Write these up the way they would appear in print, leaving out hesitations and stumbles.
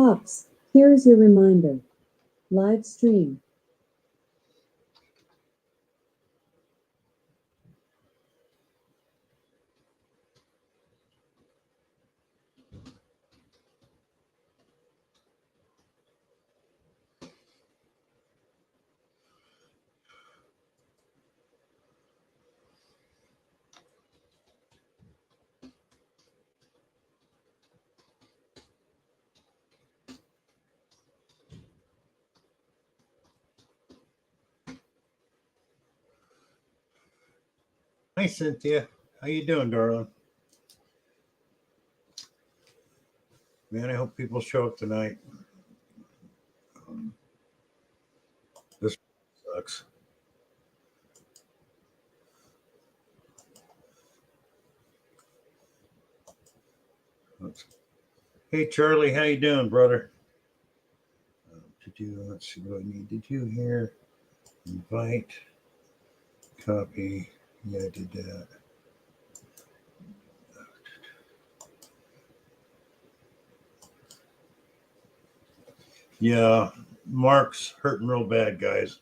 Pops, here's your reminder. Live stream. Hi, Cynthia. How you doing, darling? Man, I hope people show up tonight. This sucks. Hey, Charlie, how you doing, brother? Let's see what I need to do here. Invite, copy. Yeah, I did that. Yeah, Mark's hurting real bad, guys.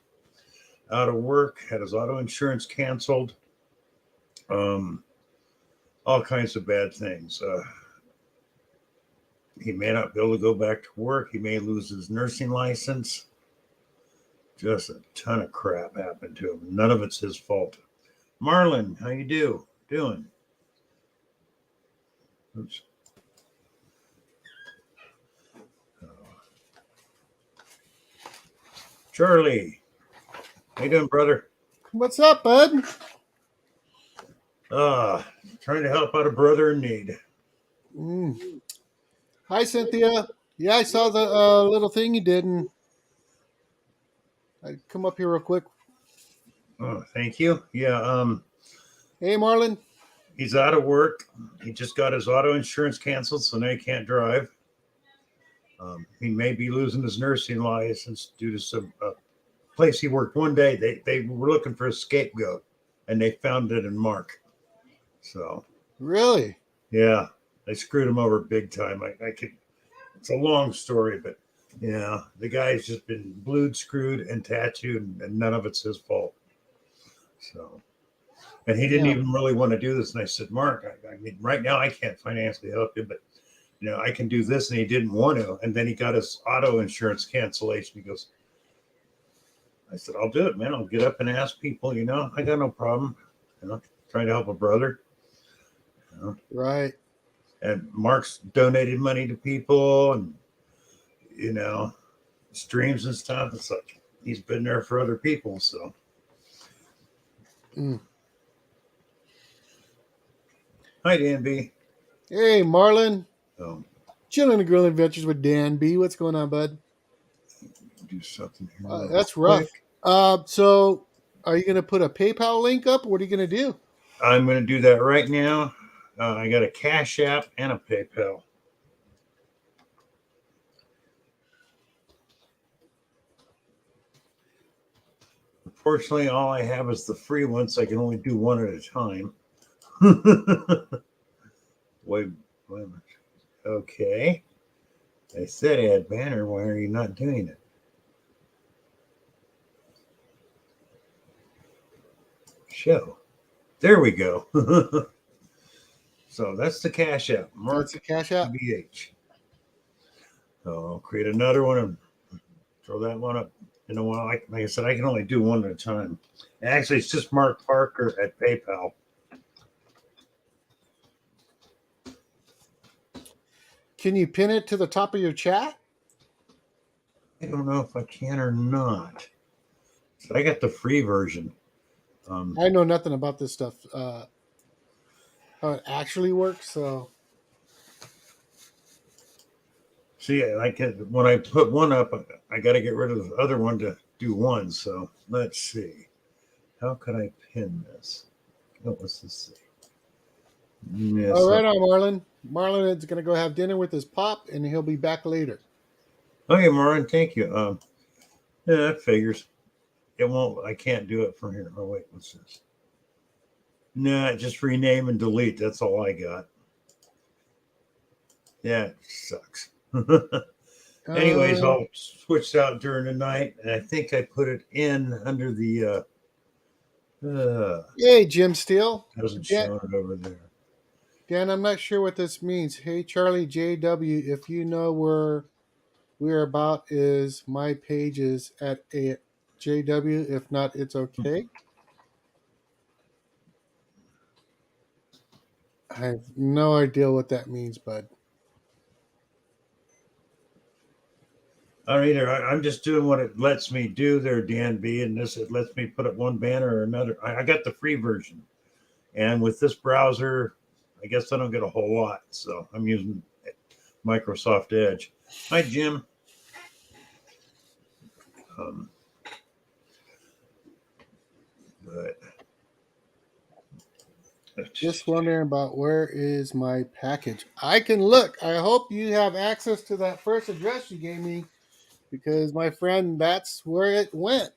Out of work, had his auto insurance canceled. All kinds of bad things. He may not be able to go back to work. He may lose his nursing license. Just a ton of crap happened to him. None of it's his fault. Marlon, how you doing? Oops. Charlie, how you doing, brother? What's up, bud? Trying to help out a brother in need. Hi, Cynthia. Yeah, I saw the little thing you did, and I'd come up here real quick. Oh, thank you. Yeah, Hey, Marlon. he's out of work. He just got his auto insurance canceled, so now he can't drive. He may be losing his nursing license due to some place he worked one day. They were looking for a scapegoat, and they found it in Mark. So Really? yeah, they screwed him over big time. I could. It's a long story, but yeah, the guy's just been blued, screwed, and tattooed, and none of it's his fault. So, and he didn't even really want to do this. And I said, Mark, I mean, right now I can't financially help you, but I can do this. And he didn't want to. And then he got his auto insurance cancellation. He goes, I said, I'll do it, man. I'll get up and ask people, I got no problem, trying to help a brother. Right. And Mark's donated money to people and, streams and stuff. It's like he's been there for other people. So. Hi, Dan B. Hey, Marlon. Chilling and Grilling Adventures with Dan B. What's going on, bud? Do something here. That's rough. So are you going to put a PayPal link up? What are you going to do? I'm going to do that right now. I got a Cash App and a PayPal. Unfortunately, all I have is the free one, so I can only do one at a time. Wait a minute. Okay. I said add banner. Why are you not doing it? Show. There we go. So that's the Cash App. Mark That's the Cash App. Tbh. So I'll create another one and throw that one up. Like I said, I can only do one at a time. Actually, it's just Mark Parker at PayPal. Can you pin it to the top of your chat? I don't know if I can or not. So I got the free version. I know nothing about this stuff. How it actually works. So. See, when I put one up, I got to get rid of the other one to do one. So let's see. How can I pin this? What was this thing? Yes, All right, Marlon. Marlon is going to go have dinner with his pop, and he'll be back later. Okay, Marlon, thank you. Yeah, that figures. It won't. I can't do it from here. Oh wait, what's this? Nah, just rename and delete. That's all I got. Yeah, it sucks. Anyways, I'll switch out during the night, and I think I put it in under the. Hey, Jim Steele. Hasn't Dan, shown it over there. Dan, I'm not sure what this means. Hey, Charlie JW, if you know where we're about, is my page is at a JW. If not, it's okay. I have no idea what that means, bud. I don't either. I'm just doing what it lets me do there, Dan B. And this, it lets me put up one banner or another. I got the free version. And with this browser, I guess I don't get a whole lot. So I'm using Microsoft Edge. Hi, Jim. But Just wondering about where is my package. I can look. I hope you have access to that first address you gave me, because my friend, that's where it went.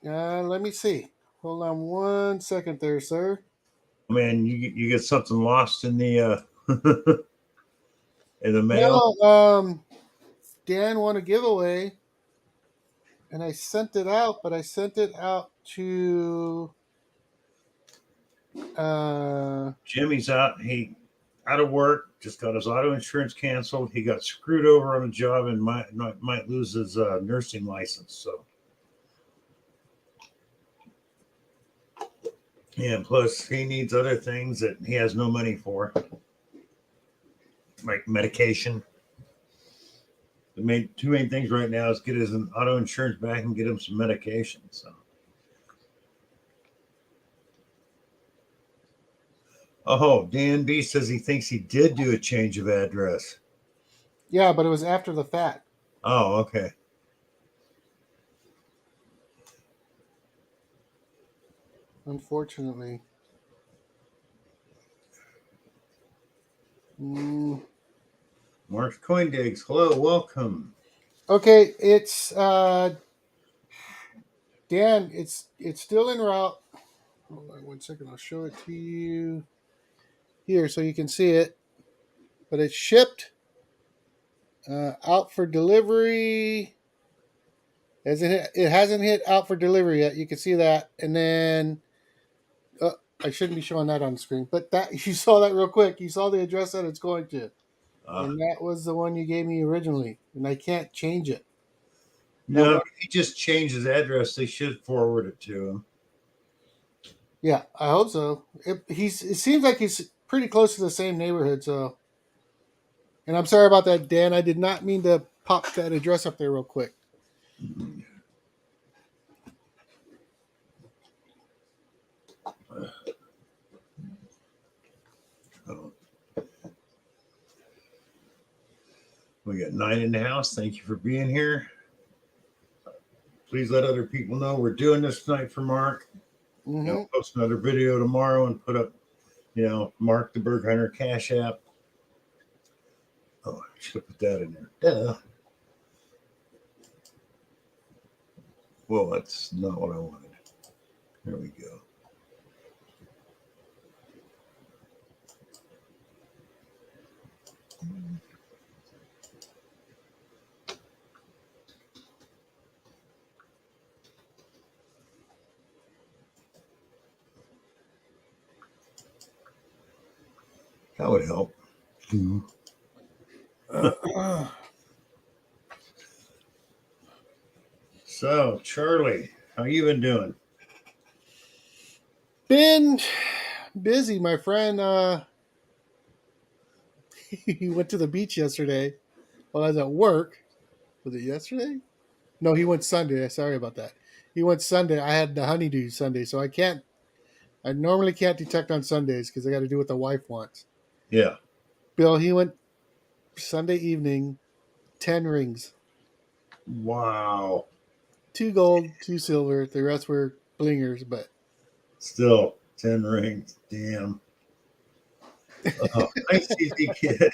Let me see. Hold on 1 second there, sir. man, you get something lost in the in the mail. No, Dan won a giveaway, and I sent it out, but I sent it out to Jimmy's out. He out of work. Just got his auto insurance canceled. He got screwed over on a job and might lose his nursing license. So, yeah. Plus, he needs other things that he has no money for, like medication. The two main things right now is get his auto insurance back and get him some medication. So. Oh, Dan B says he thinks he did do a change of address. yeah, but it was after the fact. Oh, okay. Unfortunately. Mark's Coin Digs. Hello, welcome. Okay, it's Dan. It's still en route. Hold on 1 second. I'll show it to you here so you can see it. But it's shipped, out for delivery. It hasn't hit out for delivery yet. You can see that, and then I shouldn't be showing that on the screen, but that you saw that real quick. You saw the address that it's going to, and that was the one you gave me originally, and I can't change it. No, if he just changed his address, they should forward it to him. Yeah, I hope so. It seems like he's pretty close to the same neighborhood, so. And I'm sorry about that, Dan. I did not mean to pop that address up there real quick. We got 9 in the house. Thank you for being here. Please let other people know we're doing this tonight for Mark. Mm-hmm. Post another video tomorrow and put up, Mark the Berg Hunter Cash App. Oh, I should have put that in there. Duh. Well, that's not what I wanted. There we go. That would help. So, Charlie, how you been doing? Been busy, my friend. He went to the beach yesterday while I was at work. Was it yesterday? No, he went Sunday. Sorry about that. He went Sunday. I had the honeydew Sunday, so I normally can't detect on Sundays because I got to do what the wife wants. Yeah. Bill, he went Sunday evening, 10 rings. Wow. 2 gold, 2 silver. The rest were blingers, but still 10 rings. Damn. Oh, nice easy kid.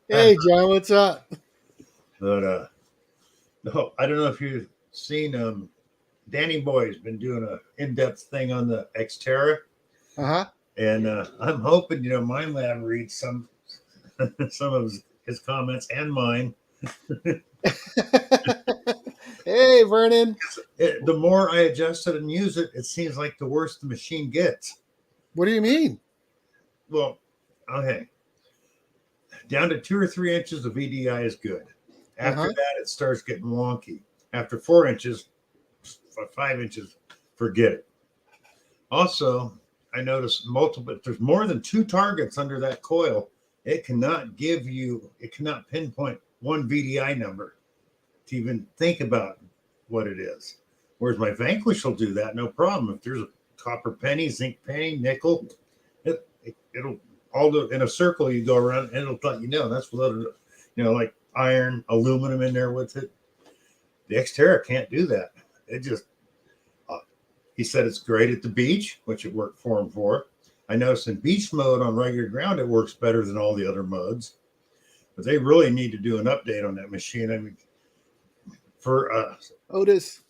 Hey, John, what's up? But no, I don't know if you've seen Danny Boy's been doing a in-depth thing on the Xterra. Uh-huh. And I'm hoping, Mind Lab reads some of his his comments and mine. Hey, Vernon. The more I adjust it and use it, it seems like the worse the machine gets. What do you mean? Well, okay. Down to 2 or 3 inches of VDI is good. After that, it starts getting wonky. After 4 inches, 5 inches, forget it. Also, I noticed if there's more than 2 targets under that coil, it cannot pinpoint one VDI number to even think about what it is. Whereas my Vanquish will do that, no problem. If there's a copper penny, zinc penny, nickel, it'll in a circle you go around and it'll let you know. That's what like iron, aluminum in there with it. The Xterra can't do that. It just he said it's great at the beach, which it worked for him for. I noticed in beach mode on regular ground, it works better than all the other modes. But they really need to do an update on that machine. I mean, for Otis,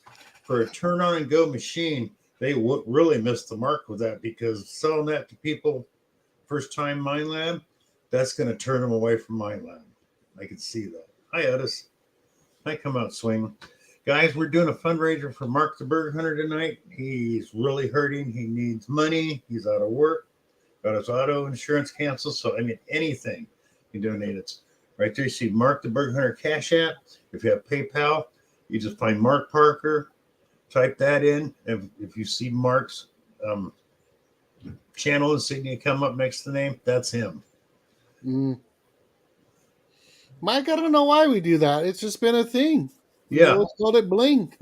for a turn on and go machine, they really missed the mark with that, because selling that to people first time Mine Lab, that's going to turn them away from Mine Lab. I can see that. Hi, Otis. I come out swinging. Guys, we're doing a fundraiser for Mark the Bird Hunter tonight. He's really hurting. He needs money. He's out of work. Got his auto insurance canceled. So, I mean, anything you donate. It's right there. You see Mark the Bird Hunter Cash App. If you have PayPal, you just find Mark Parker, type that in. If you see Mark's channel insignia come up next to the name, that's him. Mike, I don't know why we do that. It's just been a thing. Yeah. We called it bling.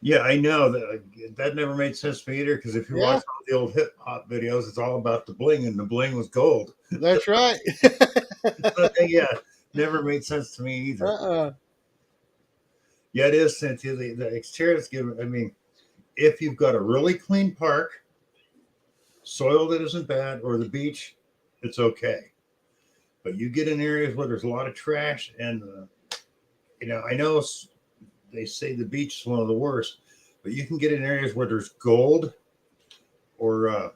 Yeah, I know that never made sense to me either, because if you watch all the old hip hop videos, it's all about the bling, and the bling was gold. That's right. Yeah, never made sense to me either. Yeah, it is, Cynthia. The Xterra is given. I mean, if you've got a really clean park, soil that isn't bad, or the beach, it's okay. But you get in areas where there's a lot of trash, and I know they say the beach is one of the worst, but you can get in areas where there's gold or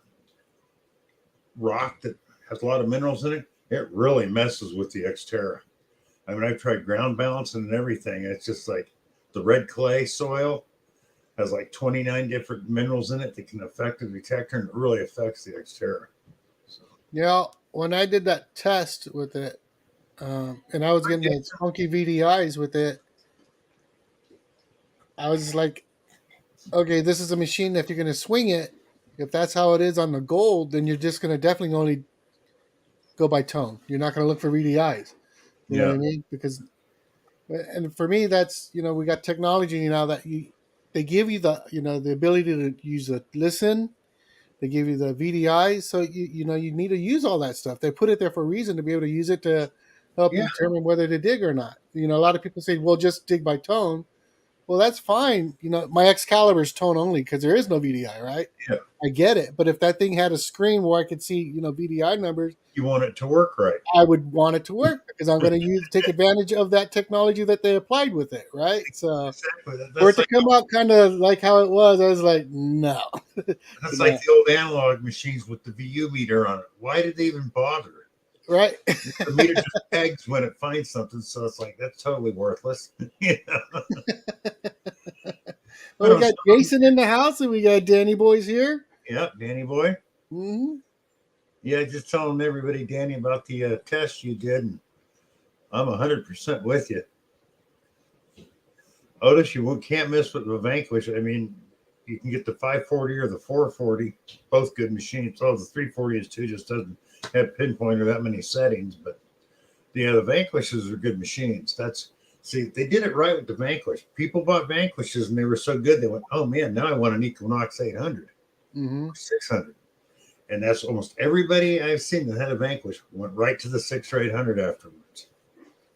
rock that has a lot of minerals in it. It really messes with the Xterra. I mean, I've tried ground balancing and everything. It's just like the red clay soil has like 29 different minerals in it that can affect the detector, and it really affects the Xterra. So. Yeah, when I did that test with it, and I was getting those funky VDIs with it, I was just like, okay, this is a machine. If you're going to swing it, if that's how it is on the gold, then you're just going to definitely only go by tone. You're not going to look for VDIs. You know what I mean? Because, and for me, that's, we got technology now that they give you the ability to use a listen. They give you the VDIs. So, you need to use all that stuff. They put it there for a reason, to be able to use it to help you determine whether to dig or not. A lot of people say, well, just dig by tone. Well, that's fine. My Excalibur is tone only because there is no VDI, right? Yeah. I get it. But if that thing had a screen where I could see, VDI numbers, you want it to work right. I would want it to work, because I'm going to take advantage of that technology that they applied with it, right? So exactly. For it to come out kind of like how it was, I was like, no. That's like the old analog machines with the VU meter on it. Why did they even bother? Right. The meter just pegs when it finds something, so it's like, that's totally worthless. Well, we got Jason in the house, and we got Danny Boys here. Yeah, Danny Boy. Mm-hmm. Yeah, just telling everybody, Danny, about the test you did, and I'm 100% with you. Otis, you can't miss with the Vanquish. I mean, you can get the 540 or the 440, both good machines. Oh, the 340 is too, just doesn't have pinpoint or that many settings. But the Vanquishes are good machines. See, they did it right with the Vanquish. People bought Vanquishes and they were so good, they went, oh man, now I want an Equinox 800, 600. And that's almost everybody I've seen that had a Vanquish went right to the 6 or 800 afterwards.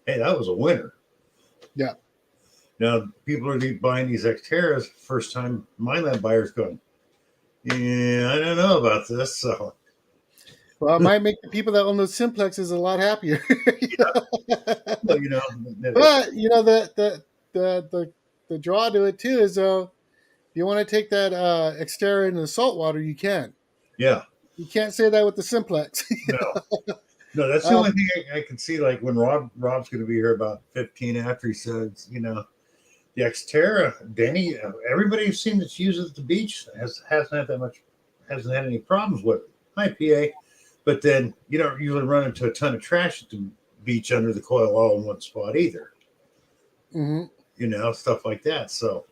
Hey, that was a winner. Yeah. Now, people are buying these Xterras, first time Mine Lab buyers going, yeah, I don't know about this. So, well, it might make the people that own those Simplexes a lot happier. Well, but the draw to it too is, if you want to take that Xterra into the saltwater, you can. Yeah. You can't say that with the Simplex. No. No, that's the only thing I can see. Like when Rob's going to be here about 15 after, he says, the Xterra, Danny, everybody who's seen that's used it at the beach hasn't had any problems with it. Hi, PA. But then you don't usually run into a ton of trash at the beach under the coil all in one spot either. Mm-hmm. Stuff like that. So,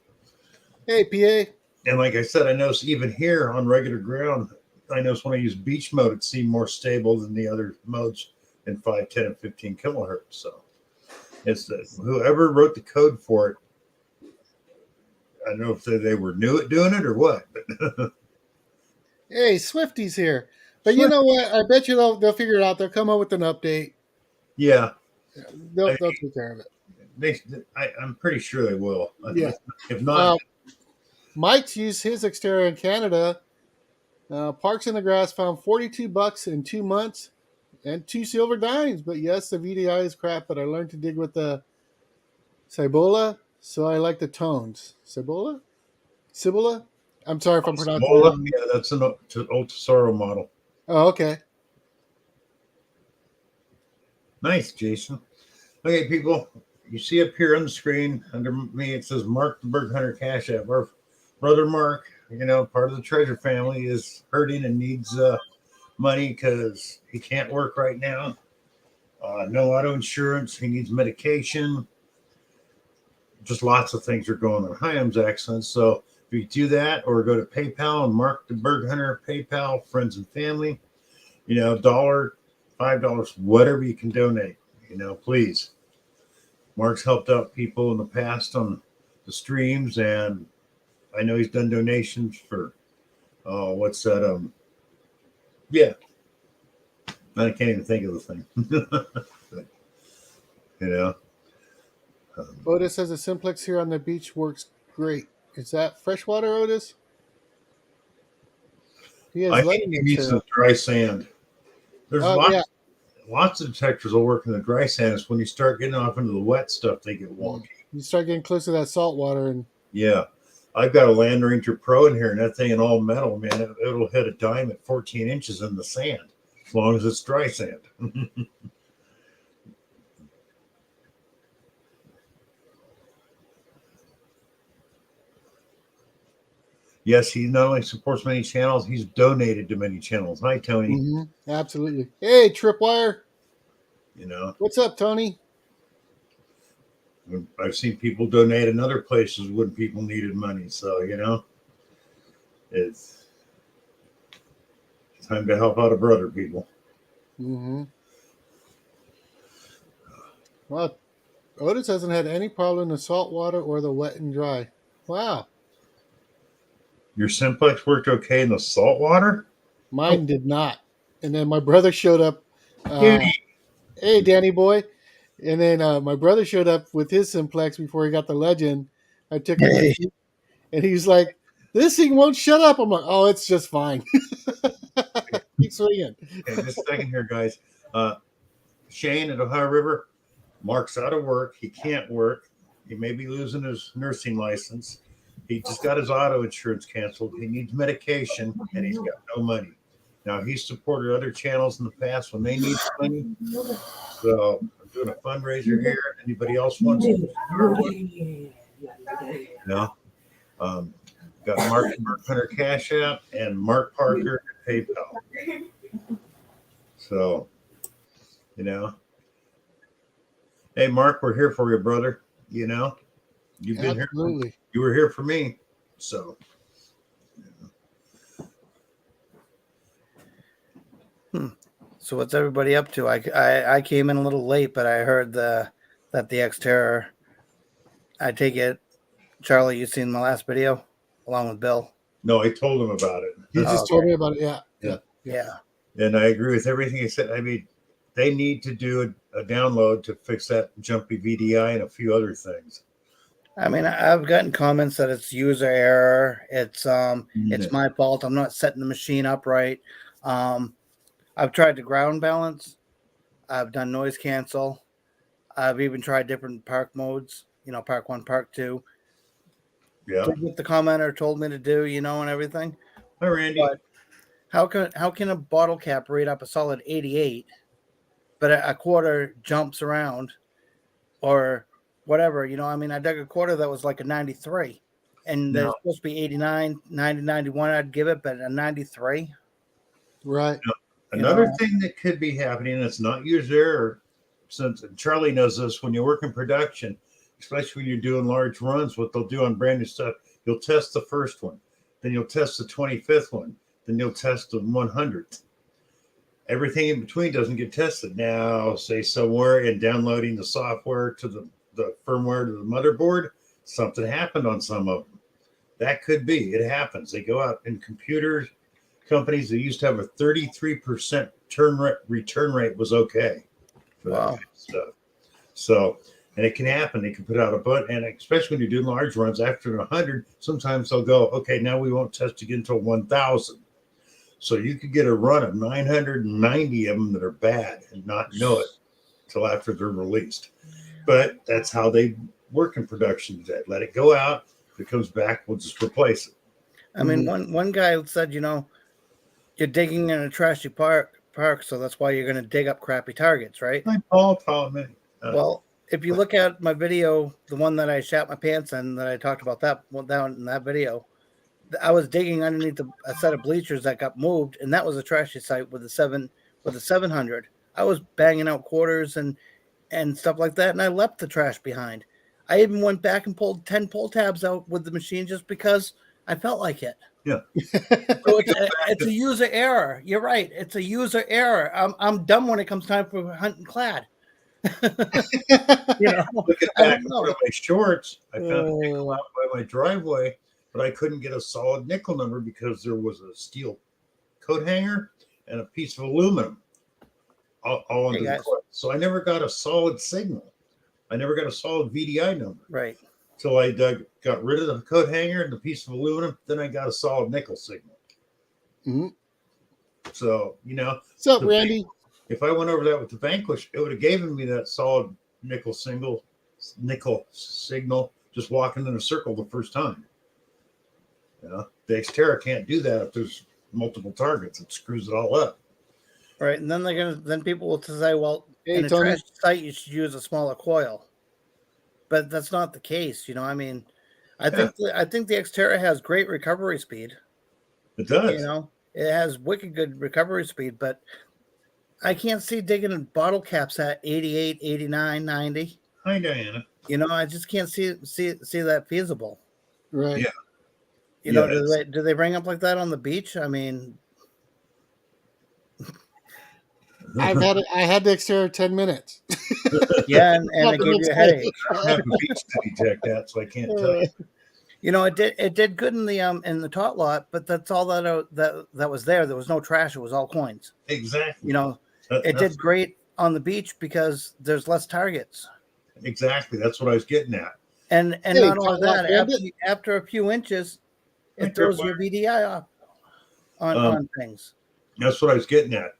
hey, PA. and like I said, I notice even here on regular ground, I notice when I use beach mode, it seemed more stable than the other modes in 5, 10, and 15 kilohertz. So it's whoever wrote the code for it. I don't know if they were new at doing it or what. But Hey, Swifty's here. But you know what? I bet you they'll figure it out. They'll come up with an update. yeah, They'll take care of it. I'm pretty sure they will. Yeah. If not, Mike's used his Xterra in Canada. Parks in the Grass found $42 in 2 months and 2 silver dimes. But yes, the VDI is crap, but I learned to dig with the Cibola, so I like the tones. Cibola? I'm sorry if I'm pronouncing it wrong. yeah, that's an old Tesoro model. Oh, okay. Nice, Jason. Okay, people, you see up here on the screen under me, it says Mark the Berg Hunter Cash App. Our brother Mark, part of the treasure family, is hurting and needs money because he can't work right now. No auto insurance. He needs medication. Just lots of things are going on. Hi, I'm Jackson. So if you do that or go to PayPal and Mark the Berg Hunter PayPal, friends and family, $1, $5, whatever you can donate, please. Mark's helped out people in the past on the streams, and I know he's done donations for, what's that? Yeah. I can't even think of the thing. But, Otis says a simplex here on the beach works great. Is that freshwater, Otis? I think he needs some dry sand. There's lots of detectors will work in the dry sand. It's when you start getting off into the wet stuff, they get wonky. You start getting close to that salt water, and yeah, I've got a Land Ranger Pro in here, and that thing in all metal, man, it'll hit a dime at 14 inches in the sand, as long as it's dry sand. Yes, he not only supports many channels, he's donated to many channels. Hi, Tony. Mm-hmm. Absolutely. Hey, Tripwire. What's up, Tony? I've seen people donate in other places when people needed money. So, it's time to help out a brother, people. Mm-hmm. Well, Otis hasn't had any problem in the salt water or the wet and dry. Wow. Your simplex worked okay in the salt water? Mine did not. And then my brother showed up. Hey, Danny boy. And then my brother showed up with his simplex before he got the legend. I took it, and he's like, "This thing won't shut up." I'm like, "Oh, it's just fine." Keep swinging. Okay, just a second here, guys. Shane at Ohio River, Mark's out of work. He can't work. He may be losing his nursing license. He just got his auto insurance canceled. He needs medication, and he's got no money. Now, he's supported other channels in the past when they need money. So I'm doing a fundraiser here. Anybody else wants to? Got Mark Hunter Cash App and Mark Parker PayPal. So, hey, Mark, we're here for you, brother. You've been Absolutely. here. You were here for me. So. So what's everybody up to? I came in a little late, but I heard that the Xterra. I take it, Charlie, you seen my last video along with Bill? No, I told him about it. He just told me about it. Yeah. And I agree with everything he said. I mean, they need to do a download to fix that jumpy VDI and a few other things. I mean, I've gotten comments that it's user error. It's my fault. I'm not setting the machine up right. I've tried to ground balance. I've done noise cancel. I've even tried different park modes, park 1, park 2. Yeah. Did what the commenter told me to do, and everything. Hi, Randy. But how can a bottle cap rate up a solid 88 but a quarter jumps around or whatever. You know, I mean, I dug a quarter that was like a 93, and there's Now, supposed to be 89, 90, 91. I'd give it, but a 93. Right. You another know, thing that could be happening, and it's not user error, since Charlie knows this, when you work in production, especially when you're doing large runs, what they'll do on brand new stuff, you'll test the first one, then you'll test the 25th one, then you'll test the 100th. Everything in between doesn't get tested. Now, say somewhere in downloading the software to the firmware to the motherboard, something happened on some of them. That could be. It happens. They go out in computers, companies that used to have a 33% return rate was okay for that wow. kind of stuff. So, and it can happen. They can put out a button, and especially when you're doing large runs after 100, sometimes they'll go, okay, now we won't test again until 1,000. So you could get a run of 990 of them that are bad and not know it until after they're released. But that's how they work in production today. Let it go out. If it comes back, we'll just replace it. I mean, one guy said, you know, you're digging in a trashy park, so that's why you're going to dig up crappy targets, right? Hi, Paul. Paul, man. Well, if you look at my video, the one that I shat my pants in, that I talked about that one down in that video, I was digging underneath a set of bleachers that got moved, and that was a trashy site with a 700. I was banging out quarters and stuff like that, and I left the trash behind. I even went back and pulled 10 pull tabs out with the machine just because I felt like it. Yeah. So it's a user error. You're right. It's a user error. I'm dumb when it comes time for hunting clad. You know, Look at I back don't in one know. of my shorts. I found a nickel out by my driveway, but I couldn't get a solid nickel number because there was a steel coat hanger and a piece of aluminum all under the coil. So I never got a solid signal. I never got a solid VDI number. Right. Till I got rid of the coat hanger and the piece of aluminum. Then I got a solid nickel signal. Mm-hmm. So, you know. What's up, Randy? If I went over that with the Vanquish, it would have given me that solid nickel signal, just walking in a circle the first time. You know, the Xterra can't do that if there's multiple targets. It screws it all up. Right. And then people will say, well, Hey, in a Tony. trash site, you should use a smaller coil. But that's not the case. You know, I mean, I think the Xterra has great recovery speed. It does. You know, it has wicked good recovery speed, but I can't see digging in bottle caps at 88, 89, 90. Hi, Diana. You know, I just can't see that feasible. Right. Yeah. You know, do they bring up like that on the beach? I mean, I had the Xterra 10 minutes. yeah, and it gave you a headache. I don't have a beach to detect that, so I can't tell you. You know, it did good in the tot lot, but that's all that was there. There was no trash. It was all coins. Exactly. You know, it did great on the beach because there's less targets. Exactly. That's what I was getting at. And not only that, after a few inches, it throws your VDI off on things. That's what I was getting at.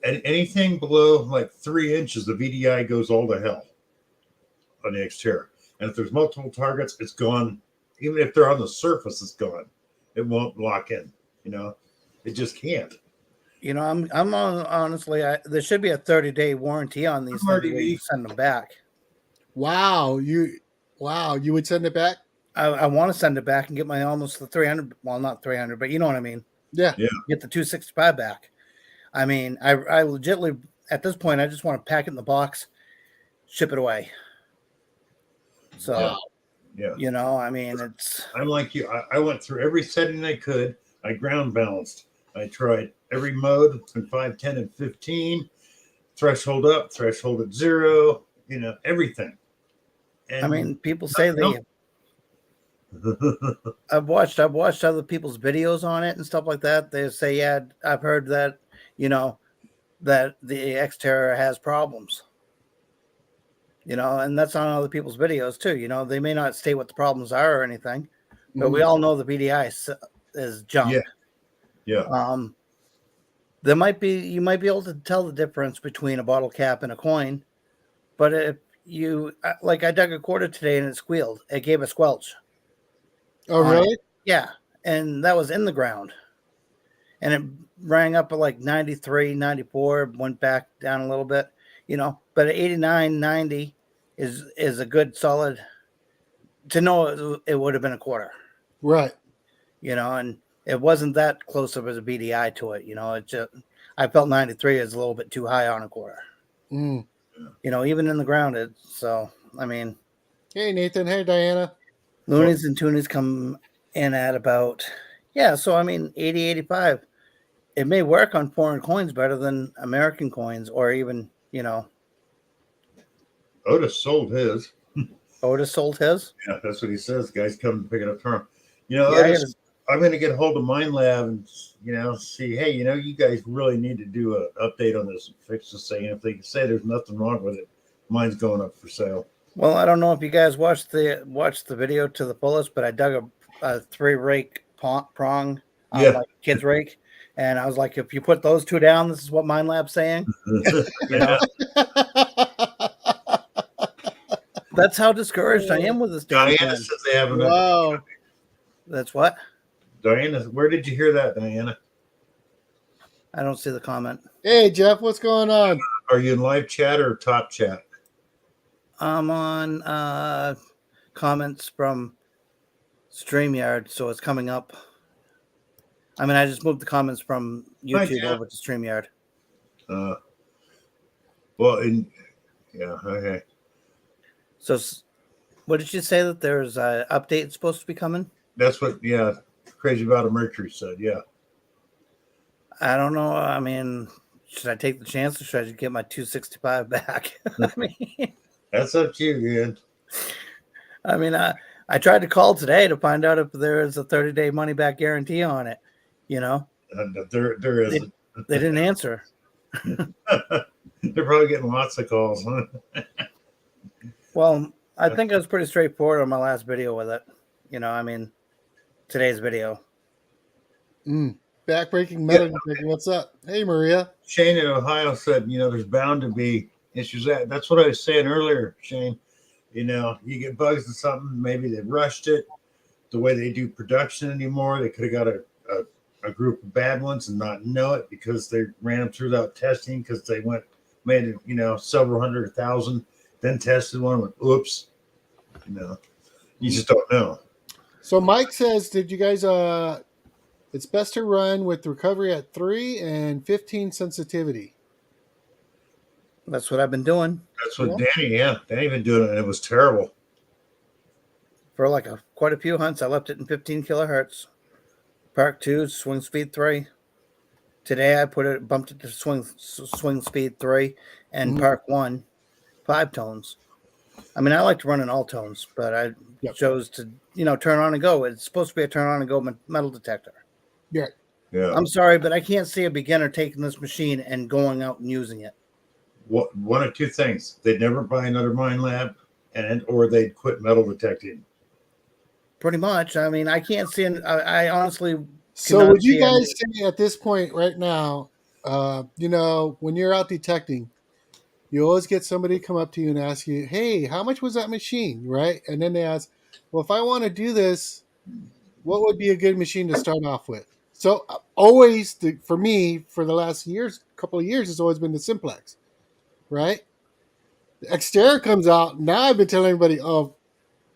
And anything below like 3 inches, the VDI goes all to hell on the Xterra. And if there's multiple targets, it's gone. Even if they're on the surface, it's gone. It won't lock in. You know, it just can't. You know, I'm honestly, there should be a 30-day warranty on these things when you send them back. Wow, you would send it back? I want to send it back and get my almost the 300. Well, not 300, but you know what I mean. Yeah. Get the 265 back. I mean, I legitimately at this point I just want to pack it in the box, ship it away. So, yeah, you know, I mean, I'm like you. I went through every setting I could. I ground balanced. I tried every mode between 5, 10, and 15. Threshold up, threshold at 0. You know, everything. And I mean, people say I've watched other people's videos on it and stuff like that. They say, yeah, I've heard that, you know, that the Xterra has problems. You know, and that's on other people's videos too. You know, they may not state what the problems are or anything, but we all know the VDI is junk. Yeah. You might be able to tell the difference between a bottle cap and a coin, but if you like, I dug a quarter today and it squealed. It gave a squelch. Oh, really? Yeah, and that was in the ground, and it rang up at like 93, 94, went back down a little bit, But 89, 90 is a good solid to know it would have been a quarter, Right. and it wasn't that close of a BDI to it. It just, I felt 93 is a little bit too high on a quarter, Mm. even in the grounded. So, I mean, Hey, Nathan. Hey, Diana. loonies and toonies come in at about, so I mean, 80, 85. It may work on foreign coins better than American coins, or even, Otis sold his. Otis sold his. Yeah, that's what he says. Guys come to pick it up from him. Yeah, Otis, I'm going to get hold of Mind Lab and, see, hey, you guys really need to do an update on this and fix this thing. If they can say there's nothing wrong with it, mine's going up for sale. Well, I don't know if you guys watched the video to the fullest, but I dug a 3-rake prong on my kid's rake, and I was like, if you put those two down, this is what Mind Lab's saying. That's how discouraged I am with this damn Diana thing. says they have an Wow. That's what? Diana, where did you hear that, Diana? I don't see the comment. Hey, Jeff, what's going on? Are you in live chat or top chat? I'm on comments from StreamYard, so it's coming up. I mean, I just moved the comments from YouTube over to StreamYard. Okay. So, what did you say that there's an update supposed to be coming? That's what, Crazy About a Mercury said, yeah. I don't know. I mean, should I take the chance or should I just get my 265 back? I mean, that's up to you, man. I mean, I tried to call today to find out if there is a 30-day money back guarantee on it. There isn't. They didn't answer. They're probably getting lots of calls, huh? Well, I think I was pretty straightforward on my last video with it. I mean, today's video. Backbreaking metal detecting. What's up? Hey, Maria. Shane in Ohio said, there's bound to be issues. That's what I was saying earlier, Shane. You get bugs in something, maybe they rushed it. The way they do production anymore, they could have got a group of bad ones and not know it because they ran them through that testing because they made it, several 100,000, then tested one, went, oops. You just don't know. So Mike says, did you guys, it's best to run with recovery at 3 and 15 sensitivity. That's what I've been doing. That's what Danny been doing it, and it was terrible. For like quite a few hunts, I left it in 15 kilohertz. Park 2, swing speed 3. Today I bumped it to swing speed 3, and Park 1, 5 tones. I mean, I like to run in all tones, but I chose to, turn on and go. It's supposed to be a turn on and go metal detector. Yeah. I'm sorry, but I can't see a beginner taking this machine and going out and using it. One of two things: they'd never buy another Mind Lab, or they'd quit metal detecting. Pretty much. I mean, I can't see. I honestly. So, would you guys say at this point right now, when you're out detecting, you always get somebody come up to you and ask you, "Hey, how much was that machine?" Right? And then they ask, "Well, if I want to do this, what would be a good machine to start off with?" So, always for me, for the last couple of years, it's always been the Simplex, right? The Xterra comes out. Now I've been telling everybody, "Oh,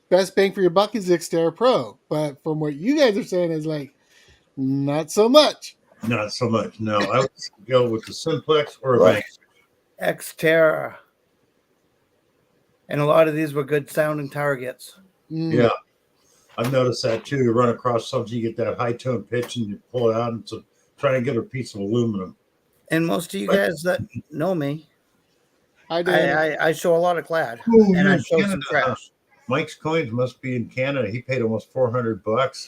best bang for your buck is the Xterra Pro." But from what you guys are saying is like, not so much. Not so much. No, I would go with the Simplex or a Vanquish. Xterra. And a lot of these were good sounding targets. Yeah. I've noticed that too. You run across something, you get that high tone pitch and you pull it out and it's trying to get a piece of aluminum. And most of you guys that know me, I show a lot of clad. And I show some trash. Mike's Coins must be in Canada. He paid almost $400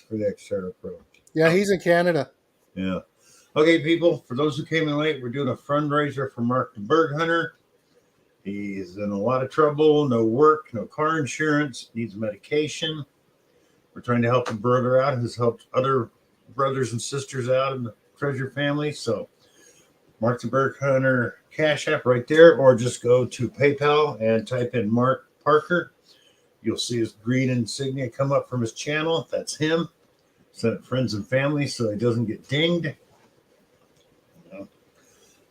for the Xterra Pro. Yeah, he's in Canada. Yeah. Okay, people, for those who came in late, we're doing a fundraiser for Mark the Berg Hunter. He's in a lot of trouble, no work, no car insurance, needs medication. We're trying to help a brother out who's helped other brothers and sisters out in the Treasure family. So Mark the Berg Hunter Cash App right there, or just go to PayPal and type in Mark Parker. You'll see his green insignia come up from his channel. That's him. Send it friends and family so he doesn't get dinged.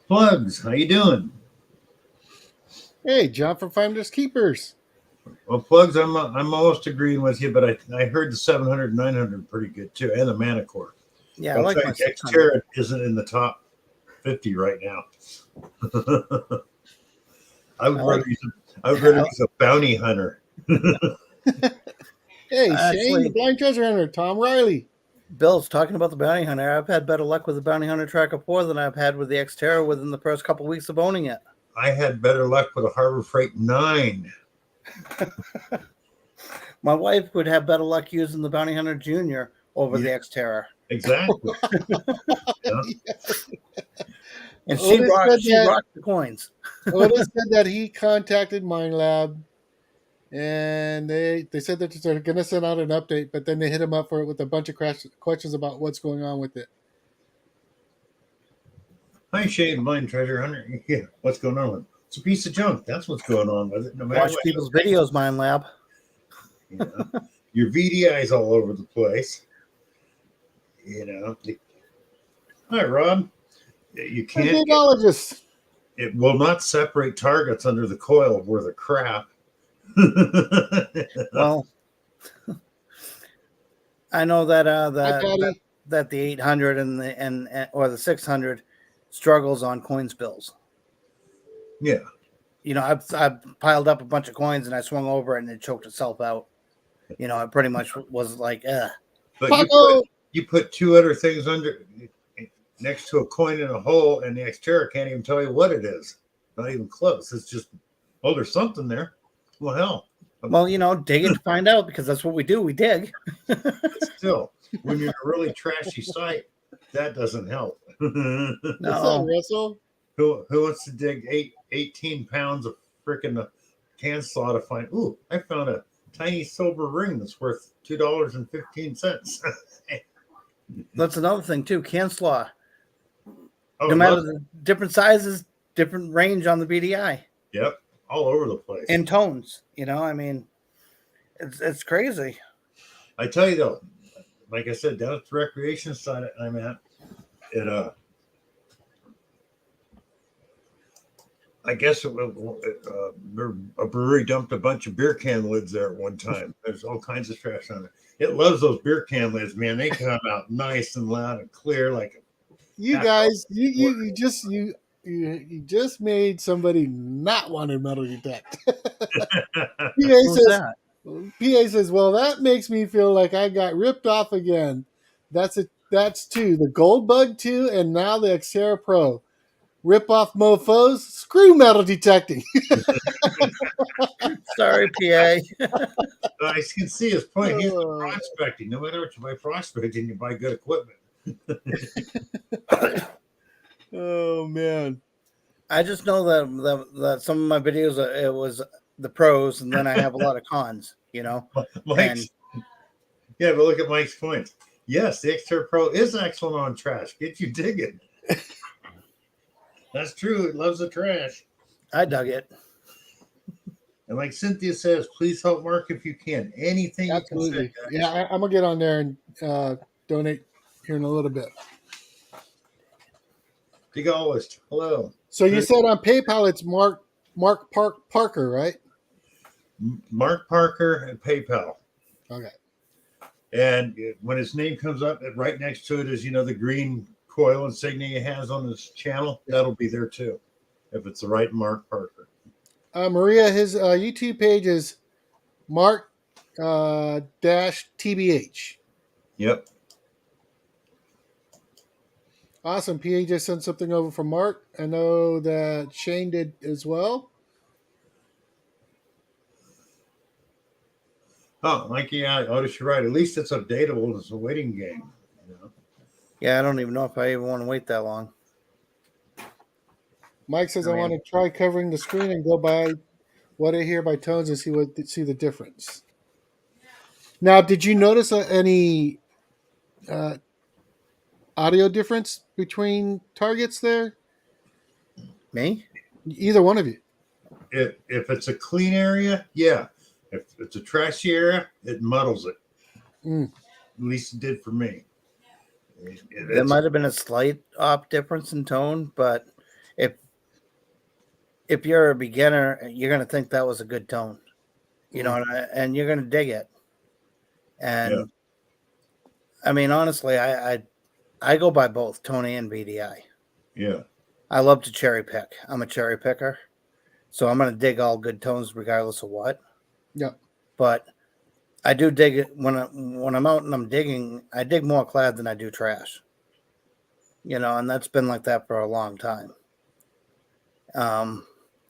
Plugs, how you doing? Hey, John from Finders Keepers. Well, plugs, I'm almost agreeing with you, but I heard the 700, 900 pretty good too, and the Manicore. Yeah, I I'll like tell my you, 600. Xterra isn't in the top 50 right now. I would I rather like. use a bounty hunter. Hey, Shane, the Actually, blind treasure hunter, Tom Riley. Bill's talking about the bounty hunter. I've had better luck with the bounty hunter Tracker 4 than I've had with the Xterra within the first couple weeks of owning it. I had better luck with a Harbor Freight 9. My wife would have better luck using the bounty hunter Junior over the Yeah, Xterra, exactly. Yeah. and Otis said she that rocked the coins. Otis said that he contacted Mind Lab, and they said that they're going to send out an update, but then they hit him up for it with a bunch of questions about what's going on with it. Hi, Shane, Blind Treasure Hunter. Yeah, what's going on with it? It's a piece of junk. That's what's going on with it. No matter Watch what. people's videos, Mind Lab. You know, your VDI's all over the place. You know. Hi, Rob. You can't get, Radiologist. it will not separate targets under the coil worth of crap. Well, I know that Hi, that Patty. the 800 and or the 600 struggles on coin spills. Yeah. You know, I've piled up a bunch of coins and I swung over it and it choked itself out. You know, it pretty much was like, But Paco. you put two other things under next to a coin in a hole, and the Xterra can't even tell you what it is. Not even close. It's just, oh, there's something there. Well, hell. well, you know, dig it to find out because that's what we do. We dig. But still, when you're in a really trashy site, that doesn't help. What's up, No, Russell? Who wants to dig 18 pounds of freaking can slaw to find? Ooh, I found a tiny silver ring that's worth $2.15. that's another thing too. Can slaw. Oh, No matter the different sizes, different range on the BDI. Yep, all over the place. And tones. You know, I mean, it's crazy. I tell you though, like I said, down at the recreation site I'm at, I guess a brewery dumped a bunch of beer can lids there at one time. There's all kinds of trash on it. It loves those beer can lids, man. They come out nice and loud and clear, like You guys, you just made somebody not want to metal detect. PA Who's says, that? PA says, well, that makes me feel like I got ripped off again. That's two. The Gold Bug 2 and now the Xterra Pro. Rip off mofos, screw metal detecting. Sorry, PA. I can see his point. He's prospecting. No matter what you buy prospecting, you buy good equipment. Oh man! I just know that some of my videos it was the pros, and then I have a lot of cons. You know, Mike's, yeah, but look at Mike's points. Yes, the Xterra Pro is excellent on trash. Get you digging. That's true. It loves the trash. I dug it. And like Cynthia says, please help Mark if you can. Anything Absolutely. you can say. Yeah, I'm gonna get on there and donate here in a little bit. Big Allist, hello. So you said on PayPal it's Mark Parker, right? Mark Parker at PayPal. Okay. And when his name comes up, right next to it is, the green coil insignia he has on his channel. That'll be there too, if it's the right Mark Parker. Maria, his YouTube page is Mark -TBH. Yep. Awesome. PA just sent something over from Mark. I know that Shane did as well. Oh, like, yeah, Otis, you're right. At least it's updatable. It's a waiting game. Yeah, I don't even know if I even want to wait that long. Mike says, I want to try covering the screen and go by what I hear by tones and see the difference. Now, did you notice any audio difference between targets there? Me? Either one of you. If it's a clean area, yeah. If it's a trashy area, it muddles it. At least it did for me. There might have been a slight difference in tone, but if if you're a beginner, you're going to think that was a good tone, you know, and you're going to dig it. And I mean, honestly, I go by both Tony and VDI. Yeah. I love to cherry pick. I'm a cherry picker, so I'm going to dig all good tones regardless of what. Yeah. But I do dig it when I'm out and I'm digging. I dig more clad than I do trash. You know, and that's been like that for a long time. And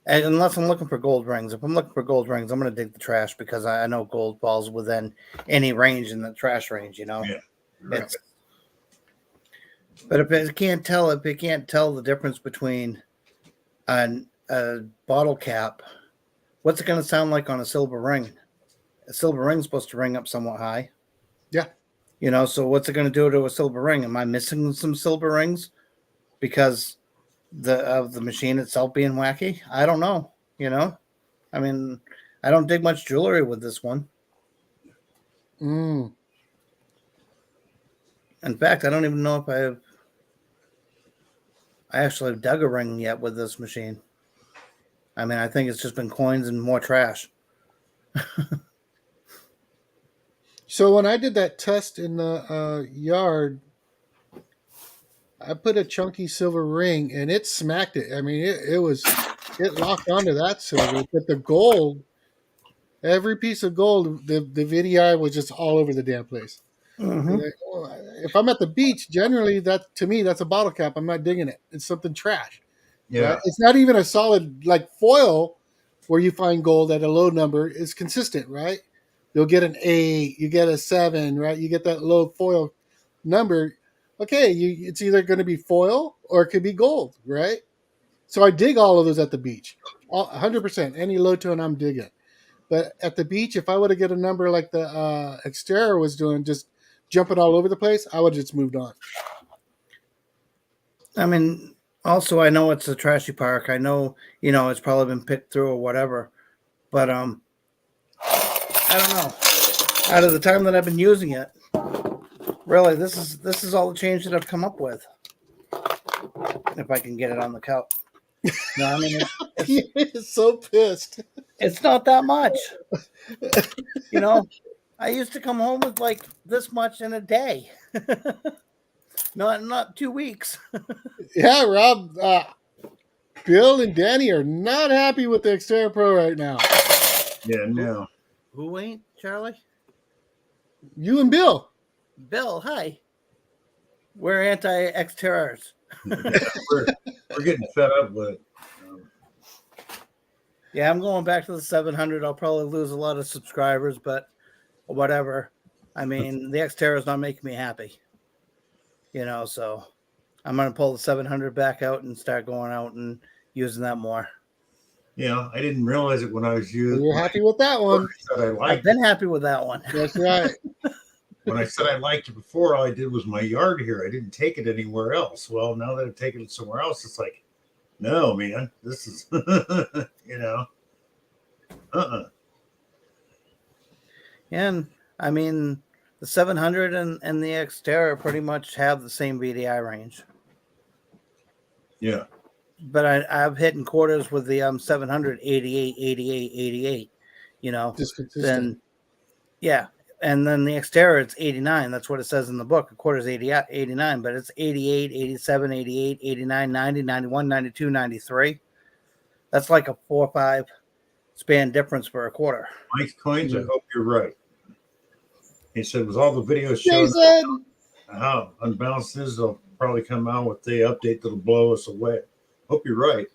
unless I'm looking for gold rings, if I'm looking for gold rings, I'm going to dig the trash because I know gold falls within any range in the trash range. You know, Yeah. Right. But if it can't tell the difference between a bottle cap, what's it going to sound like on a silver ring? A silver ring's supposed to ring up somewhat high. Yeah. You know, so what's it going to do to a silver ring? Am I missing some silver rings because of the machine itself being wacky? I don't know. You know, I mean, I don't dig much jewelry with this one. Mm. In fact, I don't even know if I actually dug a ring yet with this machine. I mean, I think it's just been coins and more trash. So when I did that test in the yard, I put a chunky silver ring and it smacked it. I mean, it locked onto that silver, but the gold, every piece of gold, the VDI was just all over the damn place. Mm-hmm. If I'm at the beach, generally that to me that's a bottle cap. I'm not digging it. It's something trash. Yeah. Right? It's not even a solid like foil where you find gold at a low number is consistent, right? You'll get an 8, you get a 7, right? You get that low foil number. Okay, it's either going to be foil or it could be gold, right? So I dig all of those at the beach, 100%. Any low tone I'm digging. But at the beach, if I would have get a number like the Xterra was doing, just jumping all over the place, I would have just moved on. I mean, also I know it's a trashy park. I know, you know, it's probably been picked through or whatever. But I don't know. Out of the time that I've been using it, really, this is all the change that I've come up with. If I can get it on the couch. No, I mean He's so pissed. it's not that much. You know, I used to come home with like this much in a day. Not 2 weeks. Yeah, Rob, Bill and Danny are not happy with the Xterra Pro right now. Yeah. No. Who ain't, Charlie? You and Bill. Bill, hi. We're anti-Xterras. We're getting fed up with it. Yeah, I'm going back to the 700. I'll probably lose a lot of subscribers, but whatever. I mean, the Xterra is not making me happy. You know, so I'm going to pull the 700 back out and start going out and using that more. Yeah, I didn't realize it when I was using. You're happy with that one. I've been happy with that one. That's right. When I said I liked it before, all I did was my yard here. I didn't take it anywhere else. Well, now that I've taken it somewhere else, it's like, no, man, this is, you know, And I mean, the 700 and the Xterra pretty much have the same VDI range. Yeah. But I've hit in quarters with the 700, 88, 88, 88, you know. Just consistent. Then, yeah. And then the Xterra, it's 89. That's what it says in the book. A quarter is 89, but it's 88, 87, 88, 89, 90, 91, 92, 93. That's like a 4 or 5 span difference for a quarter. Mike Coins, I hope you're right. He said, with all the videos They showing said, how unbalanced it is, they'll probably come out with the update that'll blow us away. Hope you're right.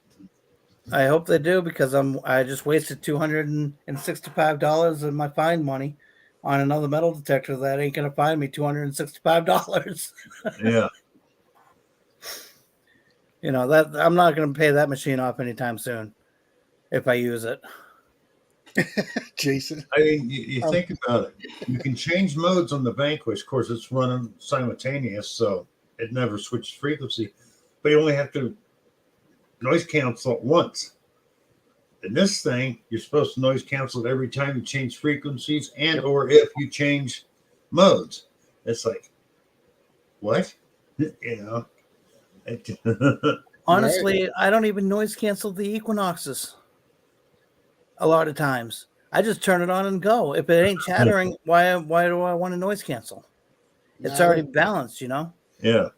I hope they do because I just wasted $265 of my fine money on another metal detector that ain't gonna find me $265. Yeah. You know, that I'm not gonna pay that machine off anytime soon if I use it. Jason. I mean, you think about it. You can change modes on the Vanquish. Of course, it's running simultaneous, so it never switches frequency. But you only have to noise cancel it once. In this thing, you're supposed to noise cancel it every time you change frequencies and or if you change modes. It's like, what? You know? Honestly, I don't even noise cancel the Equinoxes a lot of times. I just turn it on and go. If it ain't chattering, why do I want to noise cancel? It's already balanced, you know? Yeah.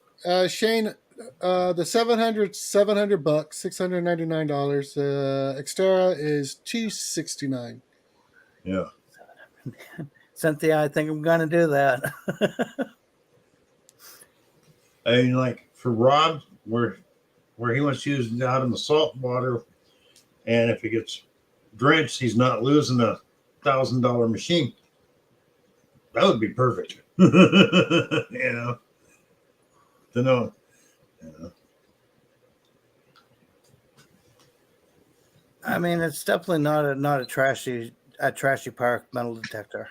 Shane, the 700 bucks, $699. Xterra is $269. Yeah. Cynthia, I think I'm going to do that. I mean, like for Rob, where he wants to use it out in the salt water, and if he gets drenched, he's not losing $1,000 machine. That would be perfect. You know, to know. You know. I mean, it's definitely not a trashy park metal detector.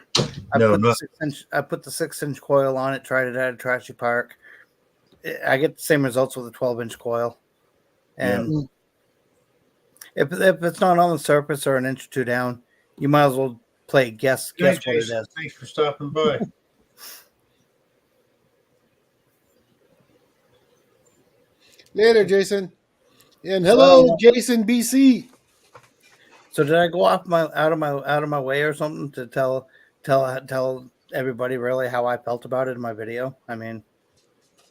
No, not. I put the 6-inch coil on it, tried it at a trashy park. I get the same results with a 12-inch coil. And if it's not on the surface or an inch or two down, you might as well play guess Hey, what Jason, it is. thanks for stopping by. Later, Jason. And hello, So, Jason BC. So did I go out of my way or something to tell everybody really how I felt about it in my video? I mean,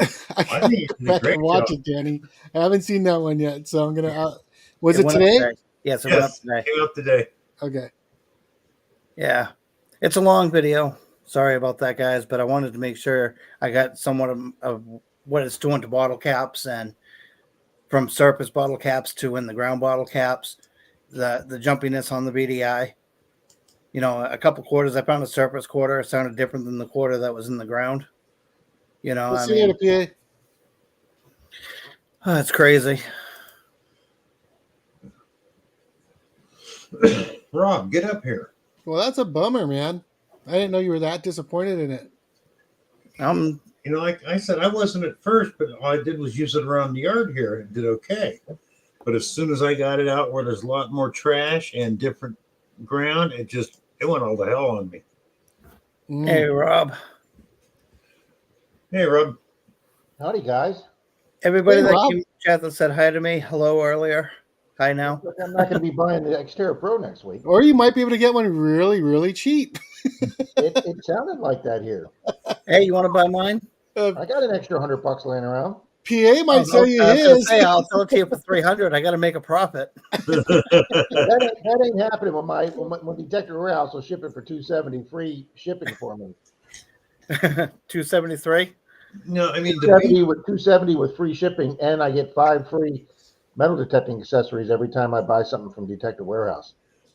I I gotta think you go did a back great and watch job. it, Danny. I haven't seen that one yet, so I'm gonna. Was it it went up today? today. Yes, it went up Yes, today. came up today. Okay. Yeah, it's a long video. Sorry about that, guys, but I wanted to make sure I got somewhat of what it's doing to bottle caps, and from surface bottle caps to in the ground bottle caps, the jumpiness on the BDI. You know, a couple quarters. I found a surface quarter. It sounded different than the quarter that was in the ground. You know, We'll I see you mean, later, PA. it's crazy. Rob, get up here. Well, that's a bummer, man. I didn't know you were that disappointed in it. You know, like I said, I wasn't at first, but all I did was use it around the yard here and it did okay. But as soon as I got it out where there's a lot more trash and different ground, it went all the hell on me. Hey, Rob. Hey, Rob. Howdy, guys. Everybody Hey, that Rob. came to chat that said hi to me, hello earlier. Hi now. Looks like I'm not going to be buying the Xterra Pro next week. Or you might be able to get one really, really cheap. It sounded like that here. Hey, you want to buy mine? I got an extra $100 laying around. PA might sell you I was going to his. say, I'll sell it to you for $300. I got to make a profit. That ain't happening when Detector Warehouse will ship it for $270 free shipping for me. 273. No, I mean $270 with free shipping, and I get 5 free metal detecting accessories every time I buy something from Detector Warehouse.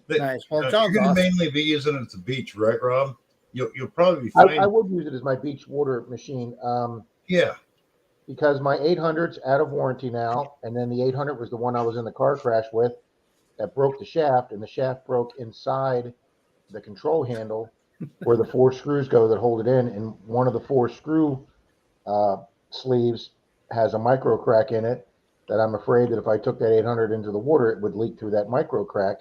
Nice. Well, you're John's going to awesome. mainly be using it at the beach, right, Rob? You'll probably be I fine. would use it as my beach water machine. Yeah. Because my 800's out of warranty now, and then the 800 was the one I was in the car crash with that broke the shaft, and the shaft broke inside the control handle where the 4 screws go that hold it in, and one of the 4 screw sleeves has a micro crack in it that I'm afraid that if I took that 800 into the water, it would leak through that micro crack,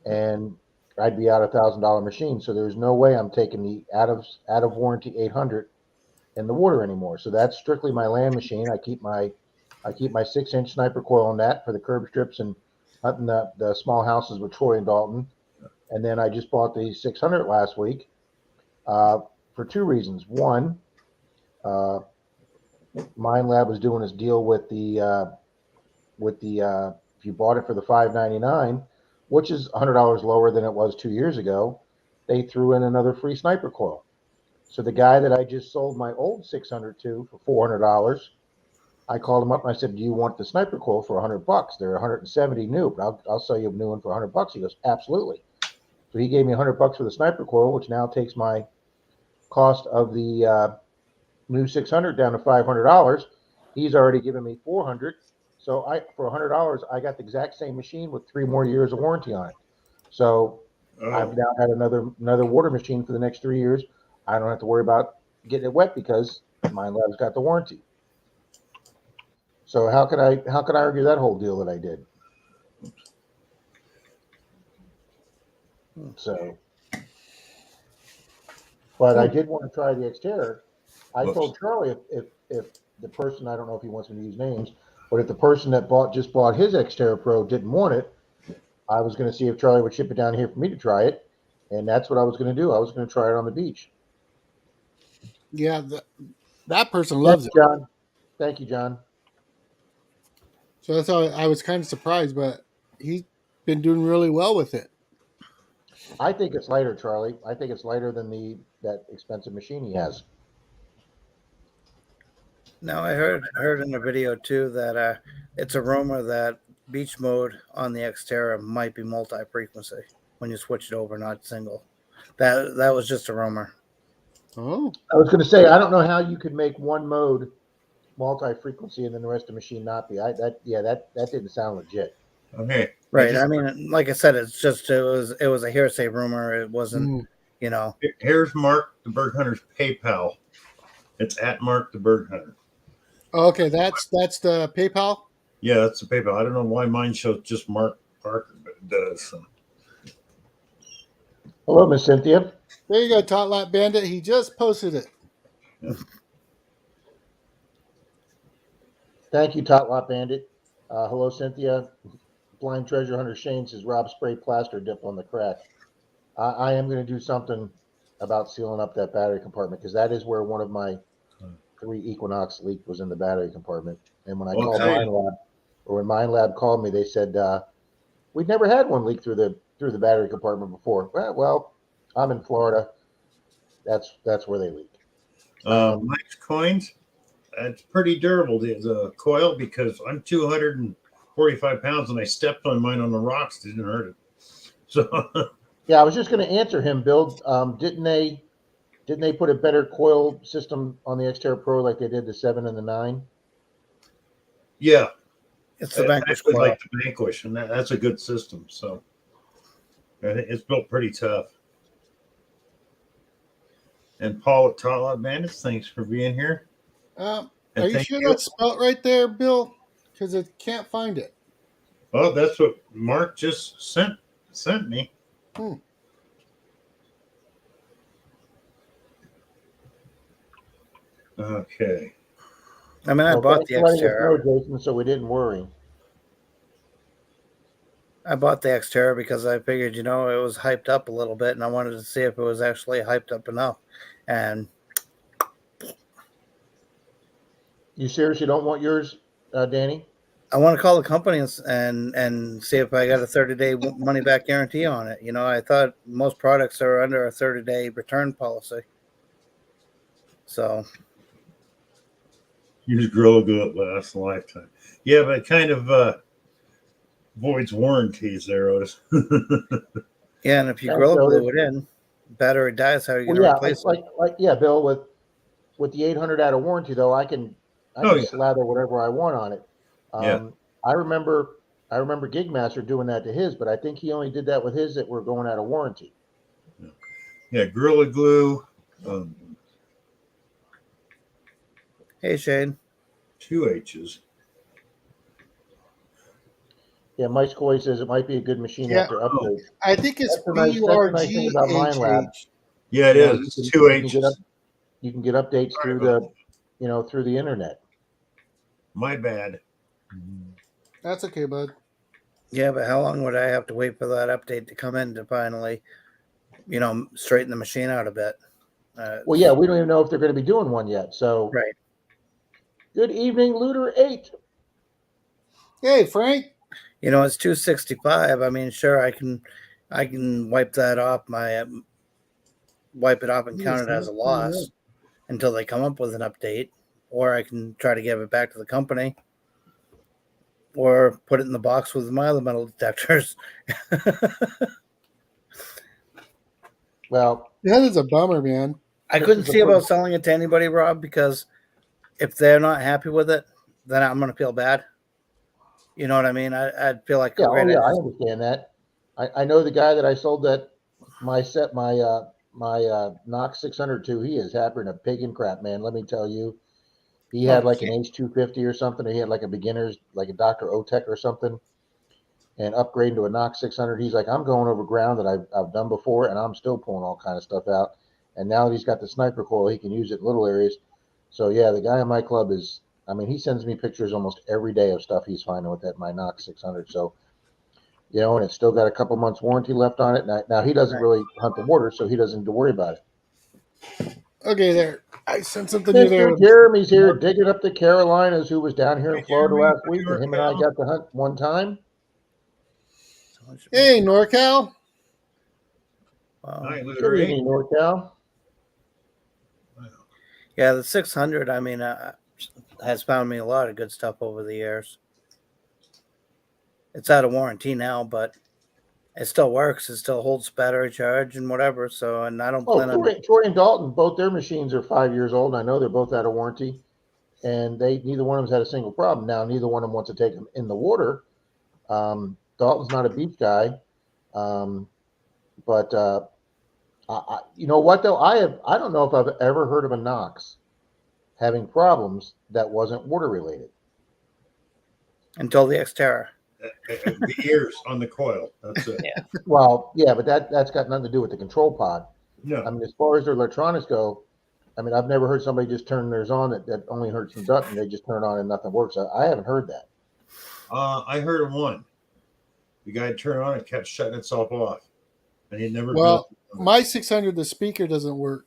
and I'd be out $1,000 machine. So there's no way I'm taking the out of warranty 800 in the water anymore. So that's strictly my land machine. I keep my 6-inch sniper coil on that for the curb strips and hunting the small houses with Troy and Dalton. And then I just bought the 600 last week for 2 reasons. One, Mine Lab was doing this deal with the if you bought it for the $599, which is $100 lower than it was 2 years ago, they threw in another free sniper coil. So the guy that I just sold my old 600 to for $400, I called him up and I said, "Do you want the sniper coil for $100? They're 170 new, but I'll sell you a new one for $100." He goes, "Absolutely." So he gave me $100 for the sniper coil, which now takes my cost of the new 600 down to $500. He's already given me 400. So for $100, I got the exact same machine with 3 more years of warranty on it. So I've now had another water machine for the next 3 years. I don't have to worry about getting it wet because Mine Lab's got the warranty. So how could I argue that whole deal that I did? So, but I did want to try the Xterra. I told Charlie if the person, I don't know if he wants me to use names, But if the person that just bought his Xterra Pro didn't want it, I was going to see if Charlie would ship it down here for me to try it, and that's what I was going to do. I was going to try it on the beach. Yeah, that person Thank loves you, it. John. Thank you, John. So that's how I was kind of surprised, but he's been doing really well with it. I think it's lighter, Charlie. I think it's lighter than that expensive machine he has. Now I heard in a video too that it's a rumor that beach mode on the Xterra might be multi-frequency when you switch it over, not single. That was just a rumor. Oh, I was going to say, I don't know how you could make one mode multi-frequency and then the rest of the machine not be. That didn't sound legit. Okay. Right. I mean, like I said, it was a hearsay rumor. It wasn't, you know. Here's Mark the Bird Hunter's PayPal. It's at Mark the Bird Hunter. okay. That's the PayPal. Yeah, that's the PayPal. I don't know why mine shows just Mark Parker, but it does. So. Hello, Miss Cynthia. There you go, Tot Lot Bandit. He just posted it. Yeah. Thank you, Tot Lot Bandit. Hello, Cynthia. Blind Treasure Hunter Shane says Rob spray plaster dip on the crack. I am going to do something about sealing up that battery compartment because that is where one of my 3 Equinox leak was, in the battery compartment. And when I called MineLab, or when MineLab called me, they said we'd never had one leak through the battery compartment before. Well, I'm in Florida. That's where they leak. Mike's coins. It's pretty durable, the coil, because I'm 245 pounds and I stepped on mine on the rocks. It didn't hurt it. So yeah, I was just going to answer him, Bill. Didn't they put a better coil system on the Xterra Pro like they did the 7 and the 9? Yeah, it's the Vanquish coil. coil. Like the Vanquish, and that's a good system. So I think it's built pretty tough. And Paul at Tot Bandits, thanks for being here. Are you sure that's spelled right there, Bill? Because I can't find it. Oh, that's what Mark just sent me. Okay. I mean, I bought the Xterra. Jason, so we didn't worry. I bought the Xterra because I figured, it was hyped up a little bit, and I wanted to see if it was actually hyped up enough. And you seriously don't want yours, Danny? I want to call the company and see if I got a 30-day money back guarantee on it. I thought most products are under a 30-day return policy. So Use Gorilla Glue, it lasts a lifetime. Yeah, but it kind of voids warranties there, Otis. Yeah, and if you Gorilla Glue it in, battery dies, how are you going to replace it? Bill, with the 800 out of warranty, though, I can slather whatever I want on it. I remember Gigmaster doing that to his, but I think he only did that with his that were going out of warranty. Yeah, Gorilla Glue. Hey, Shane. 2 H's. Yeah, Mike Scoy says it might be a good machine after upgrade. I think it's BRGHH. Yeah, it is. It's 2 H's. You can get updates through the internet. My bad. That's okay, bud. Yeah, but how long would I have to wait for that update to come in to finally, straighten the machine out a bit? Well, yeah, we don't even know if they're going to be doing one yet. So, right. Good evening, Looter 8. Hey, Frank. It's 265. I mean, sure, I can wipe that off wipe it off and count it as a loss until they come up with an update, or I can try to give it back to the company, or put it in the box with my other metal detectors. Well, that is a bummer, man. I couldn't see about selling it to anybody, Rob, because if they're not happy with it, then I'm going to feel bad. You know what I mean? I'd feel like I understand that. I know the guy that I sold my Knox 600 to. He is happy in a pig and crap, man. Let me tell you, he had like an H250 or something. He had like a beginner's, like a Dr. Otech or something, and upgrading to a Knox 600. He's like, I'm going over ground that I've done before, and I'm still pulling all kind of stuff out. And now that he's got the sniper coil, he can use it in little areas. So yeah, the guy in my club is I mean, he sends me pictures almost every day of stuff he's finding with my Knox 600. So, and it's still got a couple months warranty left on it. Now he doesn't Right. really hunt the water, so he doesn't have to worry about it. Okay, there. I sent something to you there. Mr. Jeremy's here digging up the Carolinas, who was down here in Hey, Florida Jeremy, last week, and him and I NorCal. got to hunt one time. Hey, NorCal. Wow. Hi, Good Larry. evening, NorCal. Yeah, the 600. I mean, has found me a lot of good stuff over the years. It's out of warranty now, but it still works. It still holds battery charge and whatever. So, and I don't Oh, plan on. Troy and Dalton, both their machines are 5 years old. I know they're both out of warranty, and neither one of them's had a single problem. Now, neither one of them wants to take them in the water. Dalton's not a beach guy, but you know what though? I don't know if I've ever heard of a Knox having problems that wasn't water related. Until the Xterra. The ears on the coil. That's it. Yeah. Well, yeah, but that's got nothing to do with the control pod. No. I mean, as far as their electronics go, I mean, I've never heard somebody just turn theirs on that only hurts from Dutton. They just turn on and nothing works. I haven't heard that. I heard of one. The guy turned on and kept shutting itself off, and he never. Well, my 600, the speaker doesn't work.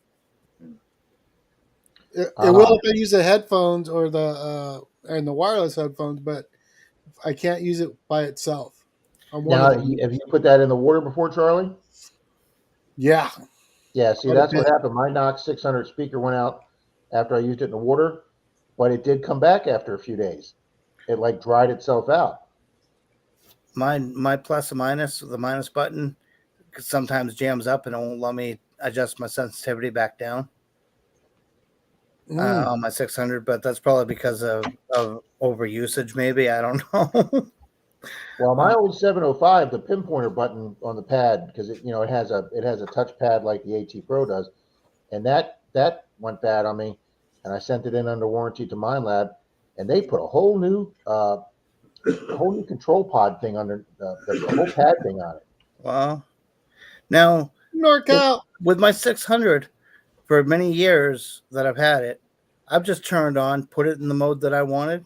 It will if I use the headphones or the wireless headphones, but I can't use it by itself. Now, have you put that in the water before, Charlie? Yeah. Yeah, see, that's what happened. My Knox 600 speaker went out after I used it in the water, but it did come back after a few days. It like dried itself out. My plus or minus, the minus button, sometimes jams up and it won't let me adjust my sensitivity back down on my 600, but that's probably because of over usage. Maybe, I don't know. Well, my old 705, the pinpointer button on the pad, because it has a touch pad like the AT Pro does, and that went bad on me, and I sent it in under warranty to MindLab, and they put a whole new control pod thing under the whole pad thing on it. Wow. Now, NorCal. with my 600, for many years that I've had it, I've just turned on, put it in the mode that I wanted,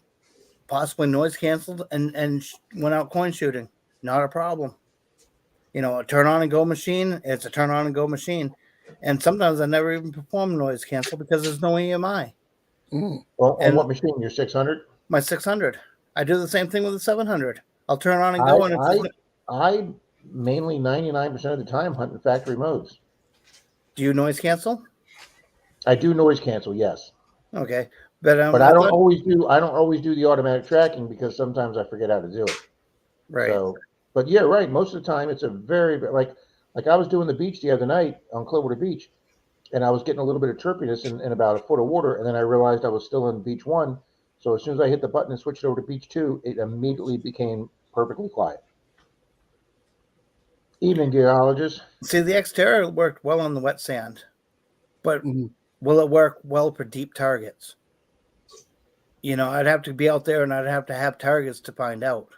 possibly noise canceled, and went out coin shooting. Not a problem. A turn on and go machine, it's a turn on and go machine. And sometimes I never even perform noise cancel because there's no EMI. Well, on what machine? Your 600? My 600. I do the same thing with the 700. I'll turn on and go. I mainly 99% of the time hunt in factory modes. Do you noise cancel? I do noise cancel, yes. Okay, but I don't always do the automatic tracking because sometimes I forget how to do it. Right. So, but yeah, right. Most of the time, it's a very like I was doing the beach the other night on Clearwater Beach, and I was getting a little bit of chirpiness in about a foot of water, and then I realized I was still in Beach 1. So as soon as I hit the button and switched over to Beach 2, it immediately became perfectly quiet. Evening, geologist. See, the Xterra worked well on the wet sand, but will it work well for deep targets? I'd have to be out there and I'd have to have targets to find out.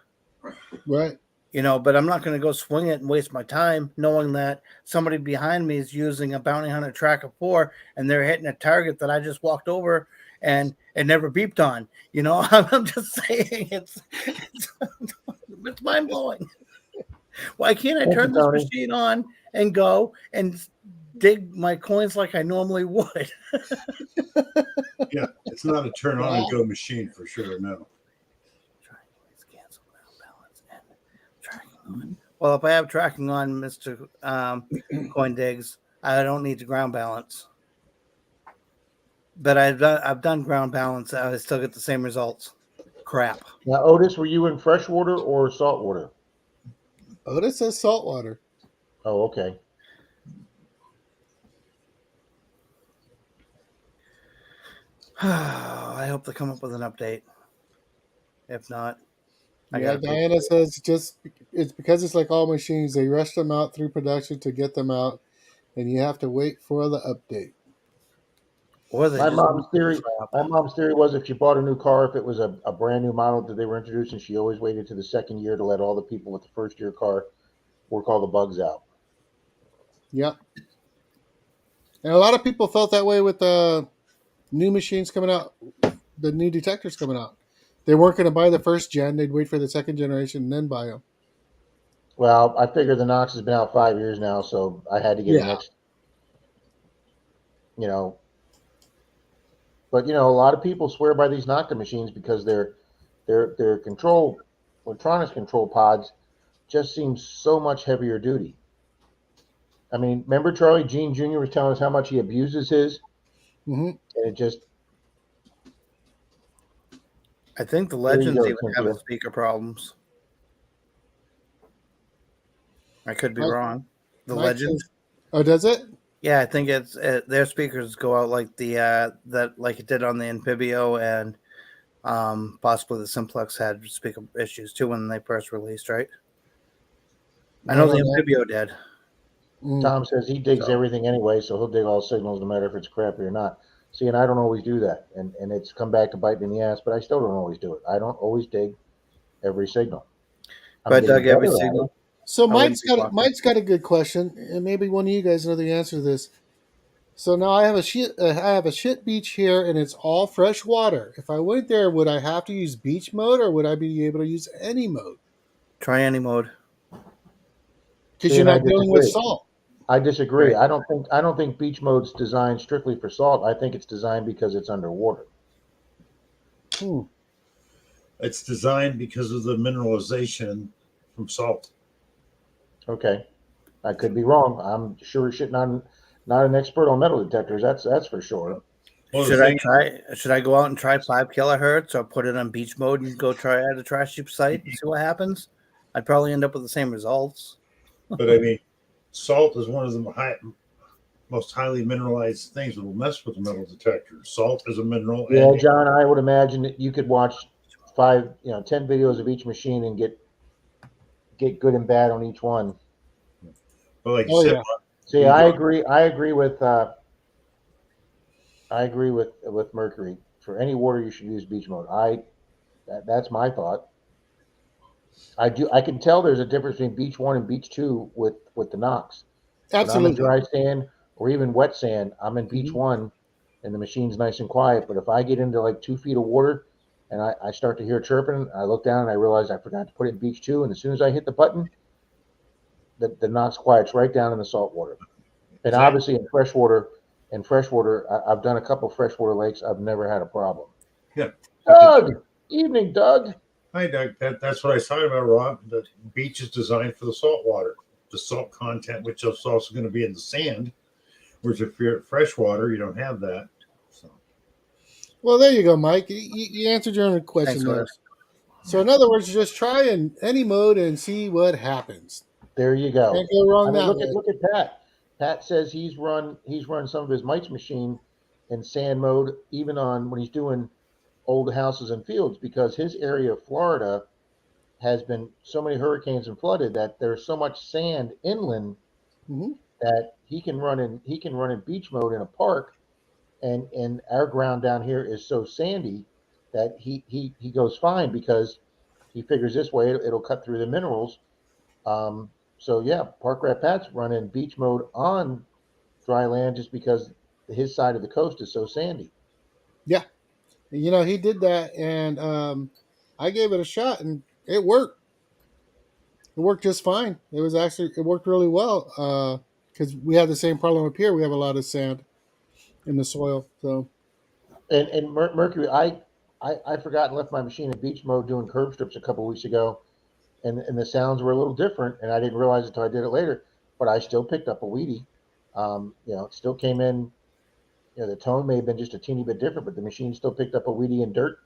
Right. But I'm not going to go swing it and waste my time knowing that somebody behind me is using a bounty hunter tracker 4 and they're hitting a target that I just walked over and it never beeped on. I'm just saying it's mind blowing. Why can't I turn this machine on and go and dig my coins like I normally would? Yeah, it's not a turn on and go machine for sure. No. Well, if I have tracking on, Mr. Coin Digs, I don't need to ground balance. But I've done ground balance. I still get the same results. Crap. Now, Otis, were you in freshwater or saltwater? Otis says saltwater. Oh, okay. I hope they come up with an update. If not, Diana says it's because it's like all machines. They rush them out through production to get them out, and you have to wait for the update. My mom's theory was if she bought a new car, if it was a brand new model that they were introducing, she always waited to the second year to let all the people with the first year car work all the bugs out. Yep. And a lot of people felt that way with the new machines coming out the new detectors coming out. They weren't going to buy the first gen; they'd wait for the second generation and then buy them. Well, I figure the Knox has been out 5 years now, so I had to get a Yeah. next. You know, but a lot of people swear by these Nocta machines because their control electronics control pods just seem so much heavier duty. I mean, remember Charlie Gene Jr. was telling us how much he abuses his, Mm-hmm. and it just I think the there you Legends go, even have Cynthia. speaker problems. I could be Mike, wrong. The Mike Legends. says, "Oh, does it?" Yeah, I think it's their speakers go out like that like it did on the Amphibio, and possibly the Simplex had speaker issues too when they first released, right? I know the Amphibio did. Mm. Tom says he digs So. everything anyway, so he'll dig all signals no matter if it's crappy or not. See, and I don't always do that, and it's come back to bite me in the ass, but I still don't always do it. I don't always dig every signal. I'm But getting dug every better at it. signal. So I wouldn't be walking. Mike's got a good question, and maybe one of you guys know the answer to this. So now I have a shit beach here, and it's all fresh water. If I went there, would I have to use beach mode, or would I be able to use any mode? Try any mode. Because See, you're and I not dealing with disagree. salt. I disagree. Right. I don't think beach mode's designed strictly for salt. I think it's designed because it's underwater. Hmm. It's designed because of the mineralization from salt. Okay, I could be wrong. I'm sure as shit not an expert on metal detectors. That's for sure. Well, Should I go out and try 5 kilohertz or put it on beach mode and go try at a trash heap site and see what happens? I'd probably end up with the same results. but I mean, salt is one of the most highly mineralized things that will mess with the metal detector. Salt is a mineral. Yeah, And John, I would imagine that you could watch 10 videos of each machine and get good and bad on each one. but like you Oh said, yeah. See, you I brought- agree. I agree with Mercury. For any water, you should use beach mode. That's my thought. I can tell there's a difference between beach one and beach two with the Knox. When I'm in Absolutely. dry sand or even wet sand, I'm in beach Mhm. one, and the machine's nice and quiet. But if I get into like 2 feet of water and I start to hear chirping, I look down and I realize I forgot to put it in beach two. And as soon as I hit the button, the Knox quiets right down in the salt water. And Exactly. obviously in freshwater, I've done a couple freshwater lakes. I've never had a problem. Yeah. Doug, evening, Doug. Hi, Doug. That's what I was talking about, Rob. The beach is designed for the salt water, the salt content, which is also going to be in the sand. Whereas if you're at freshwater, you don't have that. So Well, there you go, Mike. You answered your own question Thanks, there. Lewis. So in other words, just try in any mode and see what happens. There you go. Can't go wrong I mean, that way. look at Pat. Pat says he's run some of his mites machine in sand mode, even on when he's doing old houses and fields, because his area of Florida has been so many hurricanes and flooded that there's so much sand inland Hmm. that he can run in beach mode in a park, and our ground down here is so sandy that he goes fine because he figures this way it'll cut through the minerals. So yeah, Park Rat Pat's running beach mode on dry land just because his side of the coast is so sandy. Yeah, he did that, and I gave it a shot, and it worked. It worked just fine. It worked really well because we have the same problem up here. We have a lot of sand in the soil. So And Mercury, I forgot and left my machine in beach mode doing curb strips a couple weeks ago, and the sounds were a little different, and I didn't realize it until I did it later. But I still picked up a weedy. It still came in. The tone may have been just a teeny bit different, but the machine still picked up a weedy in dirt,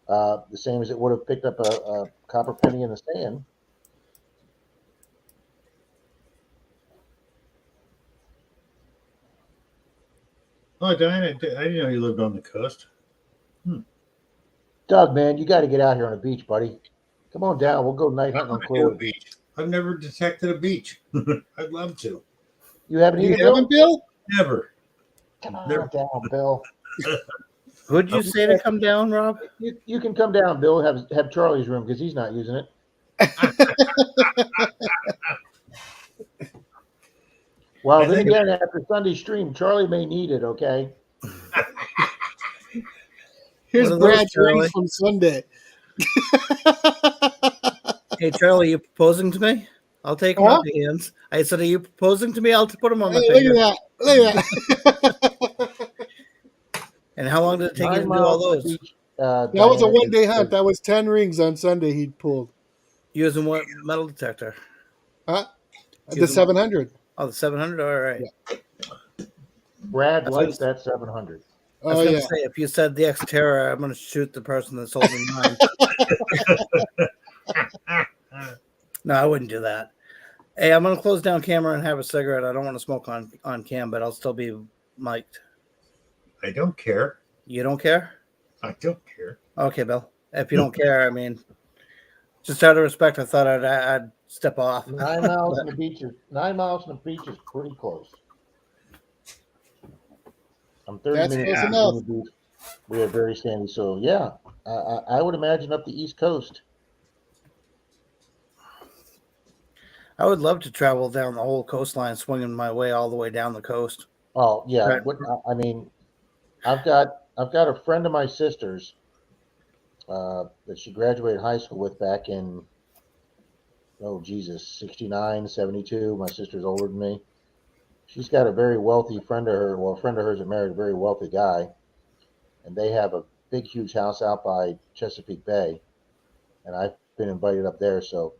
the same as it would have picked up a copper penny in the sand. oh, Diane, I didn't know you lived on the coast. Doug, man, you got to get out here on the beach, buddy. Come on down. We'll go night hunting on To a Chloe. beach. I've never detected a beach. I'd love to. You haven't you either, haven't, Bill? Bill? Never. Come on Never. down, Bill. Who'd you say to come down, Rob? You can come down, Bill. Have Charlie's room because he's not using it. Well, I then think- again, after Sunday stream, Charlie may need it. Okay. Here's What are those, Brad's Charlie? rings from Sunday. Hey, Charlie, are you proposing to me? I'll take them Huh? off your hands. I said, are you proposing to me? I'll put them on my Hey, finger. look at that. Look at that. And how long did it take you 9 to do all miles from the those? beach. That was a Diana, one-day hunt. That was 10 rings on Sunday he'd pulled. Using what metal detector? Huh? The Using 700. Oh, the 700? All right. Yeah. Brad I was likes gonna, that 700. I was Oh, gonna yeah. say, if you said the Xterra, I'm going to shoot the person that's holding mine. No, I wouldn't do that. Hey, I'm going to close down camera and have a cigarette. I don't want to smoke on cam, but I'll still be mic'd. I don't care. You don't care? I don't care. Okay, Bill. If you don't care, I mean, just out of respect, I thought I'd step off. 9 miles from the beach is 9 miles from the beach is pretty close. I'm 30 That's minutes close from enough. Virginia Beach. We have very sandy soil. Yeah, I would imagine up the East Coast. I would love to travel down the whole coastline, swinging my way all the way down the coast. Oh yeah, Right. I mean, I've got a friend of my sister's that she graduated high school with back in, oh Jesus, 69, 72. My sister's older than me. She's got a very wealthy friend of her. Well, a friend of hers that married a very wealthy guy, and they have a big, huge house out by Chesapeake Bay, and I've been invited up there. So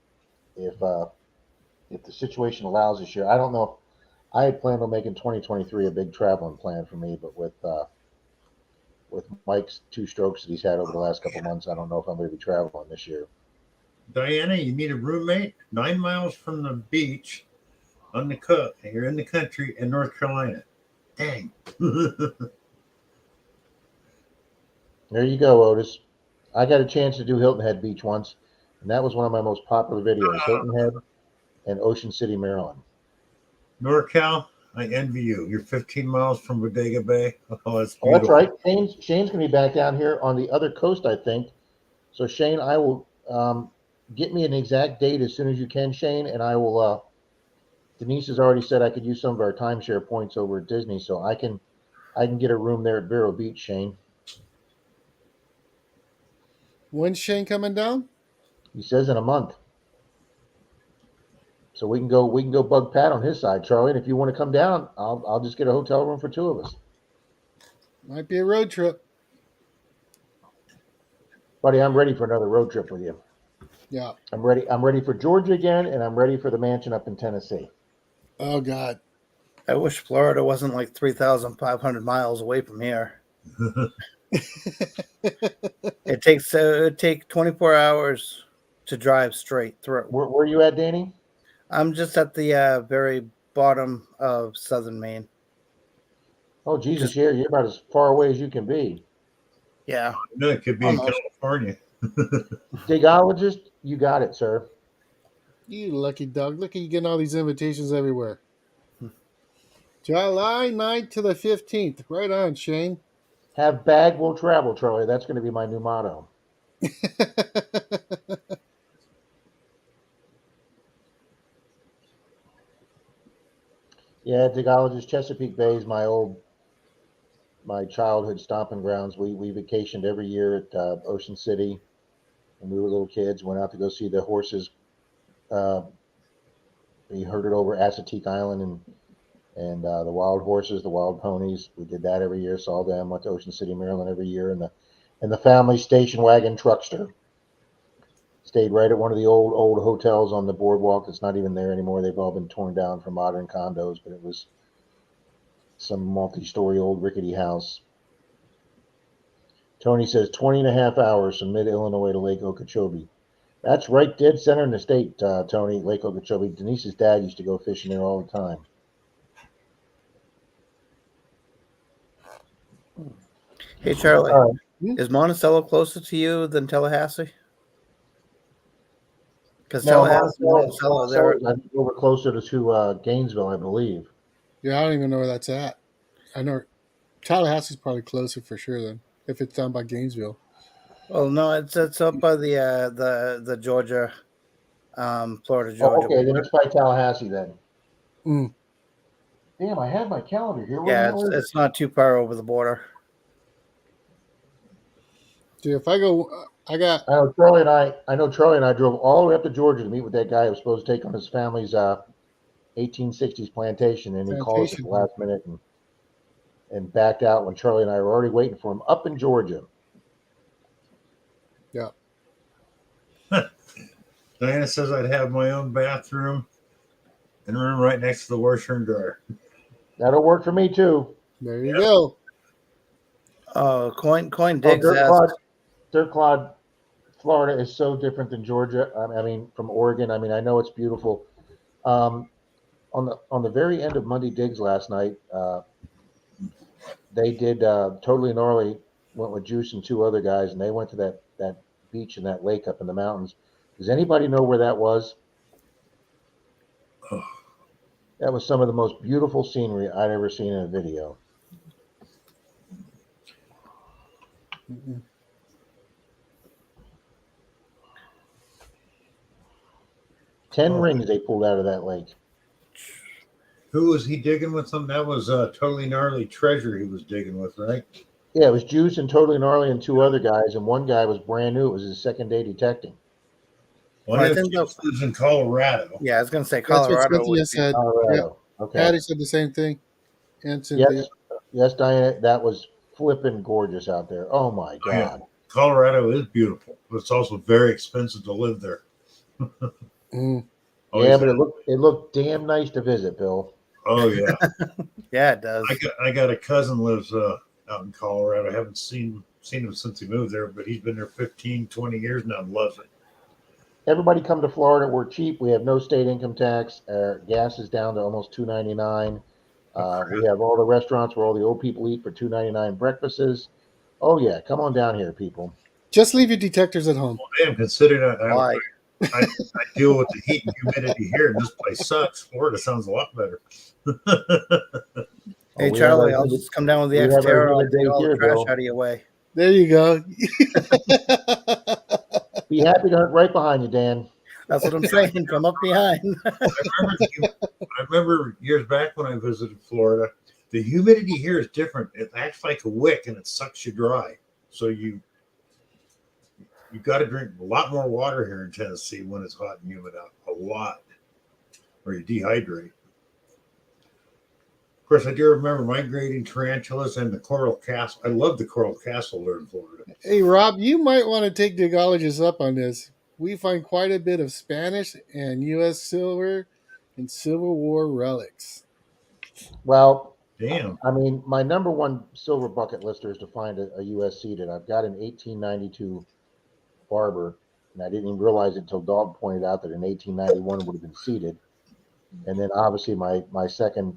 if the situation allows this year, I don't know. I had planned on making 2023 a big traveling plan for me, but with Mike's 2 strokes that he's had over the last couple of months, I don't know if I'm going to be traveling this year. Diana, you need a roommate 9 miles from the beach on the coast. You're in the country in North Carolina. Dang. There you go, Otis. I got a chance to do Hilton Head Beach once, and that was one of my most popular videos. Hilton Head and Ocean City, Maryland. NorCal, I envy you. You're 15 miles from Bodega Bay. Oh, that's Oh, that's beautiful. right. Shane's going to be back down here on the other coast, I think. So Shane, I will get me an exact date as soon as you can, Shane, and I will. Denise has already said I could use some of our timeshare points over at Disney, so I can get a room there at Vero Beach, Shane. When's Shane coming down? He says in a month. So we can go bug Pat on his side, Charlie. And if you want to come down, I'll just get a hotel room for 2 of us. Might be a road trip. Buddy, I'm ready for another road trip with you. Yeah. I'm ready. I'm ready for Georgia again, and I'm ready for the mansion up in Tennessee. Oh, God. I wish Florida wasn't like 3,500 miles away from here. It'd take 24 hours to drive straight through. Where are you at, Danny? I'm just at the very bottom of southern Maine. Oh, Jesus, you're about as far away as you can be. Yeah. No, it could be Almost. in California. Digologist, you got it, sir. You lucky dog. Look at you getting all these invitations everywhere. July 9th to the 15th. Right on, Shane. Have bag will travel, Charlie. That's going to be my new motto. Yeah, Digologist, Chesapeake Bay is my childhood stomping grounds. We vacationed every year at Ocean City when we were little kids. Went out to go see the horses. We herded over Assateague Island and the wild horses, the wild ponies. We did that every year. Saw them. Went to Ocean City, Maryland every year, and the family station wagon truckster. Stayed right at one of the old hotels on the boardwalk that's not even there anymore. They've all been torn down for modern condos, but it was some multi-story old rickety house. Tony says 20 and a half hours from mid-Illinois to Lake Okeechobee. That's right dead center in the state, Tony, Lake Okeechobee. Denise's dad used to go fishing there all the time. Hey, Charlie, All right. is Monticello closer to you than Tallahassee? Because No, Tallahassee and Monticello, they're I think over closer to Gainesville, I believe. Yeah, I don't even know where that's at. I know Tallahassee's probably closer for sure then, if it's down by Gainesville. well, no, it's up by the Georgia, Florida, Oh, Georgia. okay, then it's by Tallahassee then. Mm. Damn, I had my calendar here. Where the Yeah, hell is it? it's not too far over the border. Dude, if I go, I got I know Charlie and I drove all the way up to Georgia to meet with that guy who was supposed to take on his family's 1860s plantation, and he called us at the plantation. last minute and backed out when Charlie and I were already waiting for him up in Georgia. Yeah. Diana says I'd have my own bathroom and room right next to the washer and dryer. That'll work for me too. There you go. Coin Oh, Diggs asked. Dirk Claude, Florida is so different than Georgia. I mean, from Oregon. I mean, I know it's beautiful. On the very end of Monday Digs last night, they did Totally Gnarly, went with Juice and two other guys, and they went to that beach and that lake up in the mountains. Does anybody know where that was? Oh, That was some of the most beautiful scenery I'd ever seen in a video. Mm-mm. 10 oh, rings they pulled out of that lake. who was he digging with? Them? That was Totally Gnarly Treasure he was digging with, right? Yeah, it was Juice and Totally Gnarly and two other guys, and one guy was brand new. It was his second day detecting. Well, Well, I I know think Juice lives in Colorado. yeah, I was gonna say That's what Colorado would Cynthia be. said. Yeah. Colorado. Okay. Patty said the same thing. And Cynthia. Yes, Diana, that was flipping gorgeous out there. Oh my Oh, yeah. God. Colorado is beautiful, but it's also very expensive to live there. Mm. Yeah, Always but has. it looked damn nice to visit, Bill. Oh yeah, Yeah, it does. I got a cousin lives out in Colorado. I haven't seen him since he moved there, but he's been there 15, 20 years now and loves it. Everybody come to Florida. We're cheap. We have no state income tax. Our gas is down to almost $2.99. We have all the restaurants where all the old people eat for $2.99 breakfasts. Oh yeah, come on down here, people. Just leave your detectors at home. I am considering Why? I deal with the heat and humidity here, and this place sucks. Florida sounds a lot better. Oh, Hey we have our Charlie, I'll just come down with the we have our Xterra. I'll humid take days all the here, trash Bill. out of your way. There you go. Be happy to hunt right behind you, Dan. That's what I'm saying. Come up behind. I remember years back when I visited Florida, the humidity here is different. It acts like a wick and it sucks you dry. So you got to drink a lot more water here in Tennessee when it's hot and humid out. A lot, or you dehydrate. Of course, I do remember migrating tarantulas and the coral castle. I love the coral castle there in Florida. Hey, Rob, you might want to take the ecologists up on this. We find quite a bit of Spanish and U.S. silver and Civil War relics. Well, Damn. I mean, my number one silver bucket lister is to find a U.S. seated. I've got an 1892 Barber, and I didn't even realize it until Dog pointed out that an 1891 would have been seated. And then obviously my second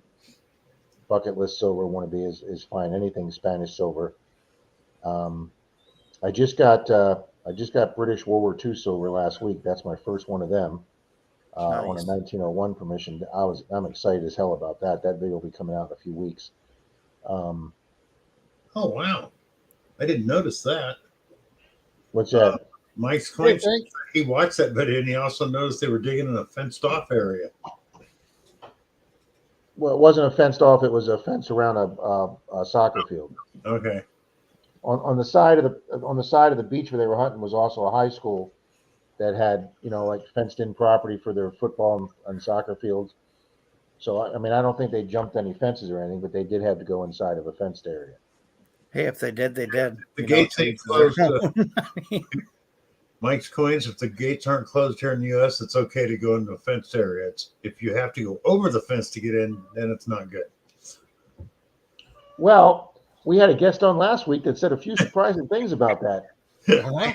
bucket list silver wannabe is find anything Spanish silver. Um, I just got British World War II silver last week. That's my first one of them on a Nice. 1901 permission. I'm excited as hell about that. That video will be coming out in a few weeks. Um, Oh wow, I didn't notice that. what's that? Mike's Hey, claims thanks. he watched that video and he also noticed they were digging in a fenced off area. Well, it wasn't a fenced off. It was a fence around a soccer field. Okay. On the side of the beach where they were hunting was also a high school that had like fenced in property for their football and soccer fields. So I mean I don't think they jumped any fences or anything, but they did have to go inside of a fenced area. Hey, if they did, they did. The You know, gates to ain't each their closed. own. Mike's coins. If the gates aren't closed here in the U.S., it's okay to go into a fenced area. It's if you have to go over the fence to get in, then it's not good. Well, we had a guest on last week that said a few surprising things about that. Uh-huh.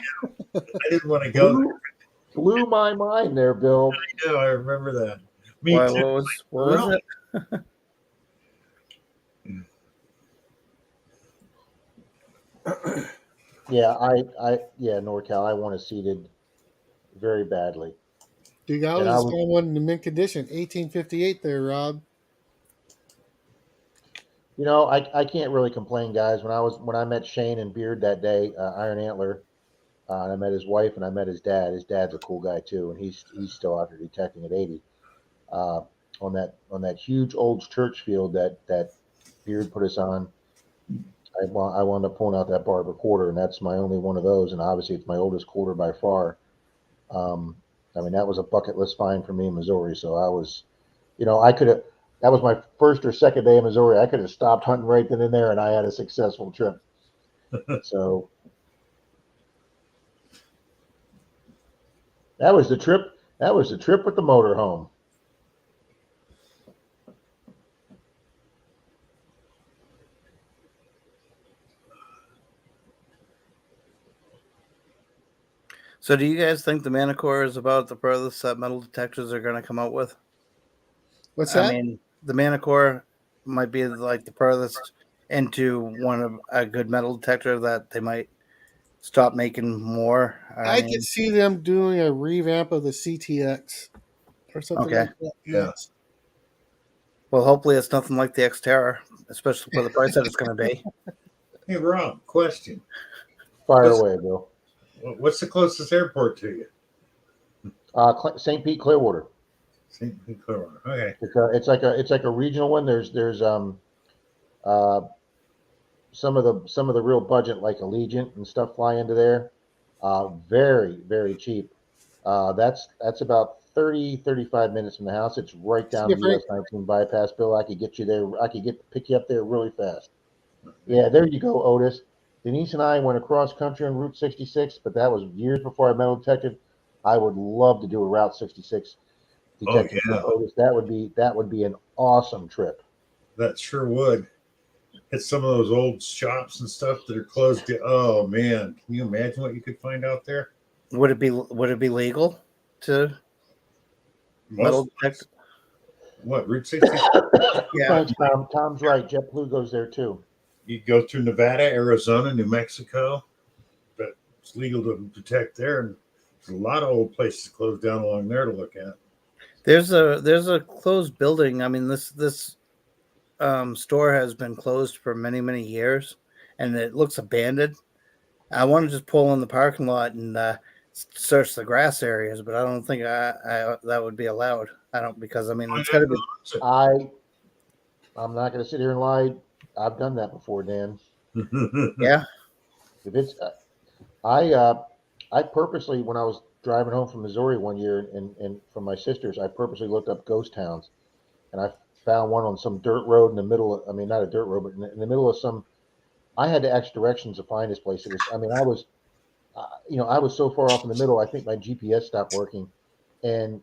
I didn't want to go there. Blew my mind there, Bill. I know. I remember that. Me What too. was it? Yeah, NorCal. I want it seated very badly. The And I ecologists was, found one in the mint condition, 1858 there, Rob. I can't really complain, guys. When I met Shane and Beard that day, Iron Antler, and I met his wife and I met his dad. His dad's a cool guy too, and he's still out there detecting at 80. Uh, on that huge old church field that Beard put us on. I wound up pulling out that Barber quarter, and that's my only one of those. And obviously, it's my oldest quarter by far. I mean, that was a bucket list find for me in Missouri. So I was, I could have. That was my first or second day in Missouri. I could have stopped hunting right then and there, and I had a successful trip. So that was the trip. That was the trip with the motorhome. So, do you guys think the Manicore is about the furthest that metal detectors are going to come out with? What's that? I mean, the Manicore might be like the furthest into one of a good metal detector that they might stop making more. I could see them doing a revamp of the CTX or something Okay. like that. Yeah. Next. Well, hopefully it's nothing like the Xterra, especially for the price that it's going to be. Hey, Rob, question. Fire What's, away, Bill. what's the closest airport to you? St. Pete Clearwater. St. Pete, Clearwater. Okay. It's like a regional one. There's uh, some of the real budget like Allegiant and stuff fly into there. Very very cheap. That's about 35 minutes from the house. It's right down the Different. US 19 bypass, Bill. I could get you there. I could pick you up there really fast. Yeah, there you go, Otis. Denise and I went across country on Route 66, but that was years before I metal detected. I would love to do a Route 66 Oh detected yeah, trip, Otis. That would be an awesome trip. that sure would. Hit some of those old shops and stuff that are closed. Oh man, can you imagine what you could find out there? Would it be legal to metal Most detect? what Route 66? Yeah. Thanks, Tom. Tom's right. JetBlue goes there too. You go through Nevada, Arizona, New Mexico, but it's legal to detect there. And there's a lot of old places closed down along there to look at. There's a closed building. I mean, this store has been closed for many years, and it looks abandoned. I want to just pull in the parking lot and search the grass areas, but I don't think I that would be allowed. I don't because I mean it's got to be. I'm not going to sit here and lie. I've done that before, Dan. Yeah. If it's I purposely, when I was driving home from Missouri one year and from my sisters, I purposely looked up ghost towns, and I found one on some dirt road in the middle of, I mean, not a dirt road, but in the middle of some. I had to ask directions to find this place. It was, I mean, I was so far off in the middle. I think my GPS stopped working, and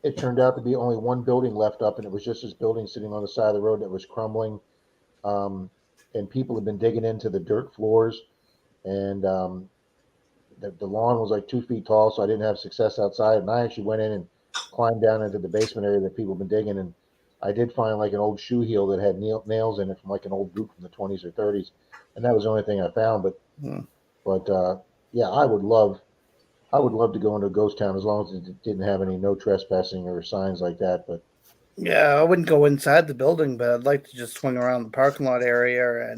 it turned out to be only one building left up, and it was just this building sitting on the side of the road that was crumbling. Um, and people had been digging into the dirt floors, and the lawn was like 2 feet tall, so I didn't have success outside. And I actually went in and climbed down into the basement area that people have been digging, and I did find like an old shoe heel that had nails in it from like an old boot from the 20s or 30s, and that was the only thing I found. Hmm. But yeah, I would love to go into a ghost town as long as it didn't have any no trespassing or signs like that. But Yeah, I wouldn't go inside the building, but I'd like to just swing around the parking lot area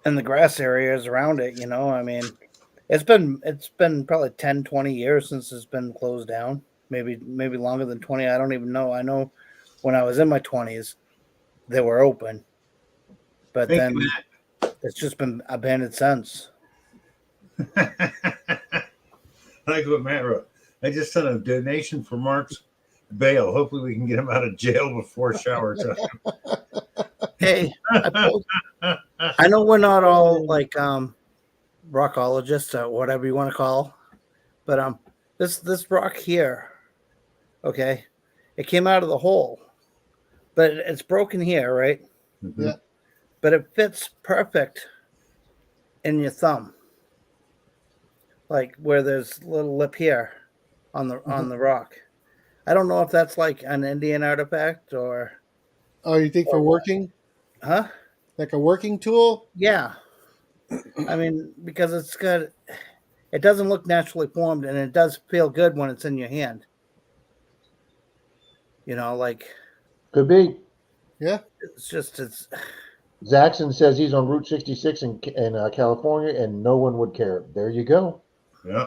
and the grass areas around it. I mean, it's been probably 10, 20 years since it's been closed down. Maybe longer than 20. I don't even know. I know when I was in my 20s, they were open, but Thank then you, it's just been abandoned since. Matt. I like what Matt wrote. I just sent a donation for Mark's bail. Hopefully, we can get him out of jail before shower time. Hey, I know we're not all like rockologists or whatever you want to call, but this rock here, okay, it came out of the hole, but it's broken here, right? Mhm. Yeah. But it fits perfect in your thumb, like where there's a little lip here on the rock. I don't know if that's like an Indian artifact or Oh, you think for what. working? Huh? Like a working tool? Yeah. I mean, because it doesn't look naturally formed, and it does feel good when it's in your hand. Like could be. Yeah. it's. Zaxxon says he's on Route 66 in California, and no one would care. There you go. Yeah.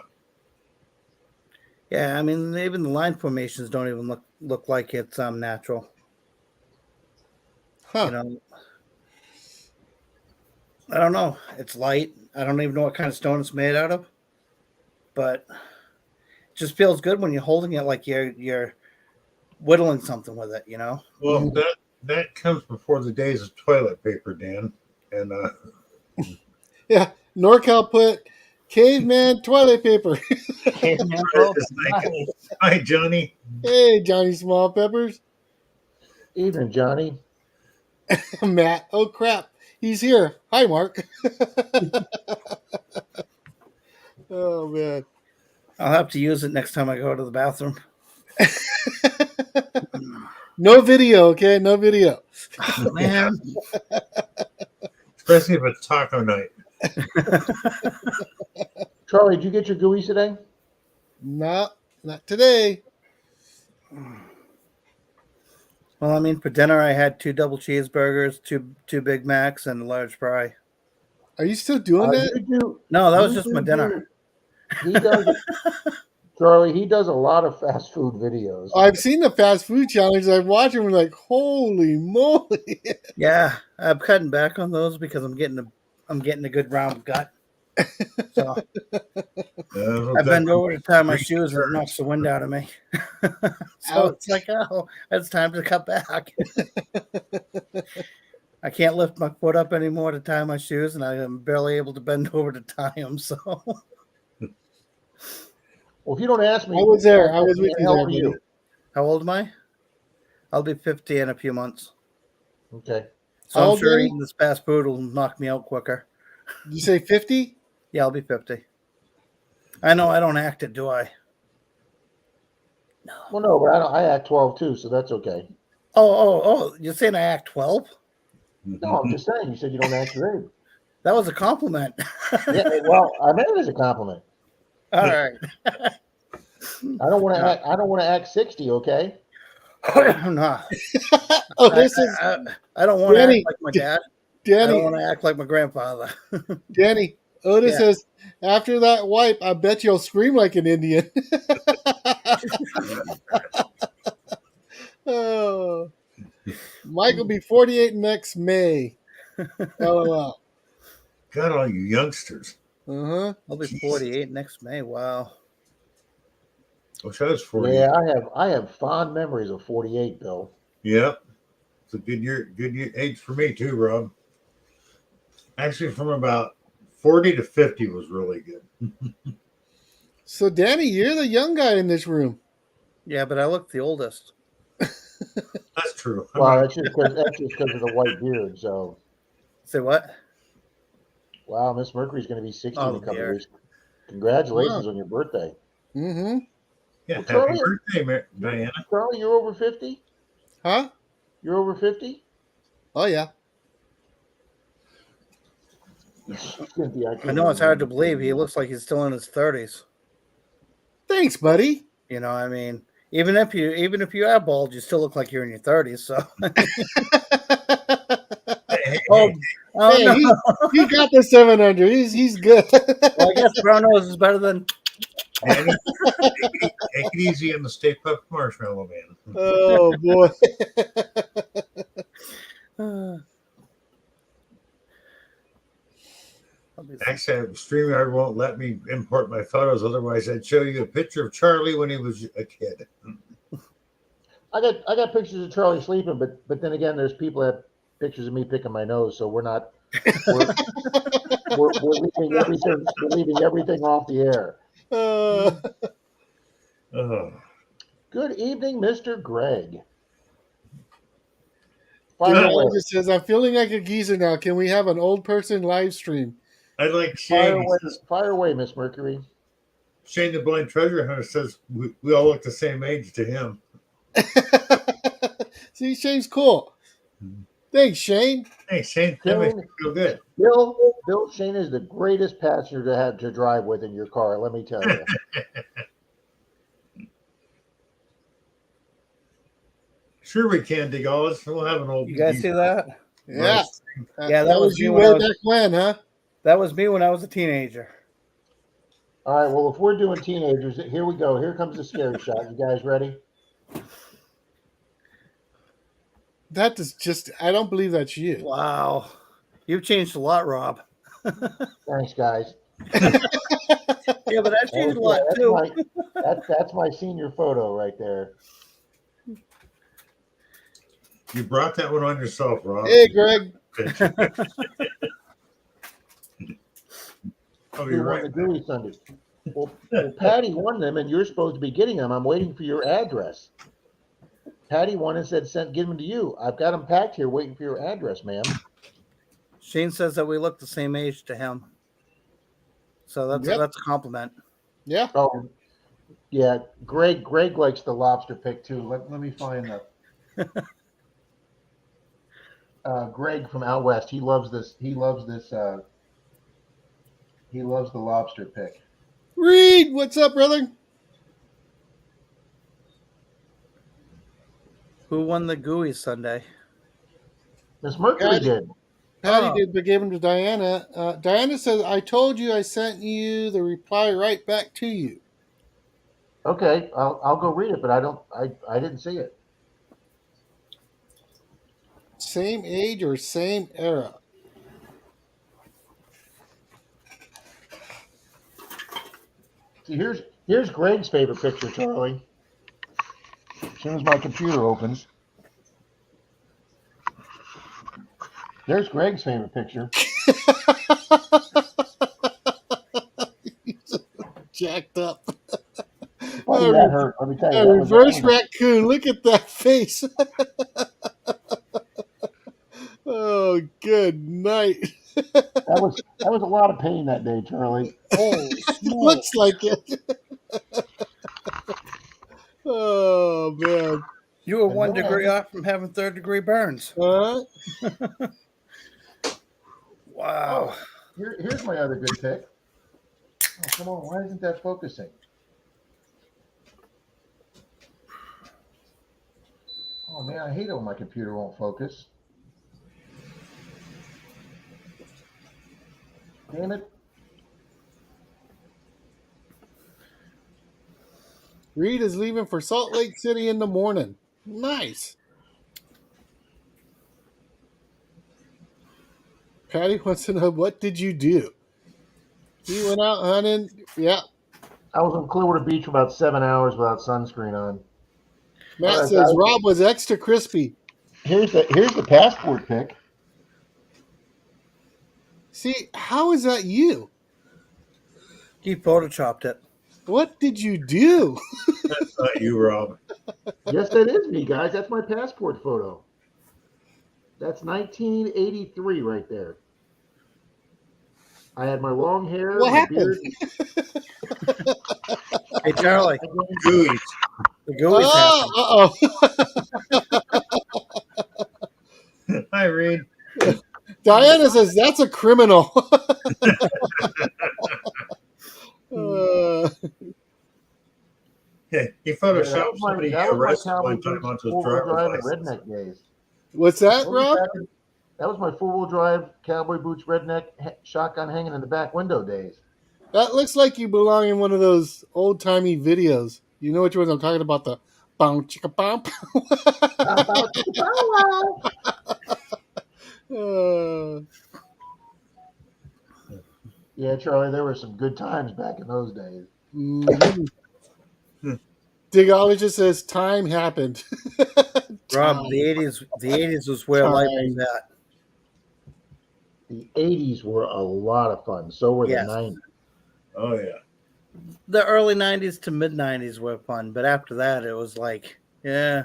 Yeah, I mean, even the line formations don't even look like it's natural. Huh. I don't know. It's light. I don't even know what kind of stone it's made out of, but it just feels good when you're holding it like you're whittling something with it. You know. Well, Mhm. that comes before the days of toilet paper, Dan. And Yeah, NorCal put caveman toilet paper. Caveman just like, Nice. hi, Johnny. Hey, Johnny Small Peppers. Evening, Johnny. Matt. Oh crap, he's here. Hi, Mark. Oh man. I'll have to use it next time I go to the bathroom. No video, okay? No video. Oh, man. Especially if it's taco night. Charlie, did you get your GUIs today? Not today. Well, I mean, for dinner I had 2 double cheeseburgers, two Big Macs, and a large fry. Are you still doing that? You do. No, that was You just my do. dinner. He does. Charlie, he does a lot of fast food videos. I've seen the fast food challenge. I watch them. Like, holy moly! Yeah, I'm cutting back on those because I'm getting a good round gut. So I bend over to tie my shoes and it knocks the wind out of me. So it's like, oh, it's time to cut back. I can't lift my foot up anymore to tie my shoes, and I am barely able to bend over to tie them. So Well, if you don't ask me, I was there. I was with what the you hell there, are buddy. you? how old am I? I'll be 50 in a few months. Okay. So How I'm old, sure Danny? eating this fast food will knock me out quicker. Did you say 50? Yeah, I'll be 50. I know I don't act it, do I? Well, no, but I act 12 too, so that's okay. Oh! You're saying I act 12? No, I'm just saying. You said you don't act your age. That was a compliment. Yeah, well, I meant it as a compliment. All right. I don't want to act. I don't want to act 60. Okay. No, Oh, this is I don't want to act Danny. like my dad. I Danny. don't want to act like my grandfather. Danny. Otis Yeah. says, after that wipe, I bet you'll scream like an Indian. Oh. Mike will be 48 next May. LOL. God, all you youngsters. Uh-huh. I'll be Jeez. 48 next May. Wow. Wish I was 40. Yeah, I have fond memories of 48, Bill. Yep. It's a good year age for me too, Rob. Actually, from about 40 to 50 was really good. So, Danny, you're the young guy in this room. Yeah, but I look the oldest. That's true. Well, that's just because of the white beard. So, Say what? wow, Miss Mercury's going to be 60 Oh, in a couple beard. of weeks. Congratulations on your birthday, Mm-hmm. Yeah, Well, happy Charlie- birthday, Diana. Charlie. You're over 50. Huh? You're over 50. Oh, yeah. Cynthia, I know it's hard to believe. He looks like he's still in his 30s. Thanks, buddy. You know, I mean, even if you are bald, you still look like you're in your 30s. So, Hey, oh Hey, no. he got the 700. He's good. Well, I guess brown nose is better than. Danny, take it easy on the Stay Puft Marshmallow Man. Oh, boy. Actually, StreamYard won't let me import my photos. Otherwise, I'd show you a picture of Charlie when he was a kid. I got pictures of Charlie sleeping, but then again, there's people that have pictures of me picking my nose, so we're not. We're leaving everything. We're leaving everything off the air. Oh, Good evening, Mr. Greg. Good. Fire away. Just says, I'm feeling like a geezer now. Can we have an old person live stream? I like Fire Shane. away, fire away, Miss Mercury. Shane the Blind Treasure Hunter says we all look the same age to him. See, Shane's cool. Thanks, Shane. Hey, Shane, that makes me feel good. Bill Shane is the greatest passenger to have to drive with in your car. Let me tell you. Sure, we can, Degalis. We'll have an old. You guys see that? Yeah. Yeah, that was you me when way I was- back when, huh? That was me when I was a teenager. All right. Well, if we're doing teenagers, here we go. Here comes the scary shot. You guys ready? That is just, I don't believe that's you. Wow. You've changed a lot, Rob. Thanks, guys. Yeah, but I've changed a lot too. That's my senior photo right there. You brought that one on yourself, Rob. Hey, Greg. Picture. Oh, Who you're won right. the Gooey Sunday? Well, Patty won them, and you're supposed to be getting them. I'm waiting for your address. Patty won and said, give them to you. I've got them packed here, waiting for your address, ma'am. Shane says that we look the same age to him, so that's Yep. that's a compliment. Yeah. Oh, yeah. Greg likes the lobster pick too. Let me find the Greg from out west. He loves this. He loves the lobster pick. Reed, what's up, brother? Who won the Gooey Sunday? Miss Mercury did. Patty Oh. did, but gave him to Diana. Diana says, I told you I sent you the reply right back to you. Okay, I'll go read it, but I didn't see it. Same age or same era? See, here's Greg's favorite picture, Charlie. As soon as my computer opens, there's Greg's favorite picture. Jacked up. Buddy, that hurt. Let me tell you. A That reverse was, raccoon. Look at that face. Oh, good night. that was a lot of pain that day, Charlie. Holy Looks like it. Oh, man. You were And 1 then- degree off from having 3rd-degree burns. Uh, Wow. Oh, here's my other good pick. Oh, come on. Why isn't that focusing? Oh, man, I hate it when my computer won't focus. Damn it. Reed is leaving for Salt Lake City in the morning. Nice. Patty wants to know, what did you do? He went out hunting. Yeah. I was on Clearwater Beach for about 7 hours without sunscreen on. Matt All right, says guys. Rob was extra crispy. Here's the passport pick. See, how is that you? He photoshopped it. What did you do? That's not you, Rob. Yes, that is me, guys. That's my passport photo. That's 1983 right there. I had my long hair, What my happened? beard. Hey, Charlie, Gooey. the Gooey's happened. Hi, Reed. Diana says that's a criminal. Yeah, he Yeah, photoshopped somebody he that was my arrested Cowboy one time Boots onto his four-wheel driver's drive and license. redneck days. What's that, Rob? That was my four-wheel drive Cowboy Boots redneck shotgun hanging in the back window days. That looks like you belong in one of those old timey videos. You know which ones I'm talking about? The bounce chicka bump. Yeah, Charlie, there were some good times back in those days. Digologist says time happened. Rob, Time. the 80s was where life was Time. at. The 80s were a lot of fun. So were Yes. the 90s. Oh, yeah. The early 90s to mid 90s were fun, but after that, it was like, yeah.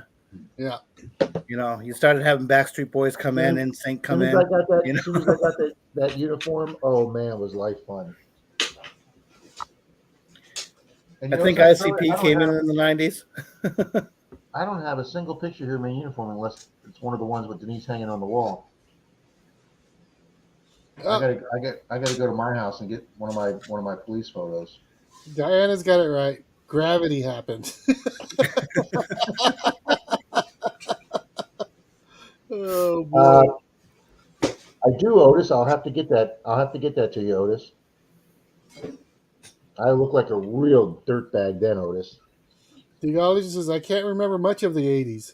Yeah. You know, you started having Backstreet Boys come in, NSYNC come As in. soon as I got that, you know? as soon as I got that uniform, oh man, was life fun. And I you know think something, ICP Charlie? came in the 90s. I don't have a single picture here in my uniform unless it's one of the ones with Denise hanging on the wall. I gotta go to my house and get one of my police photos. Diana's got it right. Gravity happened. Oh boy. I do, Otis. I'll have to get that. I'll have to get that to you, Otis. I look like a real dirtbag then, Otis. Digologist says I can't remember much of the 80s.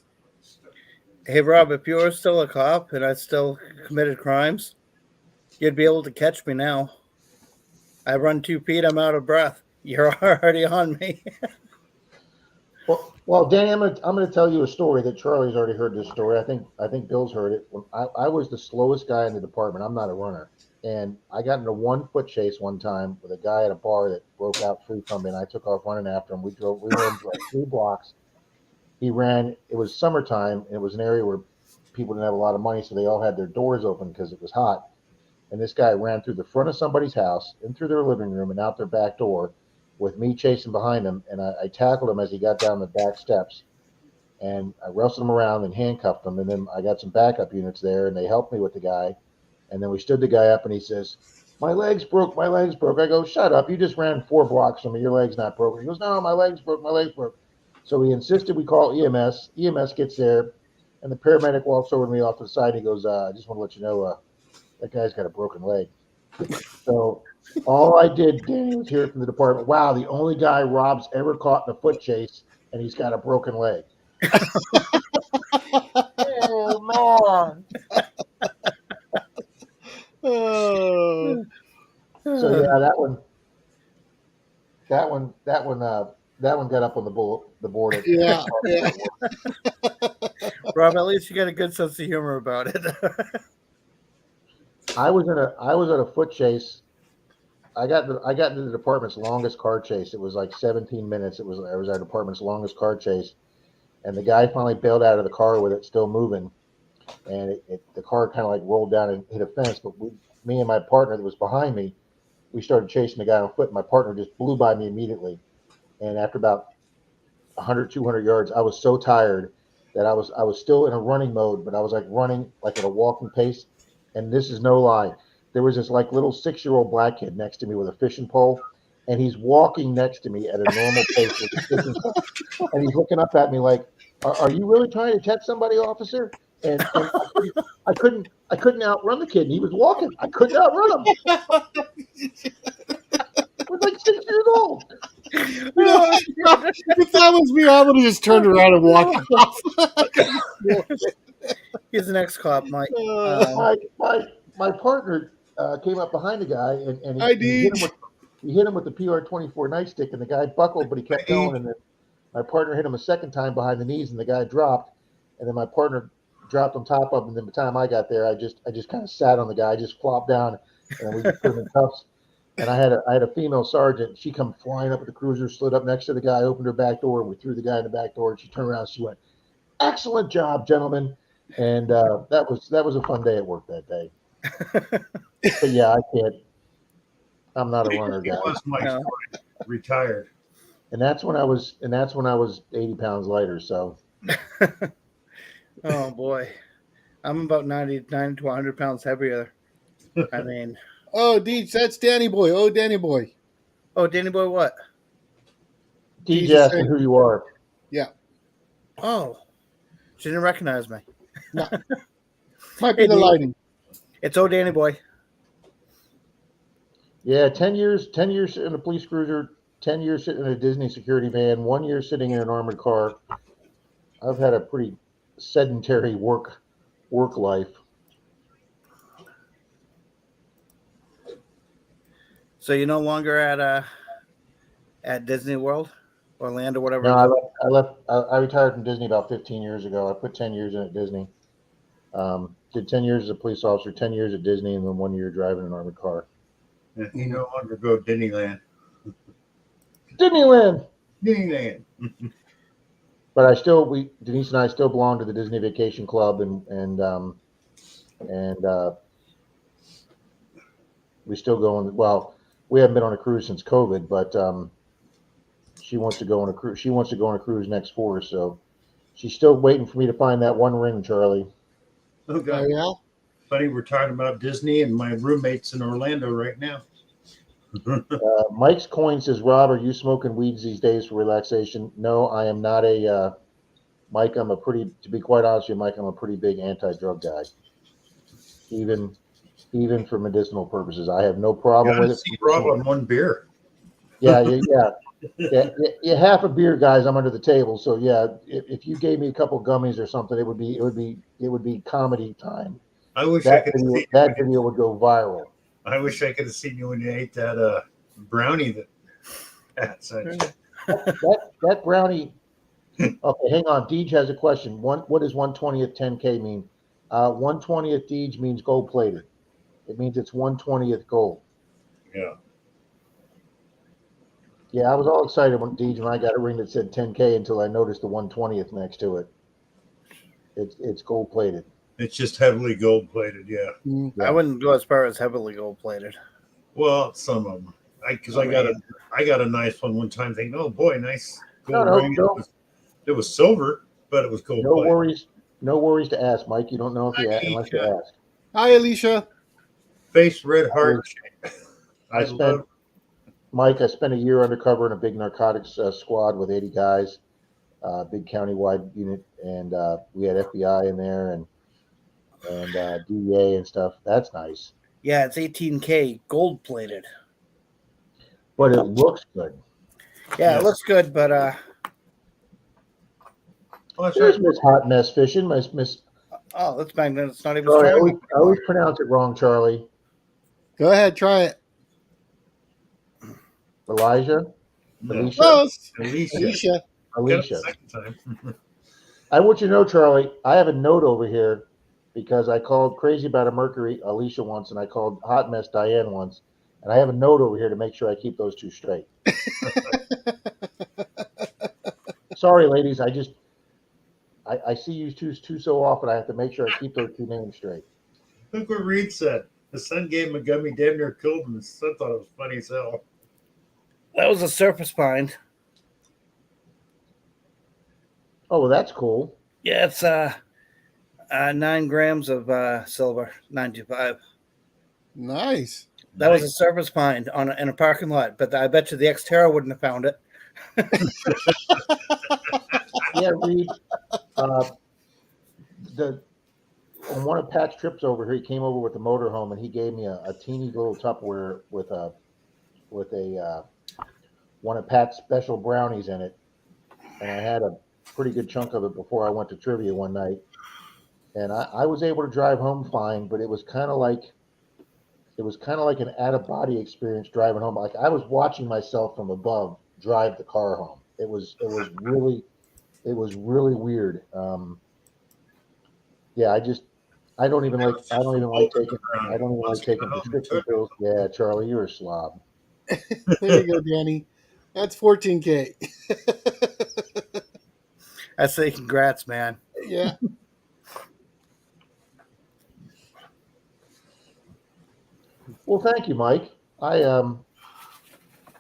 Hey, Rob, if you were still a cop and I still committed crimes, You'd be able to catch me now. I run 2 feet, I'm out of breath. You're already on me. Well, Danny, I'm gonna tell you a story that Charlie's already heard this story. I think Bill's heard it. When I was the slowest guy in the department. I'm not a runner, and I got into 1 foot chase one time with a guy at a bar that broke out free from me, and I took off running after him. We ran like 3 blocks. He ran. It was summertime, and it was an area where people didn't have a lot of money, so they all had their doors open because it was hot. And this guy ran through the front of somebody's house, in through their living room, and out their back door, with me chasing behind him. And I tackled him as he got down the back steps, and I wrestled him around and handcuffed him. And then I got some backup units there, and they helped me with the guy. And then we stood the guy up, and he says, "My legs broke. My legs broke." I go, "Shut up! You just ran 4 blocks from me. Your leg's not broken." He goes, "No, my legs broke. My legs broke." So he insisted we call EMS. EMS gets there, and the paramedic walks over to me off to the side. And he goes, "I just want to let you know that guy's got a broken leg." So all I did, Danny, was hear from the department, "Wow, the only guy Rob's ever caught in a foot chase, and he's got a broken leg." Oh man. Oh, So yeah, that one got up on the board. At, yeah, yeah. Rob, at least you got a good sense of humor about it. I was at a foot chase. I got into the department's longest car chase. It was like 17 minutes. I was our department's longest car chase, and the guy finally bailed out of the car with it still moving, and the car kind of like rolled down and hit a fence. But me and my partner that was behind me, we started chasing the guy on foot. And my partner just blew by me immediately, and after about 100, 200 yards, I was so tired that I was still in a running mode, but I was like running like at a walking pace. And this is no lie. There was this like little 6-year-old black kid next to me with a fishing pole, and he's walking next to me at a normal pace with a fishing pole, and he's looking up at me like, "Are you really trying to catch somebody, officer?" And I couldn't outrun the kid. And he was walking. I couldn't outrun him. I was like 6 years old. You know, if that was me, I would have just turned around and walked off. He's the next cop, Mike. My partner came up behind the guy and I he hit did. him with the PR-24 nightstick, and the guy buckled, but he kept going. And then my partner hit him a second time behind the knees, and the guy dropped. And then my partner dropped on top of him. And then by the time I got there, I just kind of sat on the guy, just flopped down, and we just put him in cuffs. And I had a female sergeant. She come flying up with the cruiser, slid up next to the guy, opened her back door, and we threw the guy in the back door. And she turned around, and she went, "Excellent job, gentlemen." And that was a fun day at work that day. But yeah, I'm not a runner He guy. was my No. story. Retired. And that's when I was 80 pounds lighter. So Oh boy, I'm about 99 to 100 pounds heavier. I mean, Oh, Deej, that's Danny Boy. Oh, Danny Boy. oh, Danny boy, what? DJ Jesus asking Christ. who you are. Yeah. Oh, she didn't recognize me. Might be Hey, the Deej. lighting. It's oh, Danny boy. Yeah, 10 years sitting in a police cruiser, 10 years sitting in a Disney security van, 1 year sitting in an armored car. I've had a pretty sedentary work life. So you're no longer at Disney World, Orlando, whatever. No, I retired from Disney about 15 years ago. I put 10 years in at Disney. Did 10 years as a police officer, 10 years at Disney, and then 1 year driving an armored car. And he no longer go Disneyland. Disneyland. Disneyland. But Denise and I still belong to the Disney Vacation Club, and we still go on. Well, we haven't been on a cruise since COVID, but she wants to go on a cruise. She wants to go on a cruise next for us, so she's still waiting for me to find that one ring, Charlie. Oh Oh, God. yeah? Funny, we're talking about Disney, and my roommate's in Orlando right now. Mike's coin says, "Rob, are you smoking weeds these days for relaxation?" No, I am not a Mike. To be quite honest with you, Mike, I'm a pretty big anti-drug guy. Even for medicinal purposes, I have no problem Gotta with it. see Rob on one beer. Yeah, half a beer, guys. I'm under the table, so yeah. If you gave me a couple gummies or something, it would be comedy time. I wish I could have seen you that when you, video would go viral. I wish I could have seen you when you ate that brownie that Pat sent you. That brownie. Okay, hang on. Deej has a question. What does 1/20th 10K mean? 1/20th Deej means gold plated. It means it's 1/20th gold. Yeah. Yeah, I was all excited when Deej and I got a ring that said 10K until I noticed the 1/20th next to it. It's gold plated. It's just heavily gold plated. Yeah. Mm. Yeah. I wouldn't go as far as heavily gold plated. Well, some of them. I got a nice one time thinking, oh boy, nice gold No, ring. no. It was silver, but it was gold No plated. worries. No worries to ask, Mike. You don't know if unless you ask. Hi, Alicia. Face red heart. I spent a year undercover in a big narcotics squad with 80 guys, big countywide unit, and we had FBI in there and DEA and stuff. That's nice. Yeah, it's 18K gold plated. But it looks good. Yeah, Yeah. it looks good, but Oh, that's There's right. Miss Hot Mess Fishing. Miss oh, that's magnet. It's not even Charlie, strong. I always pronounce it wrong, Charlie. Go ahead, try it. Elijah? No. Alicia? Close. Alicia. Alicia. Got it Alicia. the second time. I want you to know, Charlie, I have a note over here because I called Crazy About a Mercury Alicia once and I called Hot Mess Diane once. And I have a note over here to make sure I keep those two straight. Sorry, ladies. I see you two so often. I have to make sure I keep those two names straight. Look what Reed said. The son gave him a gummy, damn near killed him. His son thought it was funny as hell. That was a surface find. Oh, well, that's cool. Yeah, it's 9 grams of silver, 925. Nice. That was a surface find in a parking lot, but I bet you the Xterra wouldn't have found it. Yeah, Reed. On one of Pat's trips over here, he came over with the motorhome and he gave me a teeny little Tupperware with a one of Pat's special brownies in it, and I had a pretty good chunk of it before I went to trivia one night, and I was able to drive home fine, but it was kind of like an out of body experience driving home. Like I was watching myself from above drive the car home. It was really weird. Yeah, I don't even like taking prescription pills. Yeah, Charlie, you're a slob. There you go, Danny. That's 14K. I say congrats, man. Yeah. Well, thank you, Mike. I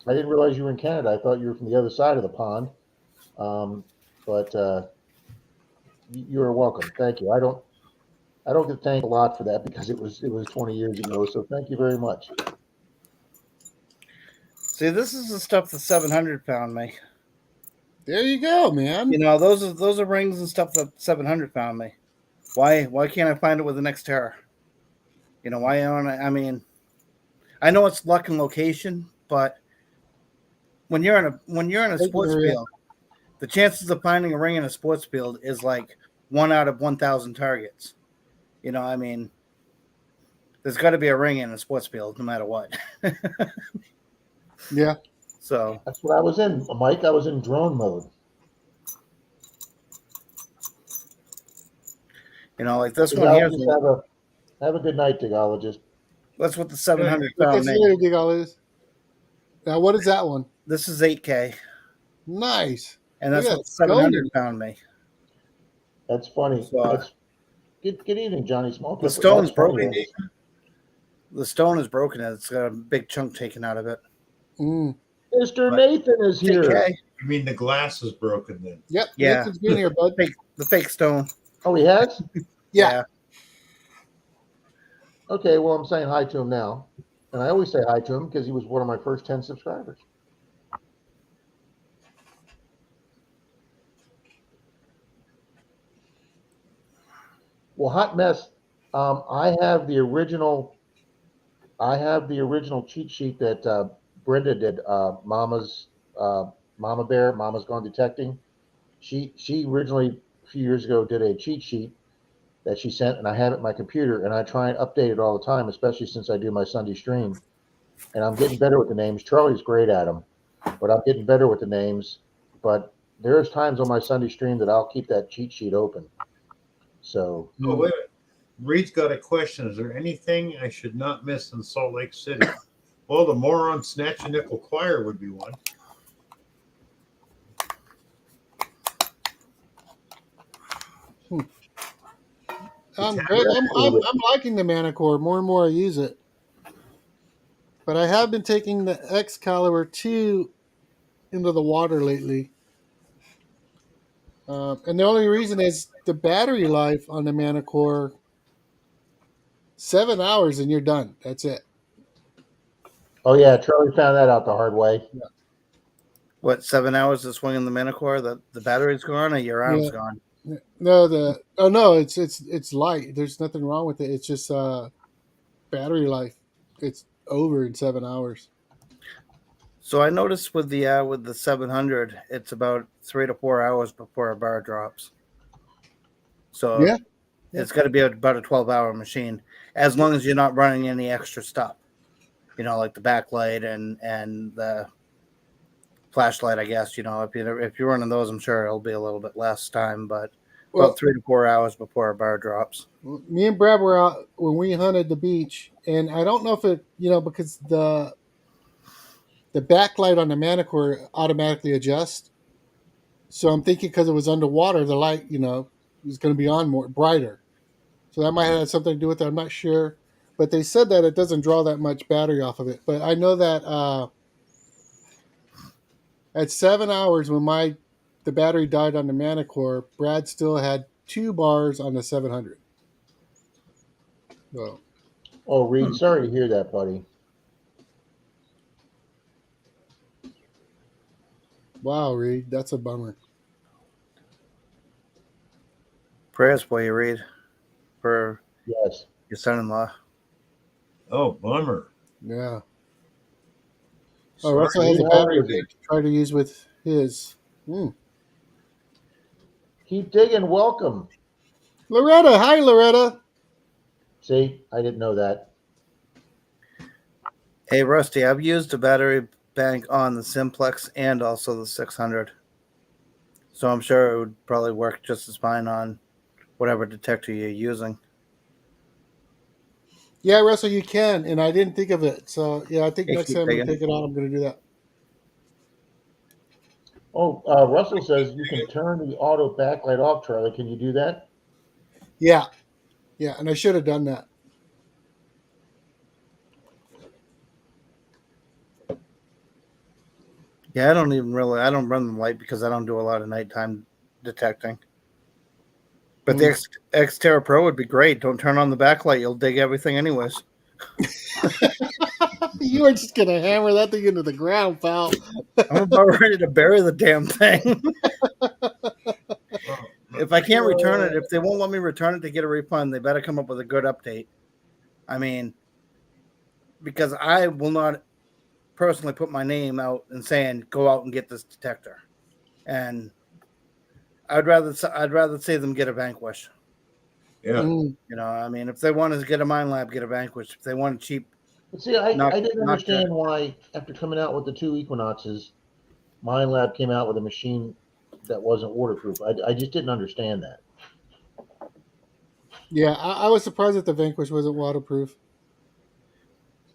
didn't realize you were in Canada. I thought you were from the other side of the pond. But you're welcome. Thank you. I don't get thanked a lot for that because it was 20 years ago. So thank you very much. See, this is the stuff that 700 found me. There you go, man. You know, those are rings and stuff that 700 found me. Why can't I find it with the Xterra? You know, why aren't I mean, I know it's luck and location, but when you're in a sports field, the chances of finding a ring in a sports field is like 1 out of 1,000 targets. You know, I mean, there's got to be a ring in a sports field no matter what. Yeah. So That's what I was in, Mike. I was in drone mode. you know, like this one here. Have a good night, Digologist. That's what the 700 Look found at me. you, dig all this. Now, what is that one? This is 8K, Nice. and that's Look at what the 700 that found me. That's funny. So, Good evening, Johnny Small. The stone's That's funny, broken. man. The stone is broken. It's got a big chunk taken out of it. Mm. Mr. Nathan is here. 8K. You mean the glass is broken then? Yep. Yeah. Nathan's been here, bud. The fake stone. Oh, he has? Yeah. Okay, well, I'm saying hi to him now. And I always say hi to him because he was one of my first 10 subscribers. Well, Hot Mess, I have the original cheat sheet that Brenda did, Mama Bear, Mama's Gone Detecting. She originally, a few years ago, did a cheat sheet, that she sent, and I have it in my computer, and I try and update it all the time, especially since I do my Sunday stream. And I'm getting better with the names. Charlie's great at them, but I'm getting better with the names. But there's times on my Sunday stream that I'll keep that cheat sheet open. So Oh, wait a minute. Reed's got a question. Is there anything I should not miss in Salt Lake City? Well, the Moron Snatch a Nickel Choir would be one. I'm great. I'm liking the Manicore. More and more I use it. But I have been taking the Excalibur 2 into the water lately. And the only reason is the battery life on the Manicore, 7 hours and you're done. That's it. oh yeah, Charlie found that out the hard way. What, 7 hours of swinging the Minicore? The battery's gone or your arm's gone? No, it's light. There's nothing wrong with it. It's just battery life. It's over in 7 hours. So I noticed with the 700, it's about 3 to 4 hours before a bar drops. So Yeah. it's got to be about a 12-hour machine, as long as you're not running any extra stuff. You know, like the backlight and the flashlight. I guess if you're running those, I'm sure it'll be a little bit less time, but about 3 to 4 hours before a bar drops. Me and Brad were out when we hunted the beach, and I don't know if it, because the backlight on the Manicore automatically adjusts. So I'm thinking because it was underwater, the light, is going to be on more brighter. So that might have something to do with it. I'm not sure, but they said that it doesn't draw that much battery off of it. But I know that at 7 hours, when the battery died on the Manicore, Brad still had 2 bars on the 700. So. Oh, Reed, sorry to hear that, buddy. Wow, Reed, that's a bummer. Prayers for you, Reed, for Yes. your son-in-law. Oh, bummer. Yeah. Sorry. Russell has a battery to try to use with his. Keep digging. Welcome. Loretta. Hi, Loretta. See, I didn't know that. Hey, Rusty, I've used a battery bank on the Simplex and also the 600. So I'm sure it would probably work just as fine on whatever detector you're using. Yeah, Russell, you can, and I didn't think of it. So, yeah, I think next time we take it out, I'm going to do that. Oh, Russell says you can turn the auto backlight off, Charlie. Can you do that? Yeah. Yeah, and I should have done that. Yeah, I don't run the light because I don't do a lot of nighttime detecting. But the Xterra Pro would be great. Don't turn on the backlight. You'll dig everything anyways. You are just going to hammer that thing into the ground, pal. I'm about ready to bury the damn thing. If I can't return it, if they won't let me return it to get a refund, they better come up with a good update. I mean, because I will not personally put my name out and saying, go out and get this detector. And I'd rather see them get a Vanquish. Yeah. I mean, if they want to get a Mind Lab, get a Vanquish. If they want a cheap. But see, I didn't understand why, after coming out with the 2 Equinoxes, Mind Lab came out with a machine that wasn't waterproof. I just didn't understand that. Yeah, I was surprised that the Vanquish wasn't waterproof.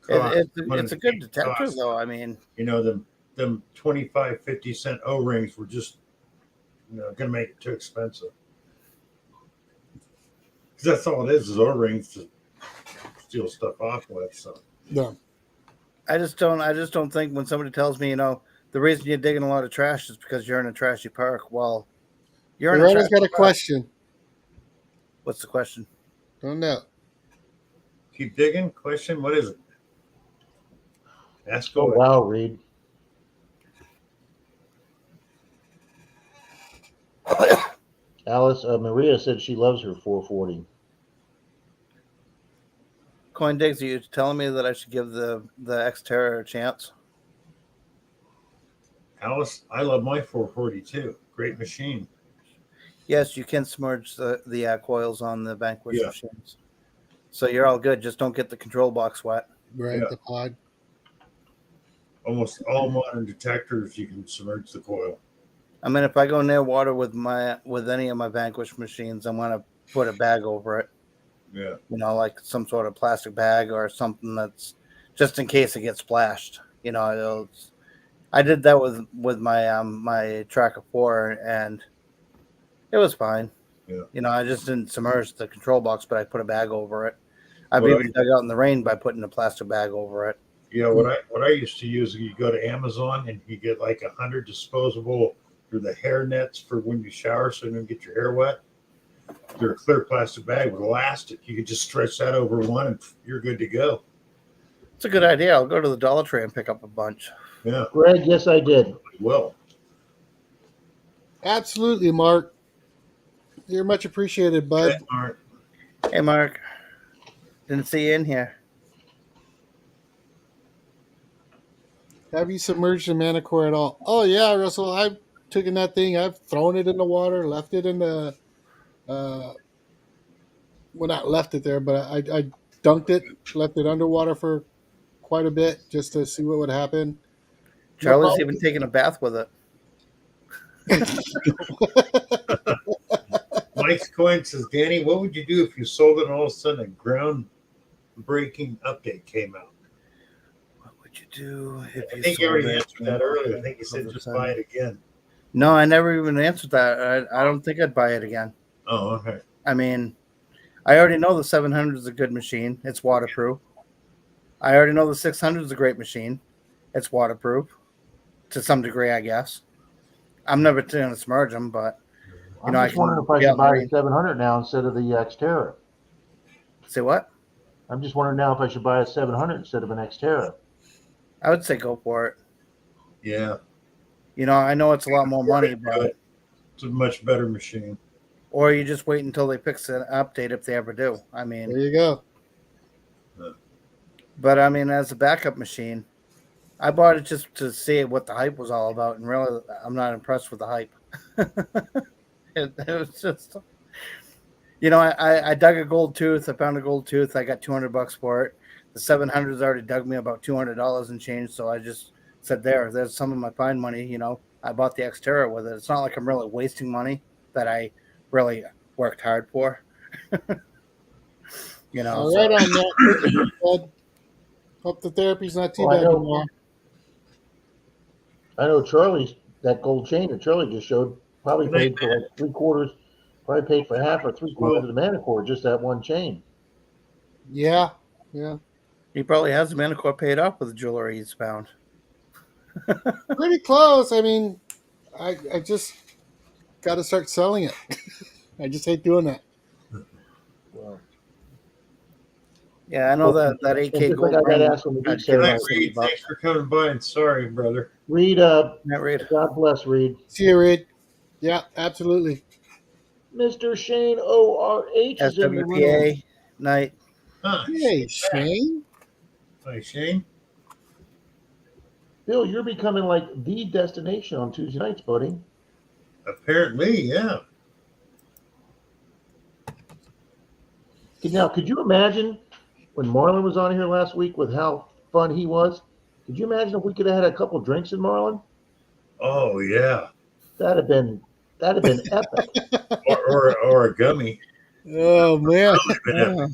It's a good detector, though. I mean, them 25, 50-cent O-rings were just going to make it too expensive. Because that's all it is O-rings to steal stuff off with. So No. I just don't think when somebody tells me, the reason you're digging a lot of trash is because you're in a trashy park. Well, you're in a trashy got a question. What's the question? Don't know. Keep digging. Question. What is it? Ask away. Oh, wow, Reed. Alice, Maria said she loves her 440. Coin Diggs, are you telling me that I should give the Xterra a chance? Alice, I love my 440 too. Great machine. Yes, you can submerge the coils on the Vanquish Yeah. machines. So you're all good. Just don't get the control box wet. Right, Yeah. the pod. Almost all modern detectors, you can submerge the coil. I mean, if I go near water with any of my Vanquish machines, I'm gonna put a bag over it. Yeah. You know, like some sort of plastic bag or something that's just in case it gets splashed. You know, I did that with my Tracker 4, and it was fine. Yeah. You know, I just didn't submerge the control box, but I put a bag over it. I've What even dug out in the rain by putting a plastic bag over it. Yeah, what I used to use, you go to Amazon and you get like 100 disposable for the hair nets for when you shower, so you don't get your hair wet. They're a clear plastic bag with elastic. You could just stretch that over one, and you're good to go. It's a good idea. I'll go to the Dollar Tree and pick up a bunch. Yeah, Greg, yes, I did. well, Absolutely, Mark. You're much appreciated, bud. Mark. Hey, Mark. Didn't see you in here. Have you submerged a Manicore at all? Oh yeah, Russell. I've taken that thing. I've thrown it in the water, left it in the. Well, not left it there, but I dunked it, left it underwater for quite a bit just to see what would happen. No Charlie's problem. even taking a bath with it. Mike's coin says, Danny, what would you do if you sold it and all of a sudden a groundbreaking update came out? What would you do if I you think you sold already it? answered that earlier. I think you said just buy it again. No, I never even answered that. I don't think I'd buy it again. Oh, okay. I mean, I already know the 700 is a good machine. It's waterproof. I already know the 600 is a great machine. It's waterproof to some degree, I guess. I'm never going to submerge them, but I'm I just can wondering if I be out should in the buy rain. the 700 now instead of the Xterra. Say what? I'm just wondering now if I should buy a 700 instead of an Xterra. I would say go for it. Yeah, I know it's a lot more money, but it's a much better machine. or you just wait until they fix an update if they ever do. I mean, There you go. but I mean, as a backup machine, I bought it just to see what the hype was all about, and really, I'm not impressed with the hype. it was just, I dug a gold tooth. I found a gold tooth. I got $200 for it. The 700's already dug me about $200 and change. So I just said, there's some of my fine money. I bought the Xterra with it. It's not like I'm really wasting money that I really worked hard for. All right on that, bud. Hope the therapy's not too Well, I bad know. anymore. I know Charlie's, that gold chain that Charlie just showed, probably Good night, paid for like three-quarters, probably paid for half or three-quarters of the Manicore, just that one chain. Yeah. He probably has the Manicore paid off with the jewelry he's found. Pretty close. I mean, I just got to start selling it. I just hate doing that. Well, Yeah, I know that it's 8K just like gold I got ring. asked on the I'd beach give Good him night, ceremony. Reed. Thanks for coming by, and sorry, brother. Reed, Not Reed. God bless Reed. See you, Reed. Yeah, absolutely. Mr. Shane ORH is in the room. SWPA night. Huh, Hey, Shane. Hi, Shane. Bill, you're becoming like the destination on Tuesday nights, buddy. Apparently, yeah. Now, could you imagine when Marlon was on here last week with how fun he was? Could you imagine if we could have had a couple drinks in Marlon? Oh, yeah. That'd have been epic. Or a gummy. Oh, man. Yeah.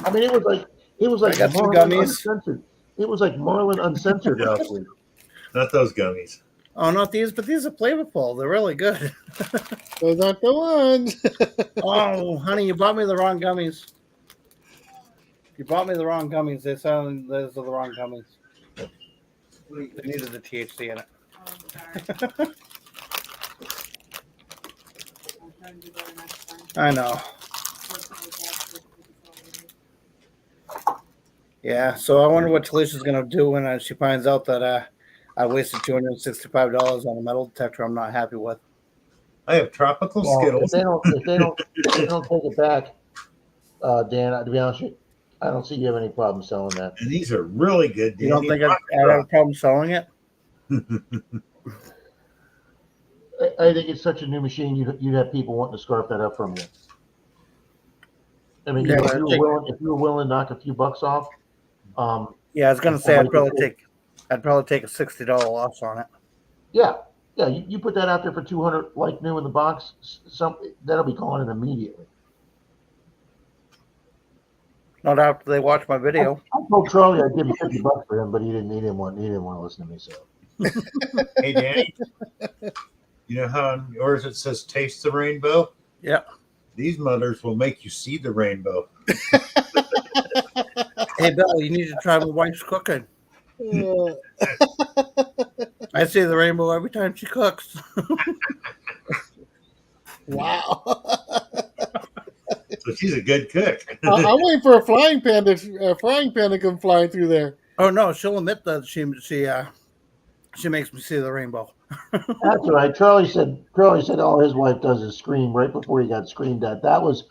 I mean, it was like I got some Marlon gummies. Uncensored. It was like Marlon Uncensored last week. Not those gummies. Oh, not these, but these are flavorful. They're really good. Those aren't the ones. Oh, honey, you bought me the wrong gummies. You bought me the wrong gummies. Those are the wrong gummies. They needed the THC in it. I know. Yeah, so I wonder what Talisha's going to do when she finds out that I wasted $265 on a metal detector I'm not happy with. I have tropical Well, Skittles. if they don't take it back, Dan, to be honest with you, I don't see you have any problem selling that. And these are really good. You don't Danny. think I'd have a problem selling it? I think it's such a new machine. You'd have people wanting to scarf that up from you. I mean, Yeah, if you were willing to knock a few bucks off, yeah, I was gonna say I'd I'd probably take a $60 loss on it. yeah, you put that out there for 200 like new in the box, that'll be gone immediately. Not after they watch my video. I told Charlie I'd give him $50 for him, but he didn't want to listen to me. So Hey, Danny, you know how on yours it says taste the rainbow? Yeah. These mothers will make you see the rainbow. Hey, Bill, you need to try my wife's cooking. Uh, I see the rainbow every time she cooks. wow. So she's a good cook. I'm waiting for a frying pan to come flying through there. Oh no, she'll admit that she makes me see the rainbow. that's all right. Charlie said all his wife does is scream right before he got screamed at. That was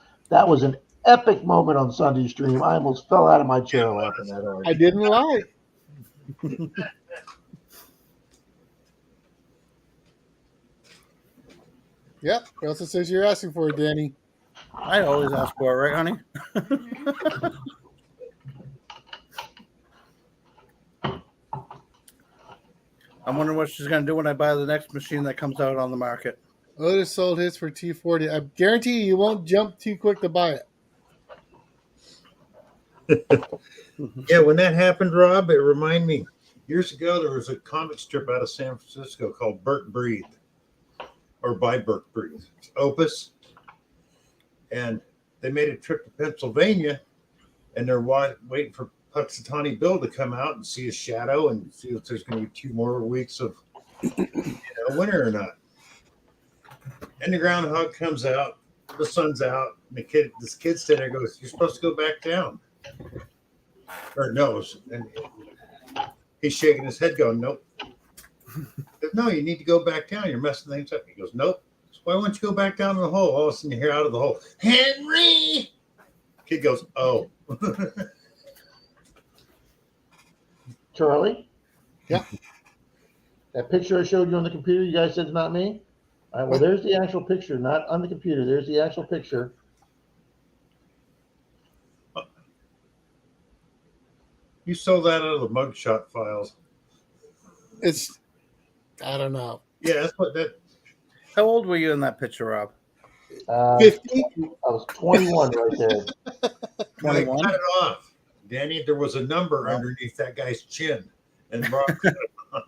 an epic moment on Sunday stream. I almost fell out of my chair laughing that hard. I didn't lie. Yep. That's what says you're asking for, Danny. I always ask for it, right, honey? I'm wondering what she's gonna do when I buy the next machine that comes out on the market. Otis sold his for T40. I guarantee you won't jump too quick to buy it. Yeah, when that happened, Rob, it reminded me years ago there was a comic strip out of San Francisco called Burt Breathe, or by Burt Breathe. It's Opus. And they made a trip to Pennsylvania, and they're waiting for Puxatawny Bill to come out and see his shadow and see if there's going to be 2 more weeks of winter or not. And the groundhog comes out, the sun's out, and this kid standing there goes, "You're supposed to go back down." Or no, and he's shaking his head, going, "Nope." Goes, "No, you need to go back down. You're messing things up." He goes, "Nope." "Why won't you go back down to the hole?" All of a sudden, you hear out of the hole, "Henry!" Kid goes, "Oh." Charlie? Yeah. That picture I showed you on the computer, you guys said it's not me? All right, well, there's the actual picture, not on the computer. There's the actual picture. You sold that out of the mugshot files. I don't know. Yeah, that's what that. How old were you in that picture, Rob? 50? I was 21 right there. 21? Cut it off, Danny. There was a number underneath that guy's chin, and Rob cut it off.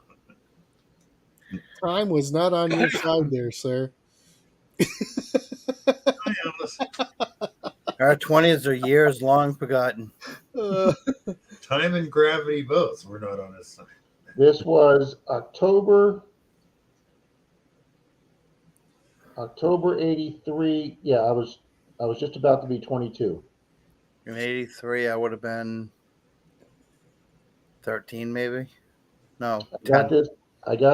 Time was not on your side there, sir. Hi, Alice. Our 20s are years long forgotten. Time and gravity both were not on his side. This was October 83. Yeah, I was just about to be 22. In 83, I would have been 13, maybe. No, I got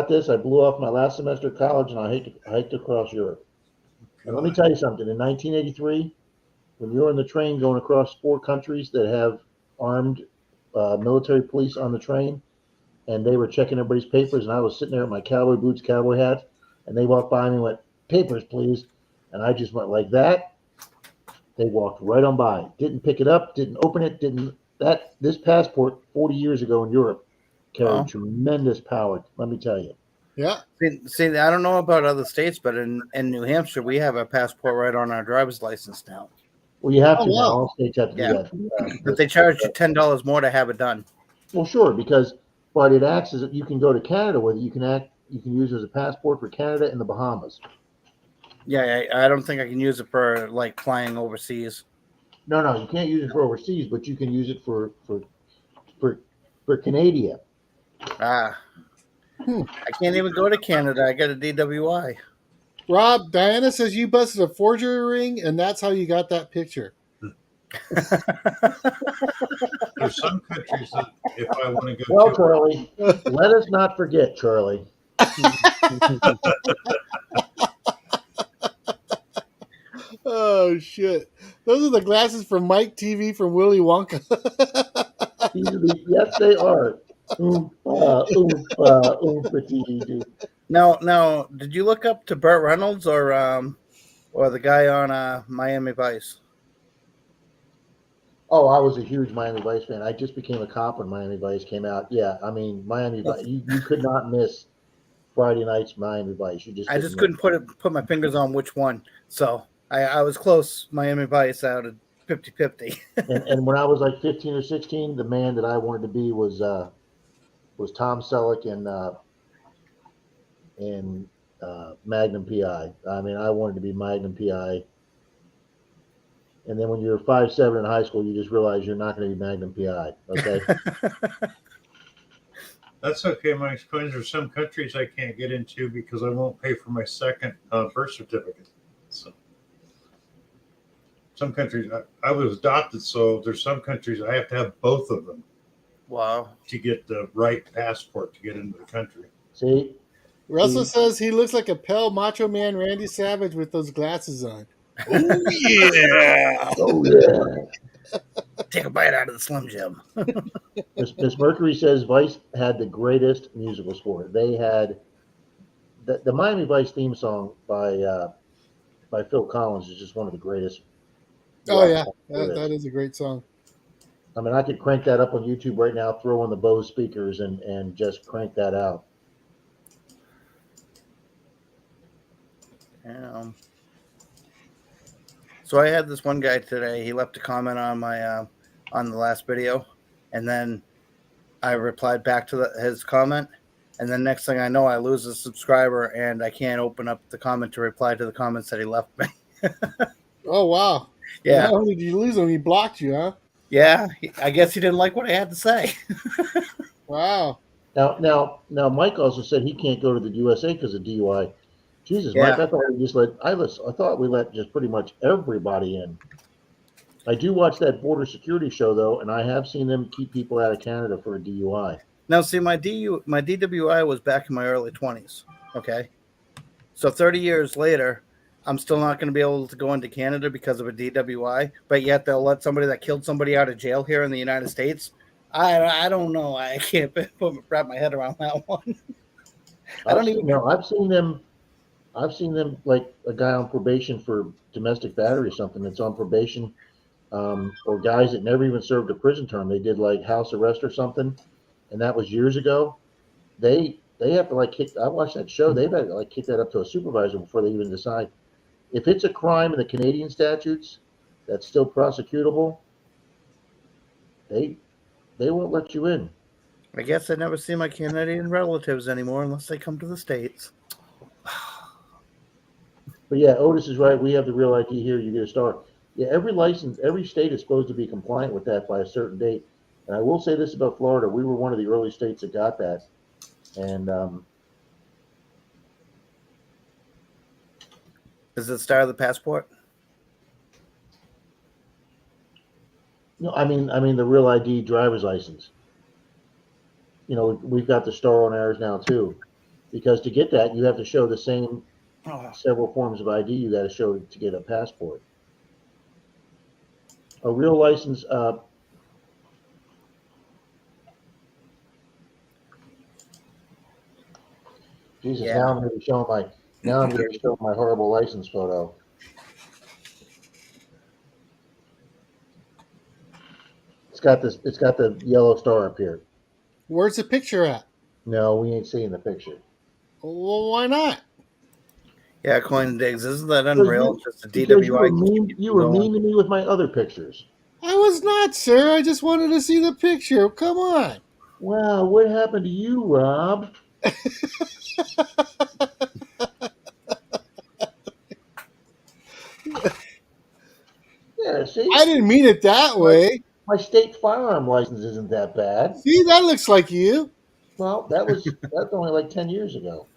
this. I blew off my last semester of college, and I hiked across Europe. And let me tell you something. In 1983, when you're in the train going across 4 countries that have armed military police on the train, and they were checking everybody's papers, and I was sitting there with my cowboy boots, cowboy hat, and they walked by me and went, "Papers, please." And I just went like that. They walked right on by. Didn't pick it up, didn't open it, this passport 40 years ago in Europe carried tremendous power, let me tell you. Yeah. See, I don't know about other states, but in New Hampshire, we have a passport right on our driver's license now. Well, you have to now. wow. All states have to do that. But they charge you $10 more to have it done. Well, sure, but it acts as if you can go to Canada with it. You can use it as a passport for Canada and the Bahamas. Yeah, I don't think I can use it for like flying overseas. No, you can't use it for overseas, but you can use it for Canada. I can't even go to Canada. I got a DWI. Rob, Diana says you busted a forgery ring, and that's how you got that picture. There's some countries that if I want to go Well, to, Charlie, let us not forget, Charlie. Oh, shit. Those are the glasses from Mike TV from Willy Wonka. Yes, they are. Oompa, oompa, oompa, Now, did you look up to Burt Reynolds or the guy on Miami Vice? Oh, I was a huge Miami Vice fan. I just became a cop when Miami Vice came out. Yeah, I mean Miami Vice. You could not miss Friday night's Miami Vice. You just I couldn't just miss. couldn't put my fingers on which one. So I was close. Miami Vice out of 50-50. And when I was like 15 or 16, the man that I wanted to be was Tom Selleck in Magnum PI. I mean, I wanted to be Magnum PI. And then when you're 5'7" in high school, you just realize you're not going to be Magnum PI. Okay. That's okay. My explains there's some countries I can't get into because I won't pay for my second birth certificate. So some countries I was adopted, so there's some countries I have to have both of them Wow. to get the right passport to get into the country. See, Russell says he looks like a pale macho man Randy Savage with those glasses on. Oh yeah. oh yeah. Take a bite out of the Slim Jim. Miss Mercury says Vice had the greatest musical score. They had the Miami Vice theme song by Phil Collins is just one of the greatest. Oh yeah, there that is. is a great song. I mean, I could crank that up on YouTube right now, throw in the Bose speakers, and just crank that out. So I had this one guy today. He left a comment on my on the last video, and then I replied back to his comment. And then next thing I know, I lose a subscriber, and I can't open up the comment to reply to the comments that he left me. Oh wow! Yeah. Not only did you lose him, he blocked you, huh? Yeah, I guess he didn't like what I had to say. Wow. Now, Mike also said he can't go to the USA because of DUI. Jesus, Yeah. Mike, I thought we let just pretty much everybody in. I do watch that border security show though, and I have seen them keep people out of Canada for a DUI. Now, see, my DWI was back in my early 20s. Okay, so 30 years later, I'm still not going to be able to go into Canada because of a DWI, but yet they'll let somebody that killed somebody out of jail here in the United States. I don't know. I can't wrap my head around that one. I've seen them. I've seen them like a guy on probation for domestic battery or something that's on probation, or guys that never even served a prison term. They did like house arrest or something, and that was years ago. They have to like kick. I watched that show. They've had to like kick that up to a supervisor before they even decide if it's a crime in the Canadian statutes that's still prosecutable. They won't let you in. I guess I never see my Canadian relatives anymore unless they come to the States. But yeah, Otis is right. We have the real ID here. You get a star. Yeah, every state is supposed to be compliant with that by a certain date. And I will say this about Florida: we were one of the early states that got that. And is it star of the passport? no, I mean the real ID driver's license. You know, we've got the star on ours now too, because to get that, you have to show the same several forms of ID you got to show to get a passport. A real license. Jesus, Yeah. now I'm going to be showing my horrible license photo. It's got the yellow star up here. Where's the picture at? No, we ain't seeing the picture. Well, why not? Yeah, Coin Digs. Isn't that unreal? Just a Because DWI. you were mean to me with my other pictures. I was not, sir. I just wanted to see the picture. Come on. Wow, what happened to you, Rob? Yeah, see? I didn't mean it that way. My state firearm license isn't that bad. See, that looks like you. Well, that's only like 10 years ago.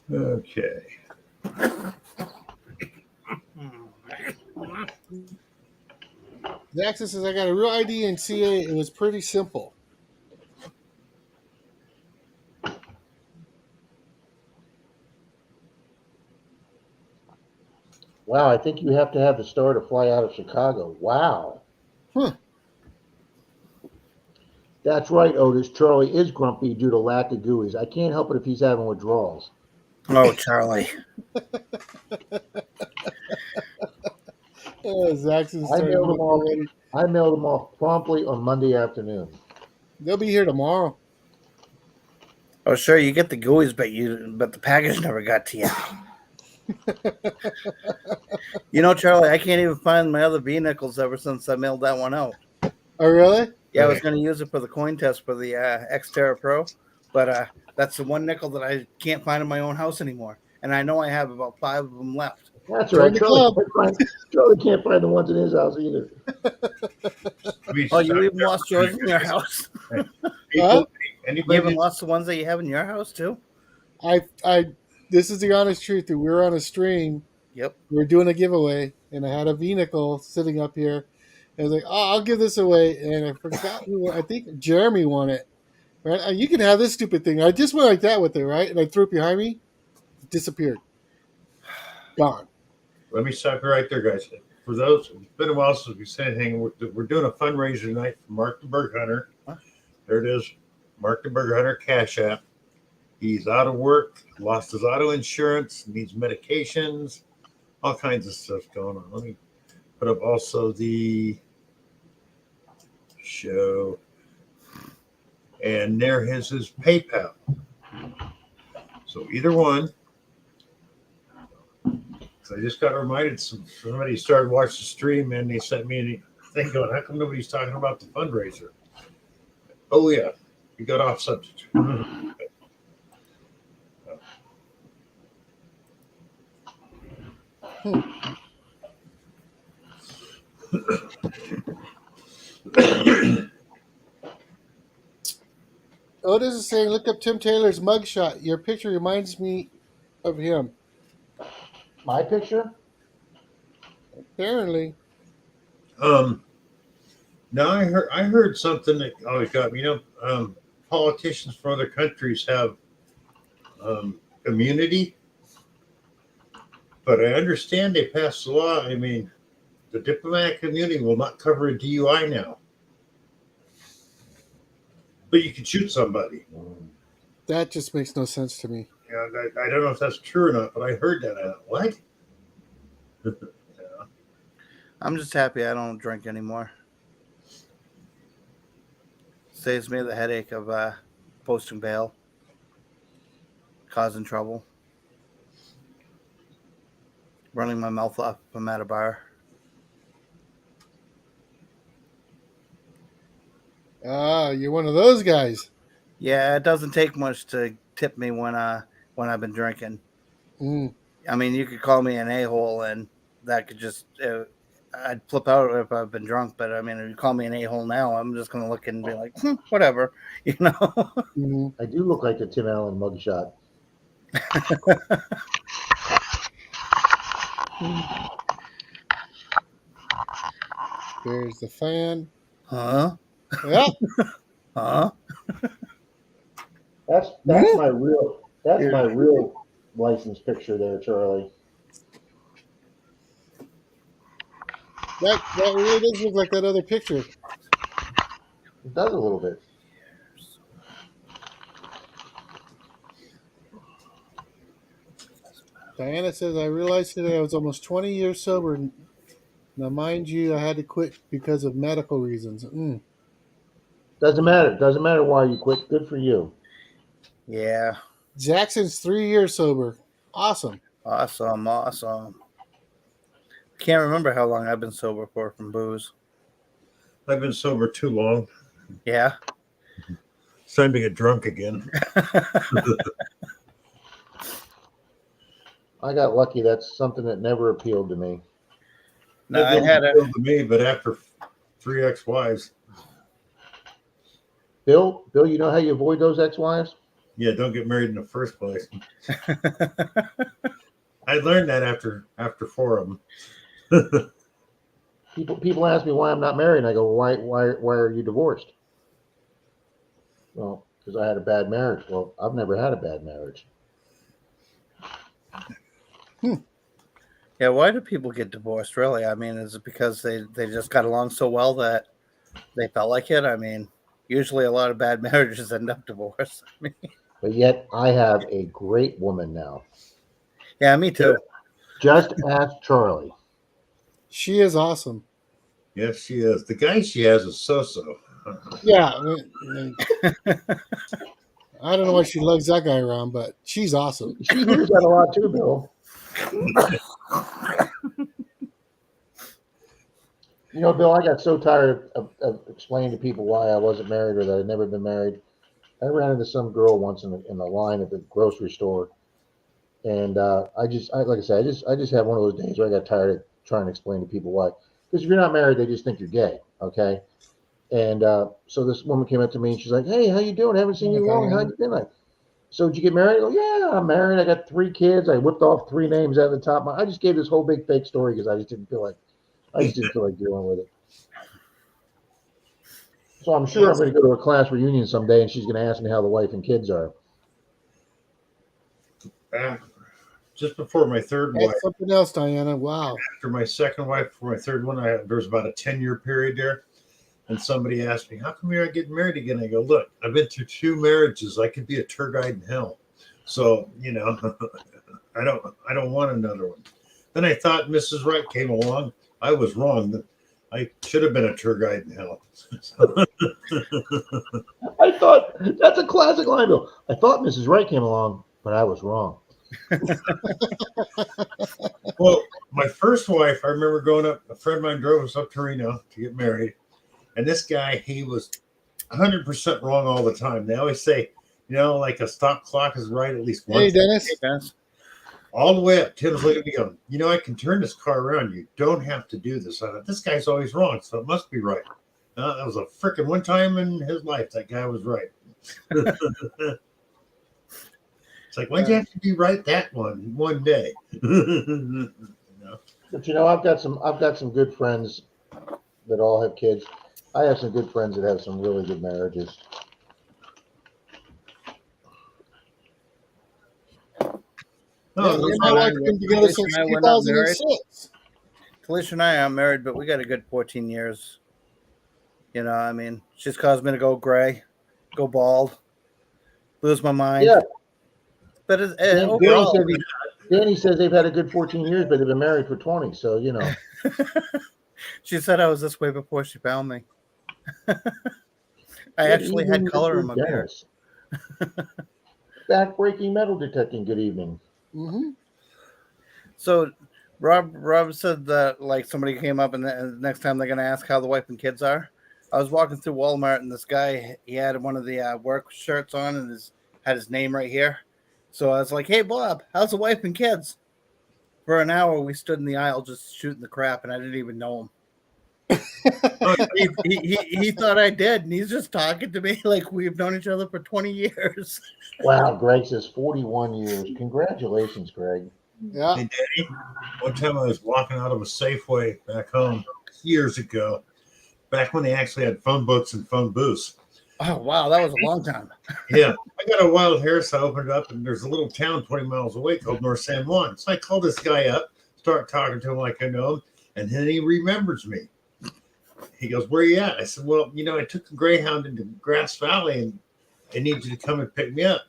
Okay. Jackson says, I got a real ID in CA. It was pretty simple. Wow, I think you have to have the star to fly out of Chicago. Wow. Huh. That's right, Otis. Charlie is grumpy due to lack of GUIs. I can't help it if he's having withdrawals. Oh, Charlie. Zaxxon I started mailed them looking off. already. I mailed them off promptly on Monday afternoon. They'll be here tomorrow. Oh, sure, you get the GUIs, but the package never got to you. You know, Charlie, I can't even find my other V-nickels ever since I mailed that one out. Oh, really? Yeah, I was going to use it for the coin test for the Xterra Pro, but that's the one nickel that I can't find in my own house anymore. And I know I have about 5 of them left. That's Join right. the club. Charlie can't find the ones in his house either. Oh, you even lost yours in your house? Huh? You Anybody? even lost the ones that you have in your house, too? This is the honest truth. We were on a stream. Yep. We were doing a giveaway, and I had a V-nickel sitting up here. And I was like, "Oh, I'll give this away," and I forgot who. I think Jeremy won it. Right? You can have this stupid thing. I just went like that with it, right? And I threw it behind me. It disappeared. Gone. Let me stop you right there, guys. For those, it's been a while since we said anything. We're doing a fundraiser tonight for Mark the Bird Hunter. There it is, Mark the Bird Hunter Cash App. He's out of work, lost his auto insurance, needs medications, all kinds of stuff going on. Let me put up also the show. And there is his PayPal. So either one. So I just got reminded somebody started watching the stream and they sent me a thing going, how come nobody's talking about the fundraiser? Oh yeah, we got off subject. Otis is saying, look up Tim Taylor's mugshot. Your picture reminds me of him. My picture? Apparently. Now I heard something that always got me. Politicians from other countries have immunity, but I understand they passed a law. I mean, the diplomatic community will not cover a DUI now, but you can shoot somebody. That just makes no sense to me. Yeah, I don't know if that's true or not, but I heard that. What? I'm just happy I don't drink anymore. Saves me the headache of posting bail, causing trouble, running my mouth off if I'm at a bar. Ah, you're one of those guys. Yeah, it doesn't take much to tip me when I've been drinking. Mm. I mean, you could call me an a-hole, and that could just I'd flip out if I've been drunk. But I mean, if you call me an a-hole now, I'm just gonna look and be like, whatever, you know. Mm. I do look like the Tim Allen mugshot. There's the fan. Huh? Yeah. Huh? That's my real license picture there, Charlie. That really does look like that other picture. It does a little bit. Diana says, I realized today I was almost 20 years sober. Now, mind you, I had to quit because of medical reasons. Mm. Doesn't matter. Doesn't matter why you quit. Good for you. Yeah. Jackson's 3 years sober. Awesome. Awesome. Can't remember how long I've been sober for from booze. I've been sober too long. Yeah. It's time to get drunk again. I got lucky. That's something that never appealed to me. No, It didn't appeal to me, but after 3 ex-wives, Bill, you know how you avoid those ex-wives? yeah, don't get married in the first place. I learned that after 4 of them. People ask me why I'm not married, and I go, why are you divorced? Well, because I had a bad marriage. Well, I've never had a bad marriage. Yeah, why do people get divorced? Really? I mean, is it because they just got along so well that they felt like it? I mean, usually a lot of bad marriages end up divorced. I mean, But yet I have a great woman now. yeah, me too. Just ask Charlie. She is awesome. Yes, she is. The guy she has is so-so. Yeah, I don't know why she lugs that guy around, but she's awesome. She hears that a lot too, Bill. You know, Bill, I got so tired of explaining to people why I wasn't married or that I'd never been married. I ran into some girl once in the line at the grocery store, and like I said, I just had one of those days where I got tired of trying to explain to people why. Because if you're not married, they just think you're gay. Okay. And so this woman came up to me and she's like, "Hey, how you doing? Haven't seen you long. How you been?" Like, so did you get married? I go, "Yeah, I'm married. I got 3 kids. I whipped off 3 names out of the top." I just gave this whole big fake story because I just didn't feel like dealing with it. So I'm sure I'm going to go to a class reunion someday, and she's going to ask me how the wife and kids are. Just before my third wife, That's something else, Diana. Wow. after my second wife, for my third one, there was about a 10-year period there. And somebody asked me, "How come you're not getting married again?" I go, "Look, I've been through 2 marriages. I could be a tour guide in hell. So, I don't want another one." Then I thought Mrs. Right came along. I was wrong. I should have been a tour guide in hell. I thought that's a classic line, Bill. I thought Mrs. Right came along, but I was wrong. Well, my first wife, I remember going up, a friend of mine drove us up to Reno to get married. And this guy, he was 100% wrong all the time. They always say, like a stop clock is right at least once. Hey, Dennis. Yes. All the way up. Tim's looking at me going, "I can turn this car around. You don't have to do this." I thought, this guy's always wrong, so it must be right. That was a freaking one time in his life that guy was right. It's like, why'd you have to be right that one day? But I've got some good friends that all have kids. I have some good friends that have some really good marriages. No, Me and my wife have been together since Talisha and I were not married. 2006. Talisha and I are married, but we got a good 14 years. I mean, she's caused me to go gray, go bald, lose my mind. Yeah. But Danny, Danny says they've had a good 14 years, but they've been married for 20. So, She said I was this way before she found me. I actually had color in my beard. Back-breaking metal detecting. Good evening. Mm-hmm. So Rob said that like somebody came up and the next time they're going to ask how the wife and kids are. I was walking through Walmart and this guy, he had one of the work shirts on and had his name right here. So I was like, "Hey, Bob, how's the wife and kids?" For an hour, we stood in the aisle just shooting the crap, and I didn't even know him. he thought I did, and he's just talking to me like we've known each other for 20 years. Wow, Greg says 41 years. Congratulations, Greg. Yeah. Hey, Danny, one time I was walking out of a Safeway back home years ago, back when they actually had phone books and phone booths. Oh, wow, that was a long time. Yeah, I got a wild hair, so I opened it up, and there's a little town 20 miles away called North San Juan. So I called this guy up, start talking to him like I know him, and then he remembers me. He goes, "Where you at?" I said, "Well, I took the Greyhound into Grass Valley, and I need you to come and pick me up."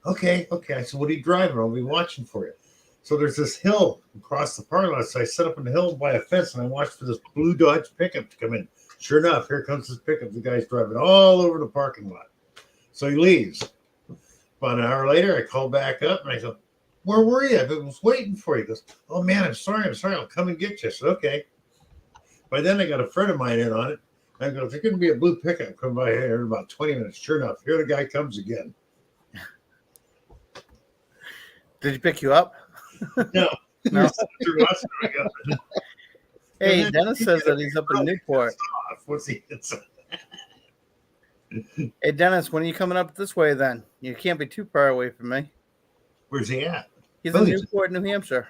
Okay. I said, "What are you driving? I'll be watching for you." So there's this hill across the parking lot. So I set up on the hill by a fence, and I watched for this blue Dodge pickup to come in. Sure enough, here comes this pickup. The guy's driving all over the parking lot. So he leaves. About an hour later, I call back up, and I go, "Where were you? I was waiting for you." He goes, "Oh, man, I'm sorry. I'll come and get you." I said, "Okay." By then, I got a friend of mine in on it. I go, "There's going to be a blue pickup come by here in about 20 minutes. Sure enough, here the guy comes again. Did he pick you up? No. No. Through us, and I go, Hey, Dennis says that he's up in Newport. What's he? Hey, Dennis, when are you coming up this way then? You can't be too far away from me. Where's he at? He's in Newport, New Hampshire.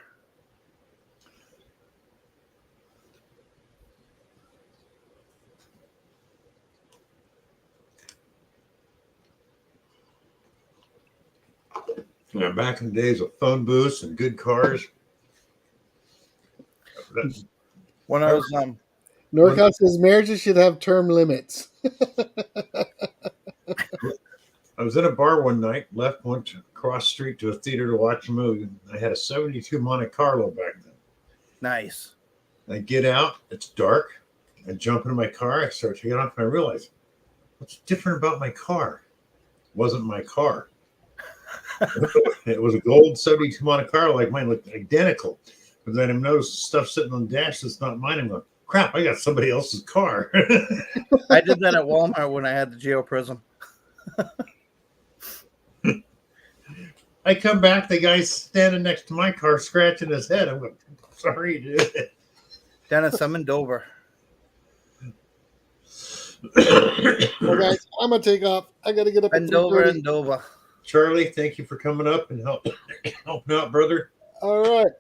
Back in the days of phone booths and good cars, When I was Norcom says marriages should have term limits. I was at a bar one night, went across the street to a theater to watch a movie. I had a 72 Monte Carlo back then. nice. I get out, it's dark. I jump into my car, I start to get off, and I realize what's different about my car? It wasn't my car. It was a gold 72 Monte Carlo, like mine, looked identical. But then I noticed stuff sitting on the dash that's not mine. I'm going, crap, I got somebody else's car. I did that at Walmart when I had the Geo Prism. I come back, the guy's standing next to my car, scratching his head. I'm going, sorry, dude. Dennis, I'm in Dover. Well, guys, I'm gonna take off. I gotta get up at And Dover 3:30. and Dover. Charlie, thank you for coming up and helping out, brother. All right,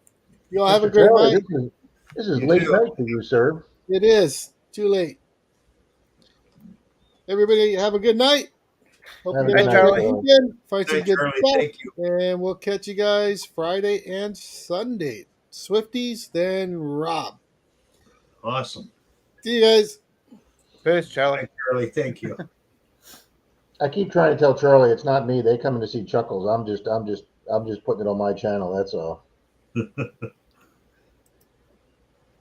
y'all have a Mr. great Taylor, night. This is You late too. night for you, sir. It is too late. Everybody, have a good night. Hope Have you a guys good have a night, great Charlie. weekend. Find some Night, good Charlie. stuff, Thank you. and we'll catch you guys Friday and Sunday. Swifties, then Rob. Awesome. See you guys. Peace, Charlie. Night, Charlie. Thank you. I keep trying to tell Charlie it's not me. They come in to see Chuckles. I'm just putting it on my channel. That's all.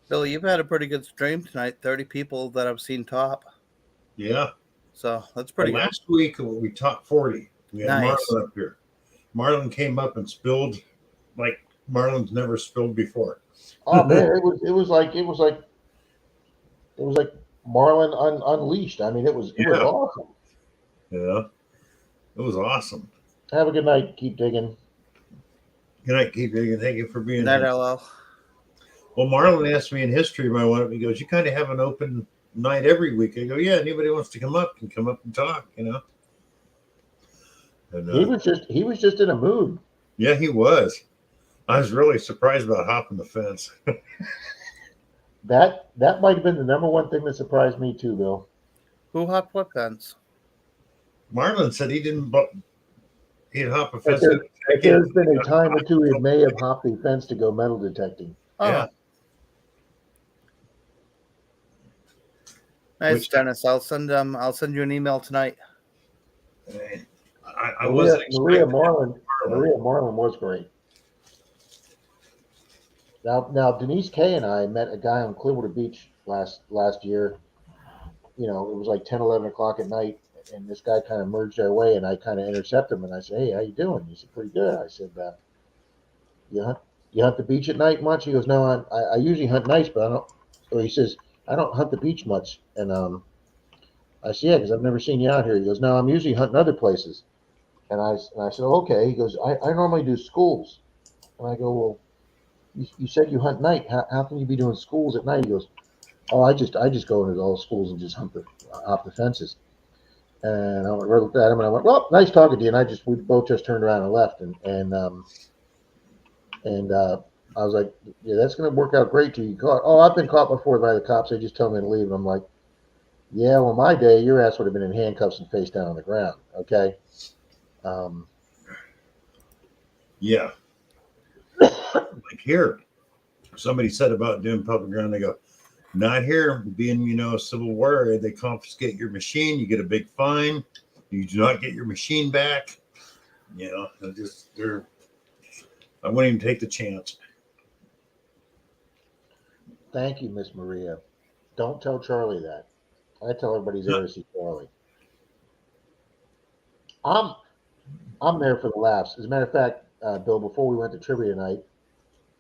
Billy, you've had a pretty good stream tonight. 30 people that I've seen top. Yeah. So that's pretty good. Last week we topped 40. We had Nice. Marlon up here. Marlon came up and spilled like Marlon's never spilled before. Oh man, it was like Marlin unleashed. I mean, it was Yeah. awesome. Yeah. It was awesome. Have a good night. Keep digging. Good night, Keith. Thank you for being Night, here. LL. Well, Marlon asked me in history my one. He goes, "You kind of have an open night every week." I go, "Yeah, anybody wants to come up can come up and talk, you know." And He was just in a mood. yeah, he was. I was really surprised about hopping the fence. That might have been the number one thing that surprised me too, Bill. Who hopped what fence? Marlon said he didn't. He'd hop a But fence. there's been a time or two he may have hopped the fence to go metal detecting. Oh, Yeah. nice, Which- Dennis. I'll send you an email tonight. I wasn't Maria expecting Marlin was great. Now Denise Kay and I met a guy on Clearwater Beach last year. You know, it was like 10, 11 o'clock at night, and this guy kind of merged our way, and I kind of intercepted him, and I said, "Hey, how you doing?" He said, "Pretty good." I said, "You hunt the beach at night much?" He goes, "No, I usually hunt nights, but I don't." Or he says, "I don't hunt the beach much." And I said, "Yeah, because I've never seen you out here." He goes, "No, I'm usually hunting other places." And I said, "Oh, okay." He goes, I normally do schools." And I go, "Well, you said you hunt night. How can you be doing schools at night?" He goes, "Oh, I just go into all schools and just hop the fences." And I went right looked at him and I went, "Well, nice talking to you." And we both just turned around and left. And I was like, "Yeah, that's going to work out great till you caught." "Oh, I've been caught before by the cops. They just tell me to leave." And I'm like, "Yeah, well, my day, your ass would have been in handcuffs and face down on the ground." Okay. Yeah. Like here, somebody said about doing public ground, they go, "Not here, being, a Civil War area, they confiscate your machine, you get a big fine, you do not get your machine back." I wouldn't even take the chance. Thank you, Miss Maria. Don't tell Charlie that. I tell everybody there to see Charlie. I'm there for the laughs. As a matter of fact, Bill, before we went to trivia night,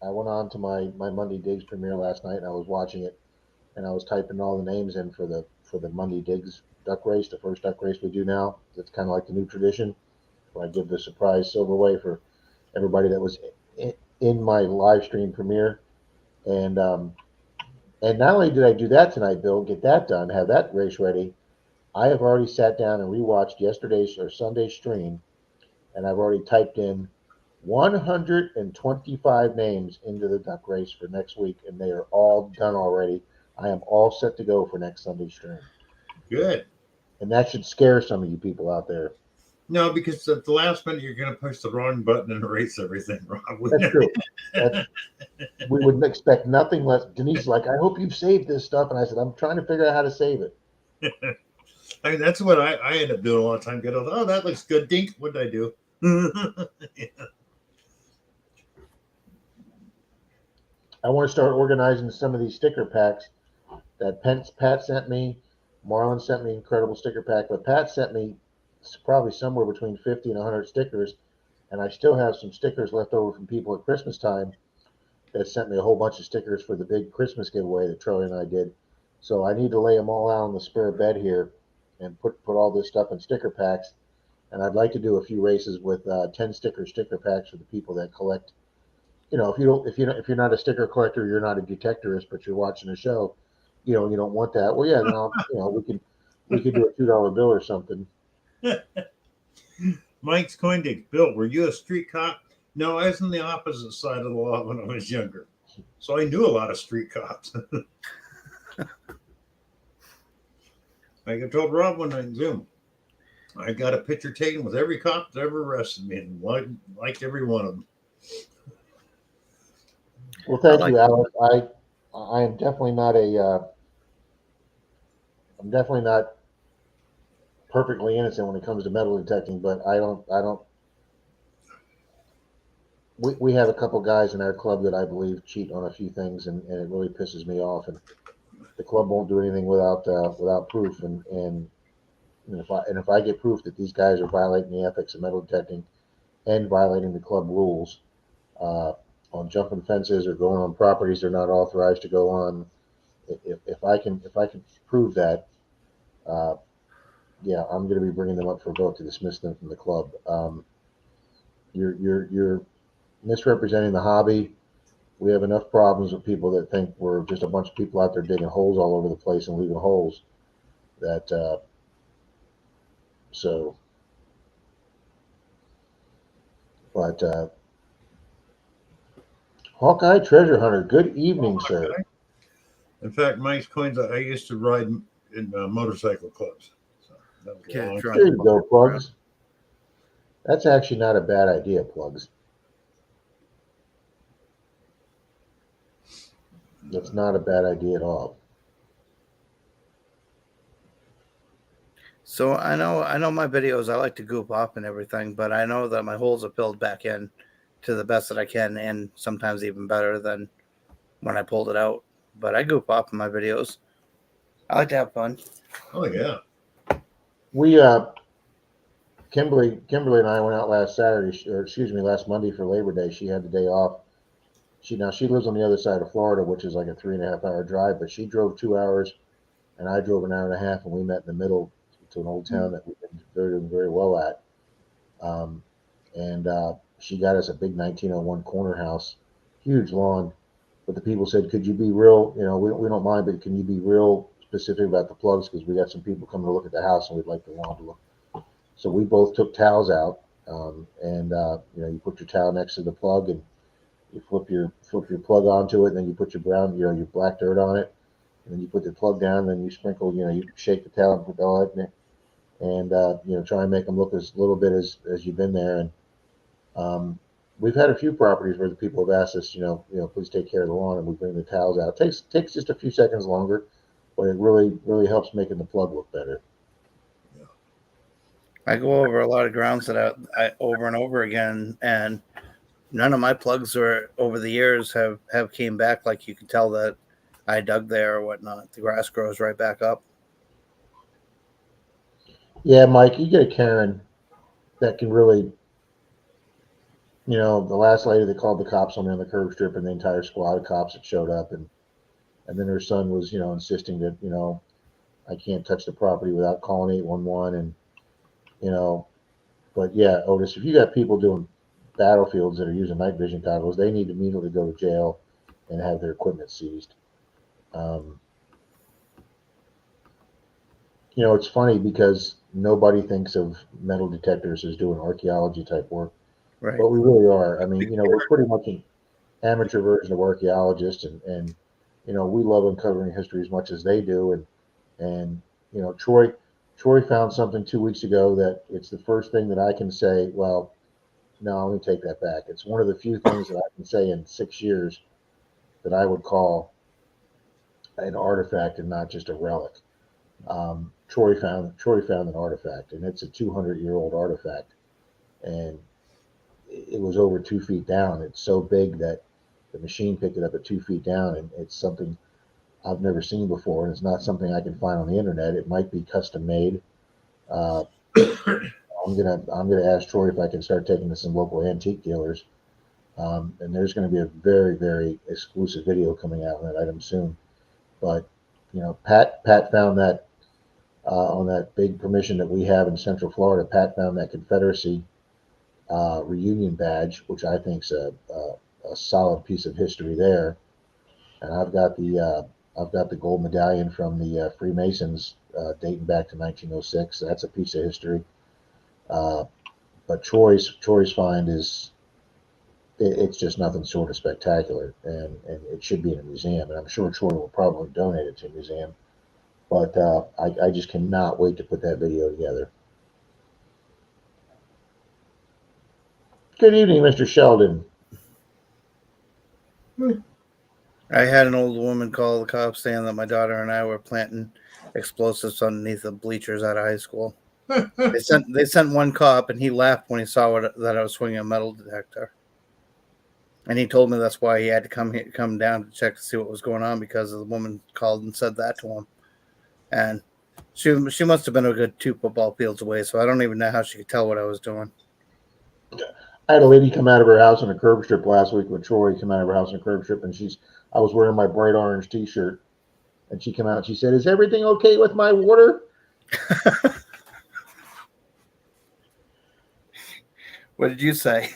I went on to my Monday Digs premiere last night, and I was watching it, and I was typing all the names in for the Monday Digs duck race, the first duck race we do now. It's kind of like the new tradition, where I give the surprise silver away for everybody that was in my live stream premiere, and not only did I do that tonight, Bill, get that done, have that race ready, I have already sat down and rewatched yesterday's or Sunday's stream, and I've already typed in 125 names into the duck race for next week, and they are all done already. I am all set to go for next Sunday's stream. Good. And that should scare some of you people out there. No, because at the last minute you're going to push the wrong button and erase everything, Rob. That's true. That's, we would expect nothing less. Denise is like, I hope you've saved this stuff. And I said, I'm trying to figure out how to save it. I mean, that's what I end up doing a lot of time. Get oh, that looks good. Dink. What did I do? I want to start organizing some of these sticker packs that Pat sent me. Marlon sent me an incredible sticker pack, but Pat sent me probably somewhere between 50 and 100 stickers. And I still have some stickers left over from people at Christmas time that sent me a whole bunch of stickers for the big Christmas giveaway that Troy and I did. So I need to lay them all out on the spare bed here and put all this stuff in sticker packs. And I'd like to do a few races with 10 sticker packs for the people that collect. You know, if you're not a sticker collector, you're not a detectorist, but you're watching the show, you know, you don't want that. Well, yeah, then we could do a $2 bill or something. Mike's coin dig. Bill, were you a street cop? No, I was on the opposite side of the law when I was younger. So I knew a lot of street cops. Like I told Rob when I Zoom, I got a picture taken with every cop that ever arrested me and liked every one of them. Well, thank you, Alex. I am definitely not I'm definitely not perfectly innocent when it comes to metal detecting, but I don't. We have a couple guys in our club that I believe cheat on a few things, and it really pisses me off. And the club won't do anything without proof. And if I get proof that these guys are violating the ethics of metal detecting and violating the club rules on jumping fences or going on properties they're not authorized to go on, if I can prove that, yeah, I'm going to be bringing them up for a vote to dismiss them from the club. You're misrepresenting the hobby. We have enough problems with people that think we're just a bunch of people out there digging holes all over the place and leaving holes. That so, but Hawkeye Treasure Hunter. Good evening, sir. In fact, Mike's coins. I used to ride in motorcycle clubs. So that was a long time. There you go, Plugs. That's actually not a bad idea, Plugs. That's not a bad idea at all. So I know my videos, I like to goop up and everything, but I know that my holes are filled back in to the best that I can, and sometimes even better than when I pulled it out. But I goop up in my videos. I like to have fun. Oh yeah. We Kimberly and I went out last Monday for Labor Day. She had the day off. She lives on the other side of Florida, which is like a 3.5 hour drive, but she drove 2 hours and I drove an hour and a half, and we met in the middle to an old town that we've been doing very well at. And she got us a big 1901 corner house, huge lawn. But the people said, could you be real, we don't mind, but can you be real specific about the plugs? Because we got some people coming to look at the house and we'd like the lawn to look. So we both took towels out, and you put your towel next to the plug, and you flip your plug onto it, and then you put your your black dirt on it, and then you put the plug down, and then you sprinkle, you shake the towel and put all that in it, and try and make them look as little bit as you've been there. And we've had a few properties where the people have asked us, please take care of the lawn, and we bring the towels out. It takes just a few seconds longer, but it really helps making the plug look better. I go over a lot of grounds that I over and over again, and none of my plugs over the years have came back like you can tell that I dug there or whatnot. The grass grows right back up. Yeah, Mike, you get a Karen that can really, the last lady that called the cops on me on the curb strip, and the entire squad of cops that showed up, and then her son was, insisting that, I can't touch the property without calling 811, and but yeah, Otis, if you got people doing battlefields that are using night vision goggles, they need to immediately go to jail and have their equipment seized. It's funny because nobody thinks of metal detectors as doing archaeology type work, Right. but we really are. I mean, we're pretty much an amateur version of archaeologists, and we love uncovering history as much as they do. And Troy Troy found something 2 weeks ago that it's the first thing that I can say, well, no, let me take that back. It's one of the few things that I can say in 6 years that I would call an artifact and not just a relic. Troy found an artifact, and it's a 200-year-old artifact, and it was over 2 feet down. It's so big that the machine picked it up at 2 feet down, and it's something I've never seen before, and it's not something I can find on the internet. It might be custom made. Uh, I'm gonna ask Troy if I can start taking to some local antique dealers. And there's going to be a very, very exclusive video coming out on that item soon. But Pat found that on that big permission that we have in Central Florida. Pat found that Confederacy reunion badge, which I think is a solid piece of history there. And I've got the gold medallion from the Freemasons dating back to 1906. That's a piece of history. But Troy's find is. It's just nothing short of spectacular, and it should be in a museum. And I'm sure Troy will probably donate it to a museum. But I just cannot wait to put that video together. Good evening, Mr. Sheldon. I had an old woman call the cops saying that my daughter and I were planting explosives underneath the bleachers at a high school. They sent one cop, and he laughed when he saw that I was swinging a metal detector. And he told me that's why he had to come down to check to see what was going on, because the woman called and said that to him. And she must have been a good 2 football fields away, so I don't even know how she could tell what I was doing. I had a lady come out of her house on a curb strip last week with Troy. Come out of her house on a curb strip, and I was wearing my bright orange T-shirt, and she came out and she said, "Is everything okay with my water?" What did you say?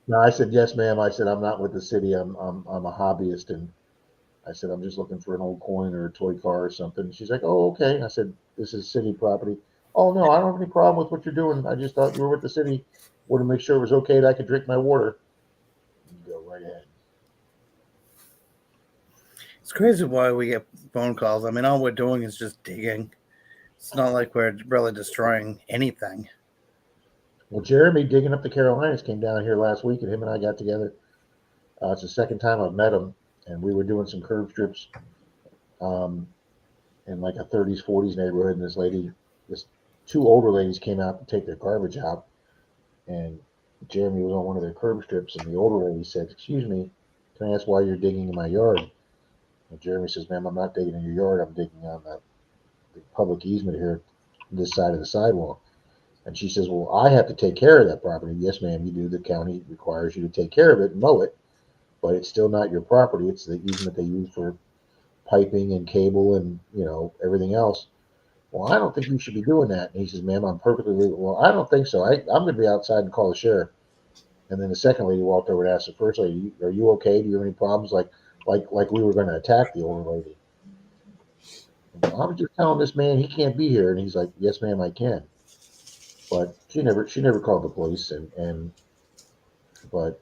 No, I said, "Yes, ma'am." I said, "I'm not with the city. I'm a hobbyist, and I said I'm just looking for an old coin or a toy car or something." She's like, "Oh, okay." I said, "This is city property." "Oh no, I don't have any problem with what you're doing. I just thought you were with the city. Wanted to make sure it was okay that I could drink my water." You go right ahead. It's crazy why we get phone calls. I mean, all we're doing is just digging. It's not like we're really destroying anything. Well, Jeremy digging up the Carolinas came down here last week, and him and I got together. It's the second time I've met him, and we were doing some curb strips in like a 30s, 40s neighborhood. And this 2 older ladies came out to take their garbage out, and Jeremy was on one of their curb strips, and the older lady said, "Excuse me, can I ask why you're digging in my yard?" And Jeremy says, "Ma'am, I'm not digging in your yard. I'm digging on the public easement here, this side of the sidewalk." And she says, "Well, I have to take care of that property." "Yes, ma'am, you do. The county requires you to take care of it and mow it, but it's still not your property. It's the easement they use for piping and cable and everything else." "Well, I don't think you should be doing that." And he says, "Ma'am, I'm perfectly legal." "Well, I don't think so. I'm going to be outside and call the sheriff." And then the second lady walked over and asked the first lady, "Are you okay? Do you have any problems?" Like we were going to attack the older lady. "Well, I was just telling this man he can't be here." And he's like, "Yes, ma'am, I can." But she never called the police, but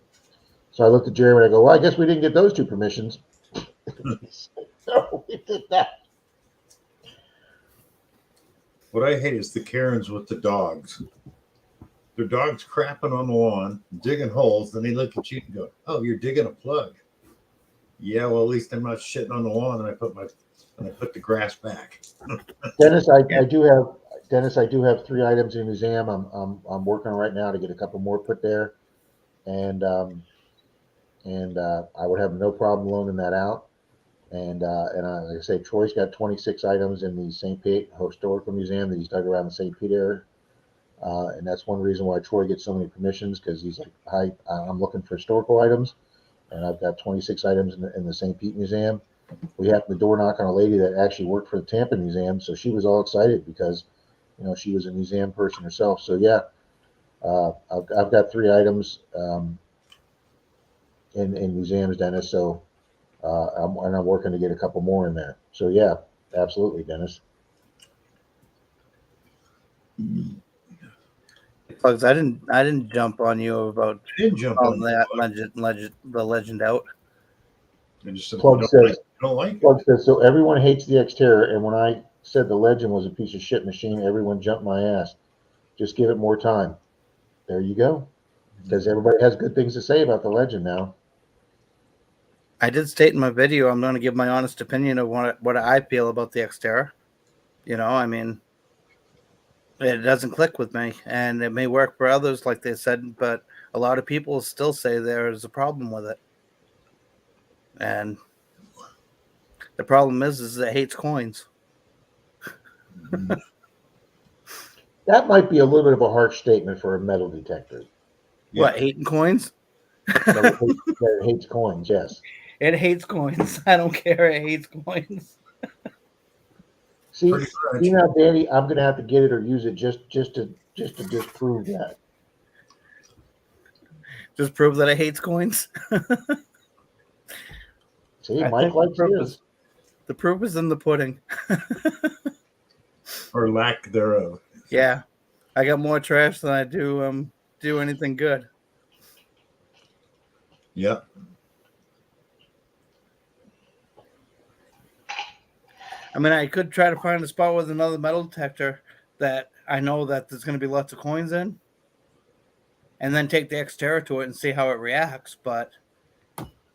so I looked at Jeremy and I go, "Well, I guess we didn't get those 2 permissions." He said, "No, we did not." What I hate is the Karens with the dogs. Their dog's crapping on the lawn, digging holes. Then they look at you and go, "Oh, you're digging a plug." Yeah, well, at least I'm not shitting on the lawn, and I put the grass back. Dennis, I do have 3 items in the museum. I'm working on right now to get a couple more put there, and I would have no problem loaning that out. And like I say, Troy's got 26 items in the St. Pete Historical Museum that he's dug around the St. Pete area. And that's one reason why Troy gets so many permissions, because he's like, I'm looking for historical items, and I've got 26 items in the St. Pete Museum. We happened to door knock on a lady that actually worked for the Tampa Museum, so she was all excited because she was a museum person herself. So yeah, I've got 3 items in museums, Dennis. So I'm working to get a couple more in there. So yeah, absolutely, Dennis. Plugs, I didn't jump on you about I didn't jump on that that. legend out. I just said, Plug I says, don't like it. Plug says, so everyone hates the Xterra, and when I said the Legend was a piece of shit machine. Everyone jumped my ass. Just give it more time. There you go. Because everybody has good things to say about the Legend now. I did state in my video I'm going to give my honest opinion of what I feel about the Xterra. You know, I mean, it doesn't click with me, and it may work for others, like they said, but a lot of people still say there is a problem with it. And the problem is it hates coins. That might be a little bit of a harsh statement for a metal detector. Yeah. What, hating coins? No, it hates coins, yes. It hates coins. I don't care. It hates coins. See Pretty much. now, Danny, I'm going to have to get it or use it just to disprove that. Just prove that it hates coins. See, I Mike think likes his. the proof is in the pudding. Or lack thereof. Yeah, I got more trash than I do anything good. Yep. I mean, I could try to find a spot with another metal detector that I know that there's going to be lots of coins in, and then take the Xterra to it and see how it reacts. But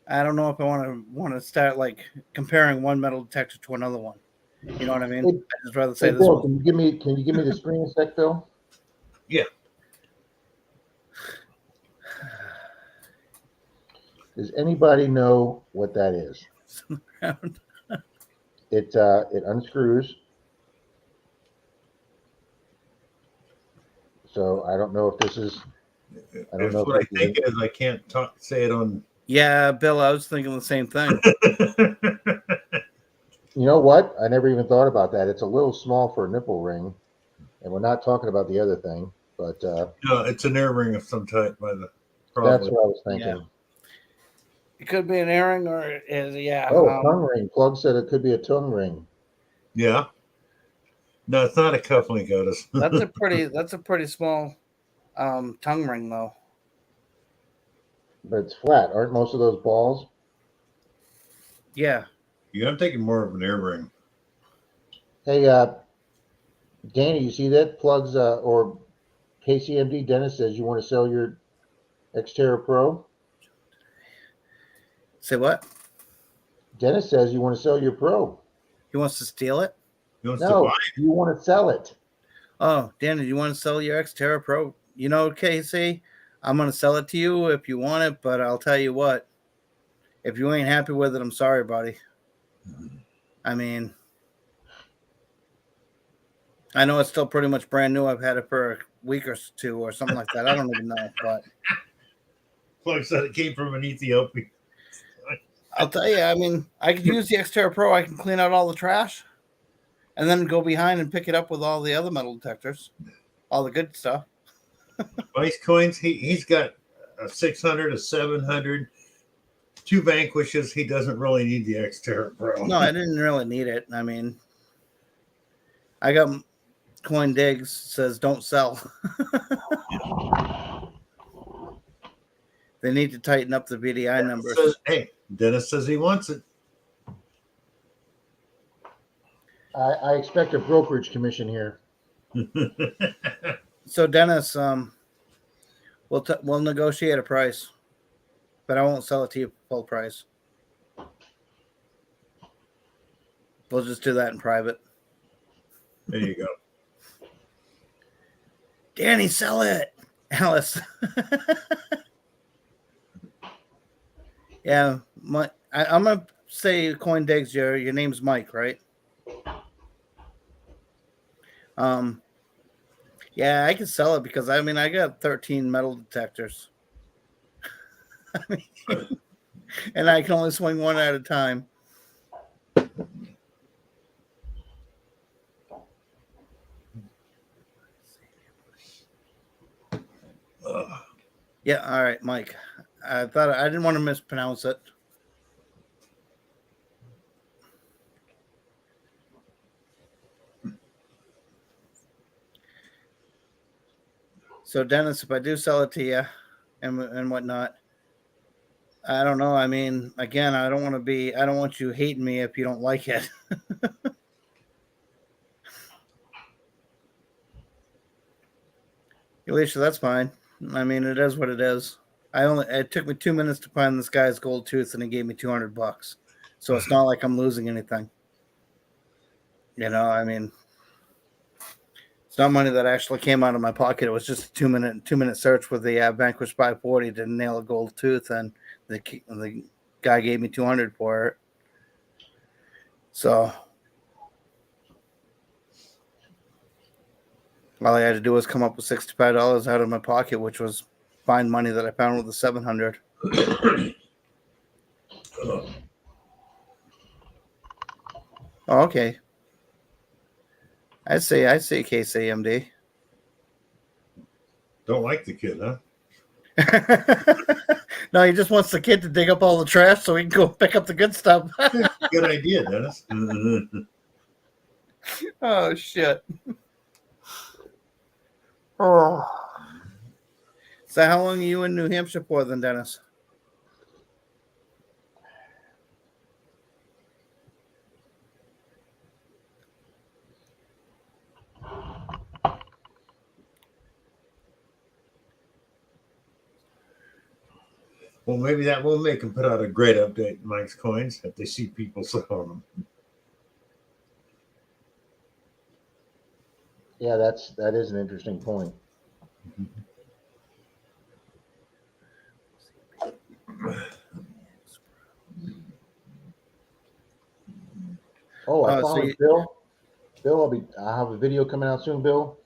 I don't know if I want to start like comparing one metal detector to another one. You know what I mean? Hey, I'd just rather say Hey, this Bill, one. can you give me the screen a sec, Bill? Yeah. Does anybody know what that is? It unscrews. So I don't know if this is. I don't know What I if think is I can't say it on. Yeah, Bill, I was thinking the same thing. You know what? I never even thought about that. It's a little small for a nipple ring, and we're not talking about the other thing. But No, it's an ear ring of some type by the that's probably. what I was thinking. It could be an earring or yeah. Oh, tongue ring. Plug said it could be a tongue ring. Yeah. No, it's not a cufflink, Otis. That's a pretty small tongue ring though. But it's flat. Aren't most of those balls? Yeah. Yeah, I'm thinking more of an ear ring. Hey, Danny, you see that? Plugs or KCMD Dennis says you want to sell your Xterra Pro. Say what? Dennis says you want to sell your Pro. He wants to steal it? He wants to No, buy you want to sell it. Oh, Danny, you want to sell your Xterra Pro? You know, Casey, I'm going to sell it to you if you want it, but I'll tell you what. If you ain't happy with it, I'm sorry, buddy. I mean, I know it's still pretty much brand new. I've had it for a week or two or something like that. I don't even know, but Plug said it came from an Ethiopian. I'll tell you, I mean, I could use the Xterra Pro. I can clean out all the trash and then go behind and pick it up with all the other metal detectors, all the good stuff. Vice coins, he's got a 600, a 700, 2 Vanquishes. He doesn't really need the Xterra Pro. No, I didn't really need it. I mean, I got Coin Digs says don't sell. They need to tighten up the VDI numbers. Hey, Dennis says he wants it. I expect a brokerage commission here. So Dennis, we'll negotiate a price, but I won't sell it to you full price. We'll just do that in private. There you go. Danny, sell it. Alice. Yeah, I'm gonna say Coin Digs. Your name's Mike, right? Yeah, I can sell it because I mean I got 13 metal detectors. I mean, and I can only swing one at a time. Yeah, all right, Mike. I thought I didn't want to mispronounce it. So Dennis, if I do sell it to you and whatnot, I don't know. I mean, again, I don't want you hating me if you don't like it. Alicia, that's fine. I mean, it is what it is. It took me 2 minutes to find this guy's gold tooth, and he gave me $200. So it's not like I'm losing anything. I mean, it's not money that actually came out of my pocket. It was just a 2 minute search with the Vanquish 540 to nail a gold tooth, and the guy gave me $200 for it. So all I had to do was come up with $65 out of my pocket, which was find money that I found with the $700. Oh, okay. I say KCMD. Don't like the kid, huh? No, he just wants the kid to dig up all the trash so he can go pick up the good stuff. Good idea, Dennis. Oh, shit. Oh. So how long are you in New Hampshire for then, Dennis? Well, maybe that will make them put out a great update, Mike's Coins, if they see people selling them. Yeah, that is an interesting point. Oh, I found it, Bill. Bill, I'll have a video coming out soon, Bill.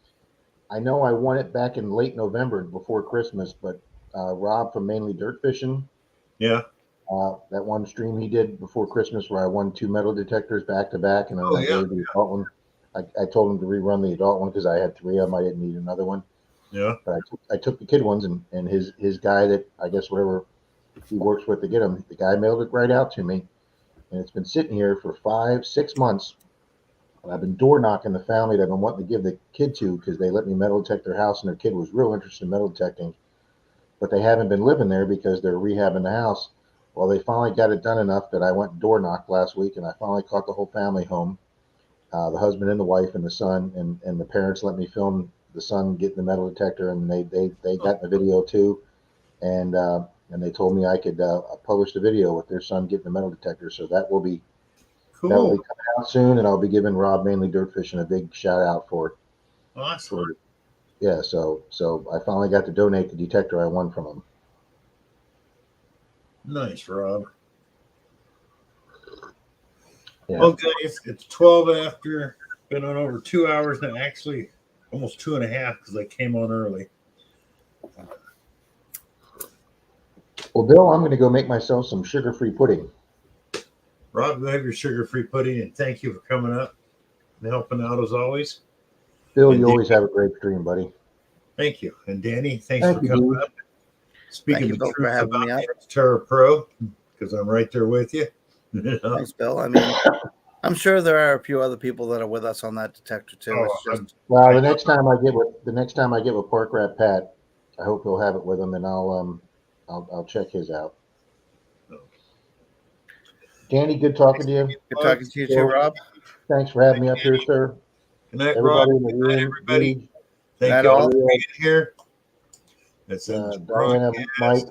I know I won it back in late November before Christmas, but Rob from Mainly Dirt Fishing. Yeah. That one stream he did before Christmas where I won 2 metal detectors back to back, and then I gave the adult one. I told him to rerun the adult one because I had 3 of them. I didn't need another one. Yeah. But I took the kid ones, and his guy that I guess whatever he works with to get them, the guy mailed it right out to me, and it's been sitting here for 5-6 months. And I've been door knocking the family that I've been wanting to give the kid to because they let me metal detect their house, and their kid was real interested in metal detecting, but they haven't been living there because they're rehabbing the house. Well, they finally got it done enough that I went door knocked last week, and I finally caught the whole family home, the husband and the wife and the son, and the parents let me film the son getting the metal detector, and they got the video too, and they told me I could publish the video with their son getting the metal detector, so that will be Cool. That will be coming out soon, and I'll be giving Rob Mainly Dirt Fishing a big shout out for. Awesome. Yeah, so I finally got to donate the detector I won from him. Nice, Rob. Yeah. Well, guys, it's 12 after. Been on over 2 hours now. Actually, almost 2.5 because I came on early. Well, Bill, I'm going to go make myself some sugar-free pudding. Rob, you have your sugar-free pudding, and thank you for coming up and helping out as always. Bill, and you Danny, always have a great stream, buddy. Thank you. And Danny, thanks Thank for you, coming dude. up. Speaking Thank you, the Bill, for truth having about me up. the Xterra Pro, because I'm right there with you. Thanks, Bill. I mean, I'm sure there are a few other people that are with us on that detector too. Oh, It's just Well, the next time I get with Park Rat Pat, I hope he'll have it with him, and I'll check his out. Danny, good talking to you. good talking to you too, Rob. Thanks for having me up here, sir. Good night, Everybody Rob. in the Good night, room, everybody. Gage, Thank Night you all all. for being here. That's Diana, Mike,